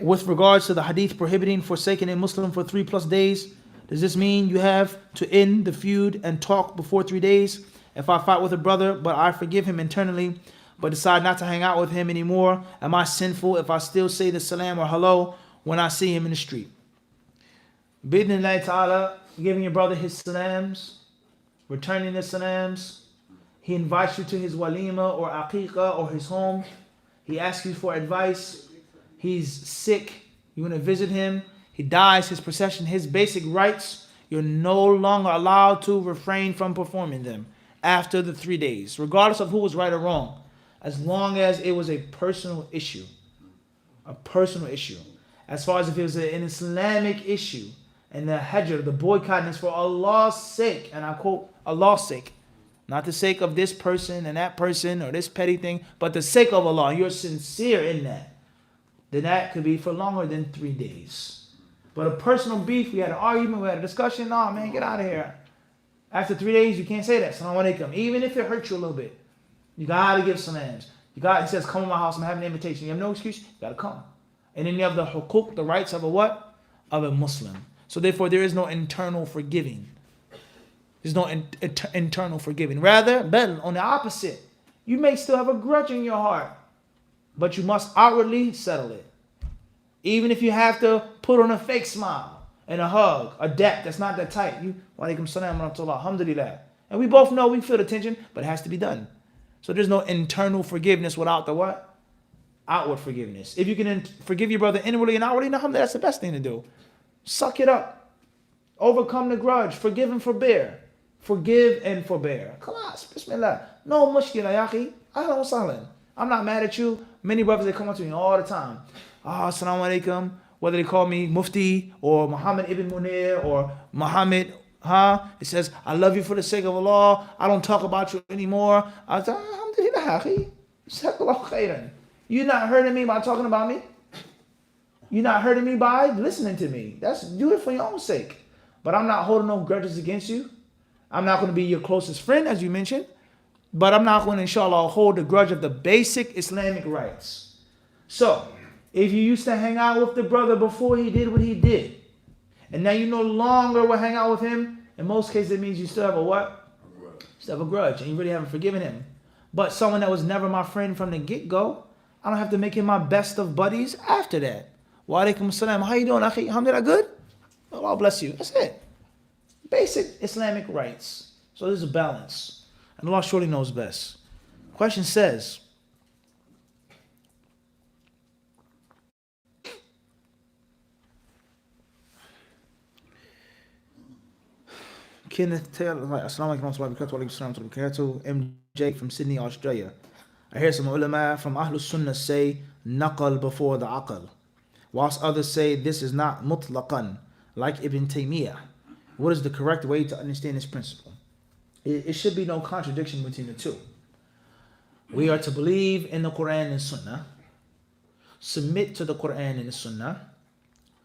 with regards to the hadith prohibiting forsaking a Muslim for 3+ days, does this mean you have to end the feud and talk before 3 days? If I fight with a brother, but I forgive him internally, but decide not to hang out with him anymore, am I sinful if I still say the salam or hello when I see him in the street? Bidnillahi ta'ala, giving your brother his salams, returning the salams. He invites you to his walima or aqiqah or his home. He asks you for advice. He's sick. You want to visit him. He dies, his procession, his basic rights. You're no longer allowed to refrain from performing them after the 3 days, regardless of who was right or wrong, as long as it was a personal issue. A personal issue. As far as if it was an Islamic issue, and the hajr, the boycotting is for Allah's sake, and I quote, Allah's sake. Not the sake of this person and that person or this petty thing, but the sake of Allah. You're sincere in that. Then that could be for longer than 3 days. But a personal beef, we had an argument, we had a discussion, nah man, get out of here. After 3 days, you can't say that. Salaam alaikum. Even if it hurts you a little bit. You gotta give salams. He says, come to my house, I'm having an invitation. You have no excuse, you gotta come. And then you have the hukuk, the rights of a what? Of a Muslim. So therefore, there is no internal forgiving. There's no internal forgiving. Rather, better, on the opposite, you may still have a grudge in your heart, but you must outwardly settle it. Even if you have to put on a fake smile and a hug, a dap that's not that tight. You, walaikum salam wa rahmatullah, alhamdulillah. And we both know, we feel the tension, but it has to be done. So there's no internal forgiveness without the what? Outward forgiveness. If you can forgive your brother inwardly and outwardly, alhamdulillah, that's the best thing to do. Suck it up. Overcome the grudge. Forgive and forbear. Forgive and forbear. Khalas, bismillah. No mushkila, yaqi. Ahlan wa sahlan. I'm not mad at you. Many brothers, they come up to me all the time. Assalamu alaikum. Whether they call me Mufti or Muhammad ibn Munir or Muhammad, it says, I love you for the sake of Allah. I don't talk about you anymore. I say, alhamdulillah, akhi. Jazakallahu khairan. You're not hurting me by talking about me. You're not hurting me by listening to me. Do it for your own sake. But I'm not holding no grudges against you. I'm not going to be your closest friend, as you mentioned. But I'm not going to, inshallah, hold the grudge of the basic Islamic rights. So, if you used to hang out with the brother before he did what he did, and now you no longer will hang out with him, in most cases it means you still have a what? You still have a grudge, and you really haven't forgiven him. But someone that was never my friend from the get-go, I don't have to make him my best of buddies after that. Wa alaikum assalam. How you doing, akhi? Alhamdulillah, good? Allah bless you. That's it. Basic Islamic rights. So there's a balance. And Allah surely knows best. Question says, Kenneth Taylor, Assalamu alaikum wa rahmatullahi wa barakatuh. MJ from Sydney, Australia. I hear some ulama from Ahlul Sunnah say naqal before the aqal, whilst others say this is not mutlaqan, like Ibn Taymiyyah. What is the correct way to understand this principle? It should be no contradiction between the two. We are to believe in the Quran and Sunnah, submit to the Quran and the Sunnah.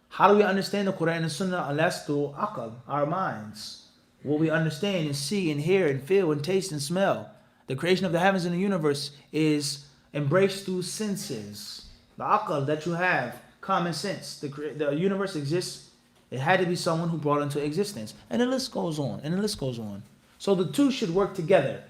How do we understand the Quran and Sunnah unless through aqal, our minds? What we understand and see and hear and feel and taste and smell. The creation of the heavens and the universe is embraced through senses. The aqal that you have, common sense. The universe exists. It had to be someone who brought it into existence. And the list goes on, and the list goes on. So the two should work together.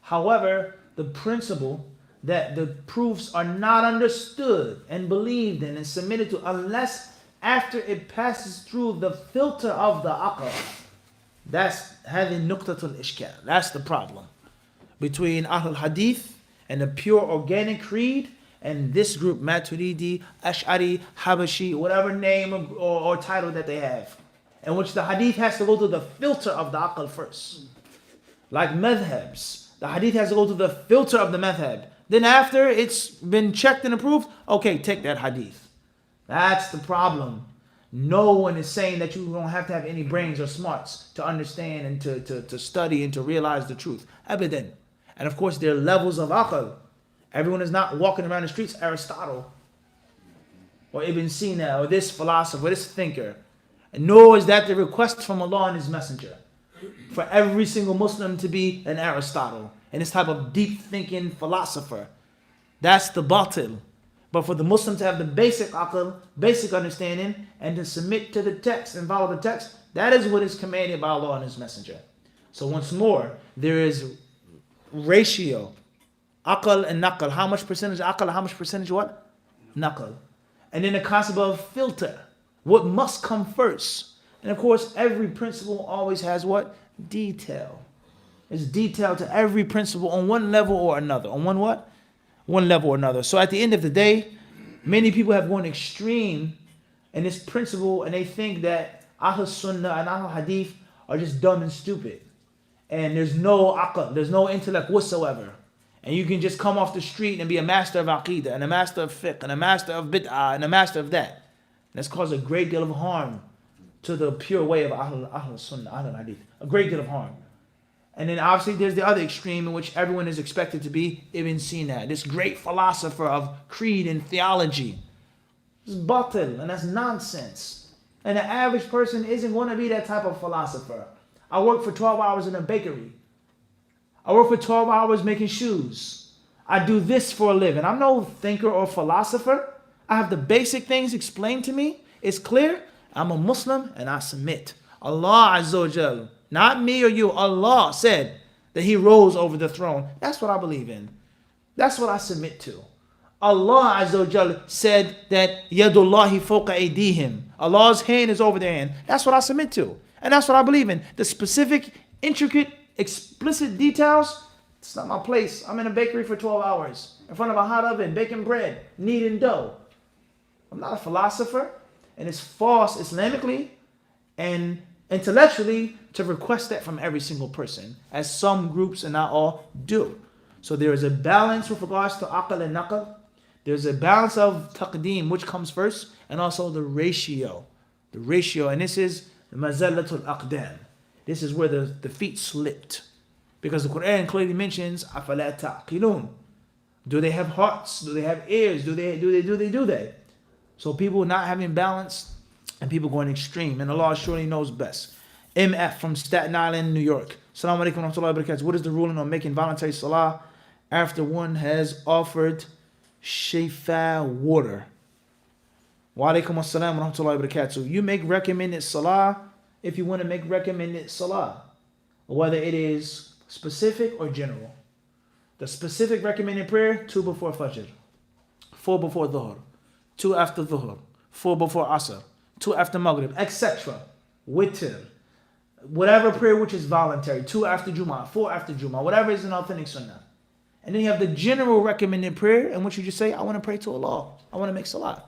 However, the principle that the proofs are not understood and believed in and submitted to unless after it passes through the filter of the aqal. That's having nuqtatul ishkal. That's the problem between Ahlul Hadith and the pure organic creed and this group, Maturidi, Ash'ari, Habashi, whatever name or title that they have, in which the Hadith has to go through the filter of the aqal first. Like madhabs, the Hadith has to go through the filter of the madhab. Then after it's been checked and approved, okay, take that Hadith. That's the problem. No one is saying that you don't have to have any brains or smarts to understand and to study and to realize the truth. Abadan. And of course, there are levels of aqal. Everyone is not walking around the streets Aristotle or Ibn Sina or this philosopher, this thinker. And nor is that the request from Allah and His Messenger for every single Muslim to be an Aristotle and this type of deep thinking philosopher. That's the batil. But for the Muslim to have the basic aql, basic understanding, and to submit to the text and follow the text, that is what is commanded by Allah and His Messenger. So once more, there is ratio. Aql and naql. How much percentage aql, how much percentage what? Naql. And then the concept of filter. What must come first? And of course, every principle always has what? Detail. There's detail to every principle on one level or another. On one what? One level or another. So at the end of the day, many people have gone extreme in this principle and they think that Ahl Sunnah and Ahl Hadith are just dumb and stupid. And there's no aql, there's no intellect whatsoever. And you can just come off the street and be a master of aqidah and a master of fiqh and a master of bid'ah and a master of that. And that's caused a great deal of harm to the pure way of Ahl Sunnah, Ahl Hadith. A great deal of harm. And then obviously there's the other extreme in which everyone is expected to be Ibn Sina, this great philosopher of creed and theology. This is batil, and that's nonsense. And the average person isn't going to be that type of philosopher. I work for 12 hours in a bakery. I work for 12 hours making shoes. I do this for a living. I'm no thinker or philosopher. I have the basic things explained to me. It's clear. I'm a Muslim and I submit. Allah Azza wa Jal, not me or you, Allah said that He rose over the throne. That's what I believe in. That's what I submit to. Allah Azza wa Jal said that Yadullahi fawqa aydihim. Allah's hand is over their hand. That's what I submit to. And that's what I believe in. The specific, intricate, explicit details, it's not my place. I'm in a bakery for 12 hours in front of a hot oven, baking bread, kneading dough. I'm not a philosopher, and it's false Islamically and intellectually to request that from every single person, as some groups and not all do. So there is a balance with regards to aql and naql. There's a balance of taqdeem, which comes first, and also the ratio. The ratio, and this is mazallatul aqdam. This is where the feet slipped. Because the Quran clearly mentions, أَفَلَا تَعْقِلُونَ. Do they have hearts? Do they have ears? Do they? So people not having balance and people going extreme. And Allah surely knows best. MF from Staten Island, New York. Assalamu alaikum wa rahmatullahi wa barakatuh. What is the ruling on making voluntary salah after one has offered shifa water? Wa alaikum assalam wa rahmatullahi wa barakatuh. You make recommended salah if you want to make recommended salah, whether it is specific or general. The specific recommended prayer, 2 before Fajr, 4 before Dhuhr, 2 after Dhuhr, 4 before Asr, 2 after Maghrib, etc. Witr, whatever prayer which is voluntary, 2 after Jummah, 4 after Jummah, whatever is an authentic sunnah. And then you have the general recommended prayer in which you just say, I want to pray to Allah, I want to make salah.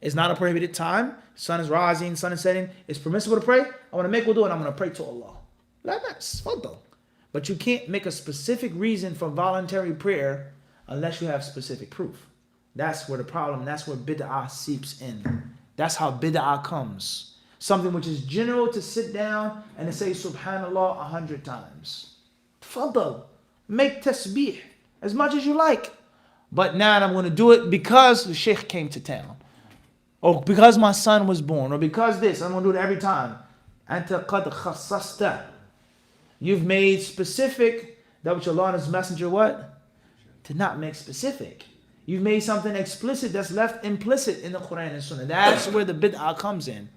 It's not a prohibited time. Sun is rising, sun is setting. It's permissible to pray. I want to make wudu and I'm going to pray to Allah. That's fadl. But you can't make a specific reason for voluntary prayer unless you have specific proof. That's where the problem, that's where bid'ah seeps in. That's how bid'ah comes. Something which is general to sit down and to say subhanallah 100 times. Fadl. Make tasbih as much as you like. But now I'm going to do it because the sheikh came to town. Or because my son was born, or because this, I'm going to do it every time. Anta qad khassasta. You've made specific that which Allah and His Messenger what? To not make specific. You've made something explicit that's left implicit in the Quran and Sunnah. That's where the bid'ah comes in.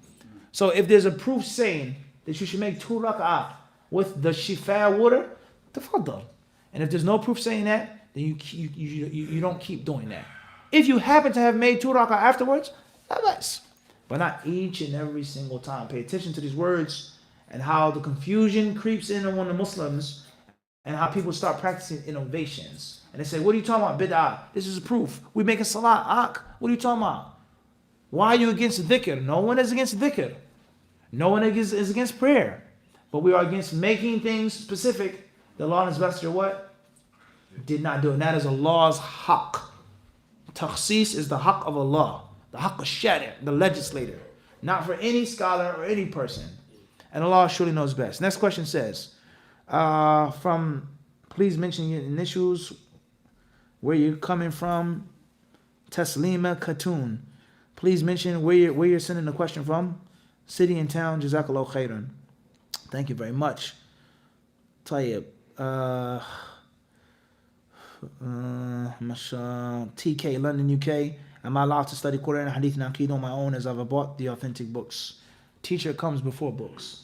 So if there's a proof saying that you should make 2 rak'ah with the shifa water, tafaddal. And if there's no proof saying that, then you don't keep doing that. If you happen to have made 2 rak'ah afterwards, that's, but not each and every single time. Pay attention to these words and how the confusion creeps in among the Muslims and how people start practicing innovations. And they say, what are you talking about? Bid'ah. This is a proof. We make a salah. What are you talking about? Why are you against dhikr? No one is against dhikr. No one is against prayer. But we are against making things specific. The law and His Messenger what? Did not do. And that is Allah's haqq. Takhsis is the haqq of Allah. The haqq al-shari', the legislator. Not for any scholar or any person. And Allah surely knows best. Next question says, please mention your initials, where you're coming from. Taslima Khatun. Please mention where you're sending the question from. City and town. Jazakallah khairan. Thank you very much. Tayyib. TK, London, UK. Am I allowed to study Quran and Hadith and Aqeedah on my own as I've bought the authentic books? Teacher comes before books.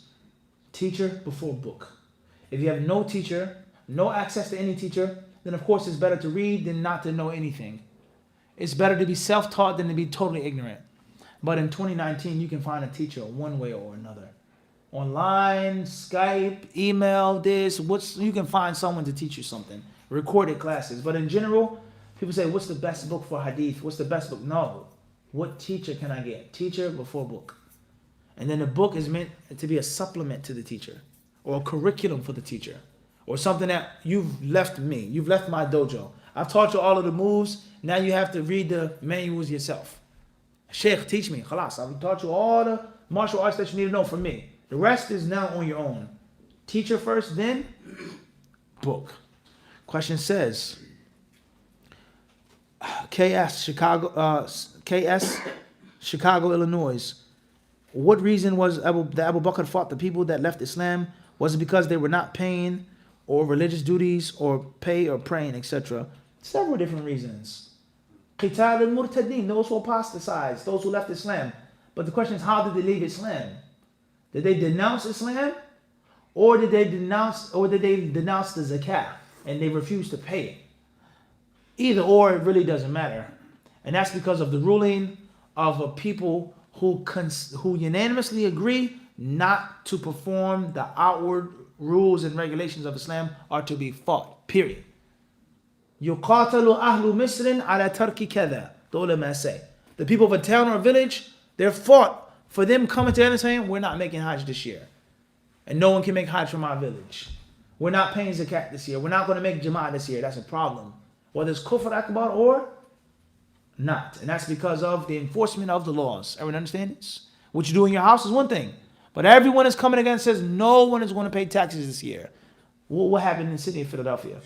Teacher before book. If you have no teacher, no access to any teacher, then of course it's better to read than not to know anything. It's better to be self-taught than to be totally ignorant. But in 2019, you can find a teacher one way or another. Online, Skype, email, you can find someone to teach you something. Recorded classes. But in general, people say, what's the best book for Hadith? What's the best book? No. What teacher can I get? Teacher before book. And then the book is meant to be a supplement to the teacher, or a curriculum for the teacher, or something that you've left me. You've left my dojo. I've taught you all of the moves. Now you have to read the manuals yourself. Sheikh, teach me. Khalas, I've taught you all the martial arts that you need to know from me. The rest is now on your own. Teacher first, then book. Question says, KS, Chicago, Illinois. What reason was that Abu Bakr fought the people that left Islam? Was it because they were not paying or religious duties or pay or praying, etc.? Several different reasons. Qital al-Murtadeen, those who apostatized, those who left Islam. But the question is, how did they leave Islam? Did they denounce Islam? Or did they denounce the zakah and they refused to pay it? Either or, it really doesn't matter. And that's because of the ruling of a people who unanimously agree not to perform the outward rules and regulations of Islam are to be fought. Period. يُقَاتَلُ أَهْلُ مِصْرٍ عَلَى تَرْكِ كَذَا. The ulama say. The people of a town or a village, they're fought for them coming together and saying, we're not making Hajj this year. And no one can make Hajj from our village. We're not paying zakat this year. We're not going to make Jama'ah this year. That's a problem. Whether it's kufr akbar or not. And that's because of the enforcement of the laws. Everyone understand this? What you do in your house is one thing. But everyone is coming again and says no one is going to pay taxes this year. What happened in the city of Philadelphia?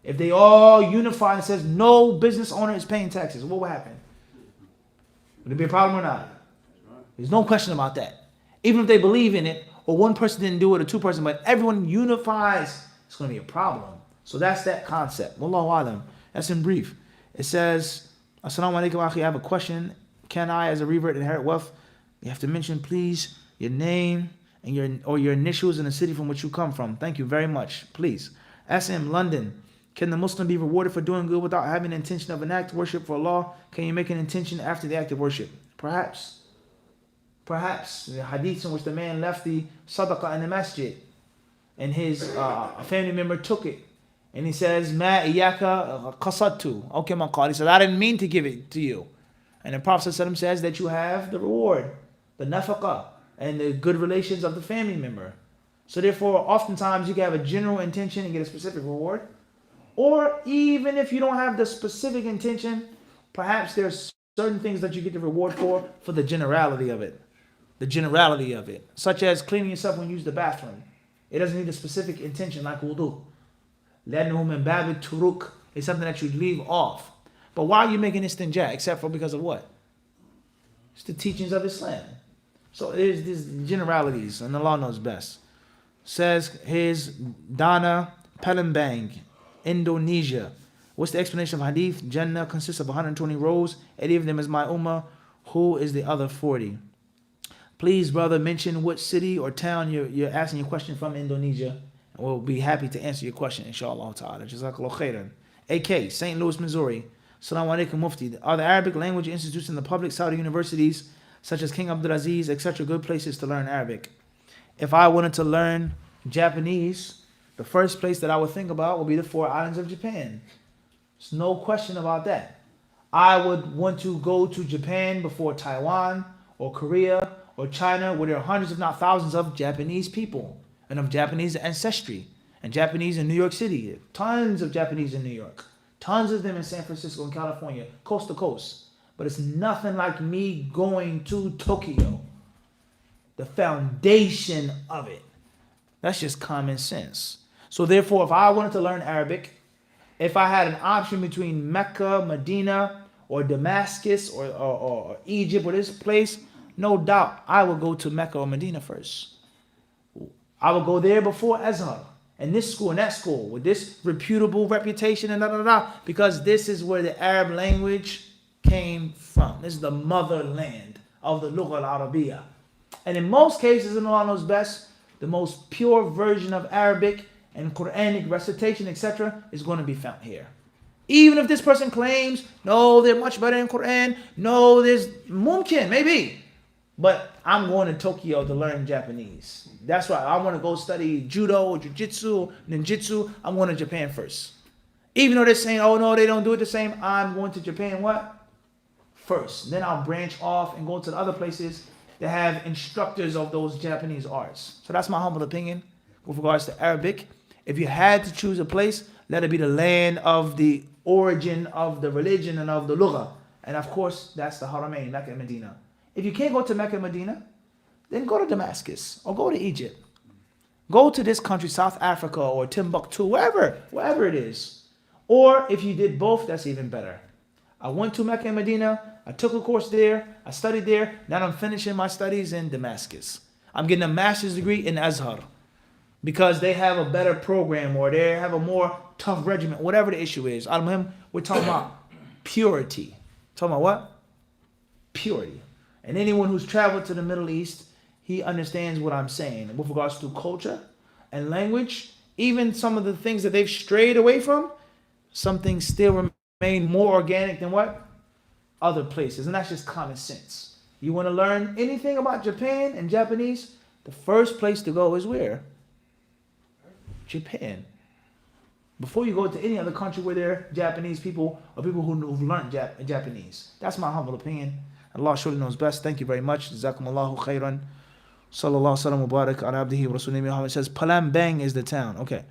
If they all unify and says no business owner is paying taxes, what will happen? Would it be a problem or not? There's no question about that. Even if they believe in it, or one person didn't do it, or two person, but everyone unifies, it's going to be a problem. So that's that concept. Wallahu alam. That's in brief. It says, Assalamu alaikum, akhi, I have a question. Can I, as a revert, inherit wealth? You have to mention, please, your name and your initials and the city from which you come from. Thank you very much. Please. SM, London. Can the Muslim be rewarded for doing good without having the intention of an act of worship for Allah? Can you make an intention after the act of worship? Perhaps. Perhaps. The hadith in which the man left the sadaqah in the masjid and his family member took it. And he says, Ma iyaka qasadtu. Okay, my qali. He says, I didn't mean to give it to you. And the Prophet says that you have the reward, the nafaqah, and the good relations of the family member. So therefore, oftentimes you can have a general intention and get a specific reward. Or even if you don't have the specific intention, perhaps there's certain things that you get the reward for the generality of it. The generality of it. Such as cleaning yourself when you use the bathroom. It doesn't need a specific intention like wudu. لَأَنَّهُ مِنْ بَابِ التُّرُكِ. It's something that you leave off. But why are you making istinja? Except for because of what? It's the teachings of Islam. So there's these generalities, and Allah knows best. Says his Dana Palembang, Indonesia. What's the explanation of hadith? Jannah consists of 120 rows. 80 of them is my ummah. Who is the other 40? Please, brother, mention what city or town you're asking your question from Indonesia. And we'll be happy to answer your question, inshallah ta'ala. Jazakallah khairan. AK, St. Louis, Missouri. Assalamu alaikum, Mufti. Are the Arabic language institutes in the public Saudi universities, such as King Abdulaziz, etc., good places to learn Arabic? If I wanted to learn Japanese, the first place that I would think about would be the 4 islands of Japan. There's no question about that. I would want to go to Japan before Taiwan or Korea or China, where there are hundreds, if not thousands, of Japanese people and of Japanese ancestry, and Japanese in New York City. Tons of Japanese in New York. Tons of them in San Francisco and California, coast to coast. But it's nothing like me going to Tokyo. The foundation of it. That's just common sense. So therefore, if I wanted to learn Arabic, if I had an option between Mecca, Medina, or Damascus, or Egypt, or this place, no doubt I would go to Mecca or Medina first. I would go there before Azhar. And this school and that school with this reputable reputation and because this is where the Arab language came from. This is the motherland of the Lugha al-Arabiya. And in most cases, and Allah knows best, the most pure version of Arabic and Quranic recitation, etc., is going to be found here. Even if this person claims, no, they're much better in Quran, no, there's mumkin, maybe. But I'm going to Tokyo to learn Japanese. That's right. I want to go study judo, jiu-jitsu, ninjutsu. I'm going to Japan first. Even though they're saying, oh no, they don't do it the same, I'm going to Japan what? First. Then I'll branch off and go to the other places that have instructors of those Japanese arts. So that's my humble opinion with regards to Arabic. If you had to choose a place, let it be the land of the origin of the religion and of the lugha. And of course, that's the Haramain, Mecca and Medina. If you can't go to Mecca and Medina, then go to Damascus or go to Egypt. Go to this country, South Africa or Timbuktu, wherever it is. Or if you did both, that's even better. I went to Mecca and Medina, I took a course there, I studied there, now I'm finishing my studies in Damascus. I'm getting a master's degree in Azhar because they have a better program or they have a more tough regimen, whatever the issue is. Al-Muhim, we're talking about purity. Talking about what? Purity. And anyone who's traveled to the Middle East, he understands what I'm saying. With regards to culture and language, even some of the things that they've strayed away from, some things still remain more organic than what? Other places. And that's just common sense. You want to learn anything about Japan and Japanese, the first place to go is where? Japan. Before you go to any other country where there are Japanese people or people who've learned Japanese. That's my humble opinion. Allah surely knows best. Thank you very much. Jazakumullahu khairan. Sallallahu sallam mubarak ala abdihi wa rasulih Muhammad says Palembang is the town. Okay.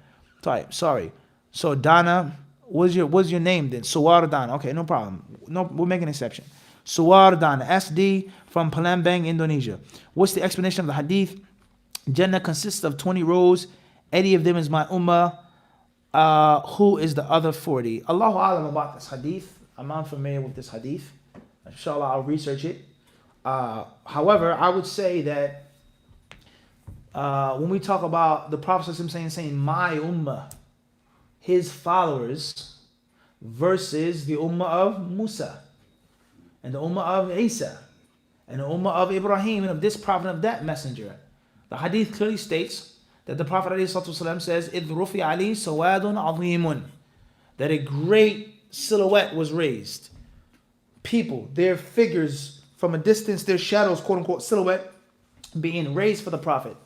Sorry. So Dana, what's your name then? Suwar Dana. Okay, no problem. No, we'll make an exception. Suwar Dana, SD from Palembang, Indonesia. What's the explanation of the hadith? Jannah consists of 20 rows. 80 of them is my ummah. Who is the other 40? Allahu alam about this hadith. I'm unfamiliar with this hadith. Inshallah, I'll research it. However, I would say that when we talk about the Prophet saying my ummah, his followers, versus the ummah of Musa, and the ummah of Isa, and the ummah of Ibrahim, and of this prophet and of that messenger. The hadith clearly states that the Prophet ﷺ says, إِذْ رُفِعَ عَلِي سَوَادٌ عَظِيمٌ, that a great silhouette was raised. People, their figures from a distance, their shadows, quote unquote, silhouette, being raised for the Prophet.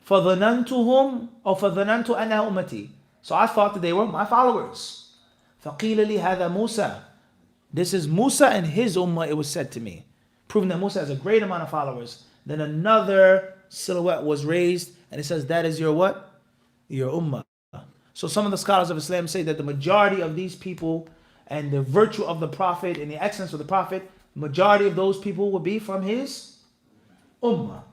فَظَنَنْتُهُمْ أَوْ فَظَنَنْتُ أَنَّهَا أُمَّتِي, so I thought that they were my followers. فَقِيلَ لِي هَذَا مُوسَى, this is Musa and his ummah, it was said to me. Proving that Musa has a great amount of followers. Then another silhouette was raised, and it says that is your what? Your ummah. So some of the scholars of Islam say that the majority of these people and the virtue of the Prophet and the excellence of the Prophet, majority of those people will be from his ummah.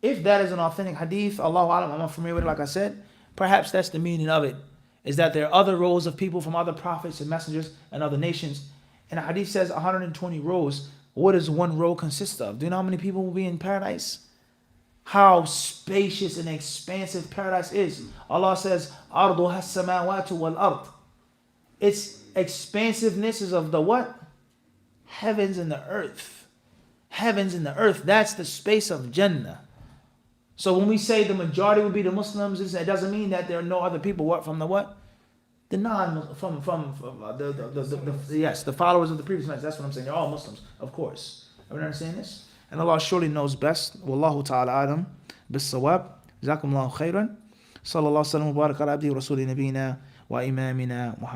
If that is an authentic hadith, Allahu alam, I'm not familiar with it like I said, perhaps that's the meaning of it, is that there are other rows of people from other prophets and messengers and other nations. And the hadith says 120 rows. What does one row consist of? Do you know how many people will be in paradise? How spacious and expansive paradise is. Allah says, أَرْضُهَا السَّمَاوَاتُ وَالْأَرْضِ. Its expansiveness is of the what? Heavens and the earth. Heavens and the earth. That's the space of Jannah. So when we say the majority will be the Muslims, it doesn't mean that there are no other people. What from the what? The the followers of the previous message. That's what I'm saying. They're all Muslims, of course. Everyone understand this? And Allah surely knows best. Wallahu ta'ala adam bis-sawab. Jazakumullahu khairan. Sallallahu alaihi wa sallam wa barak ala abdi wa rasuli nabina wa imamina Muhammad.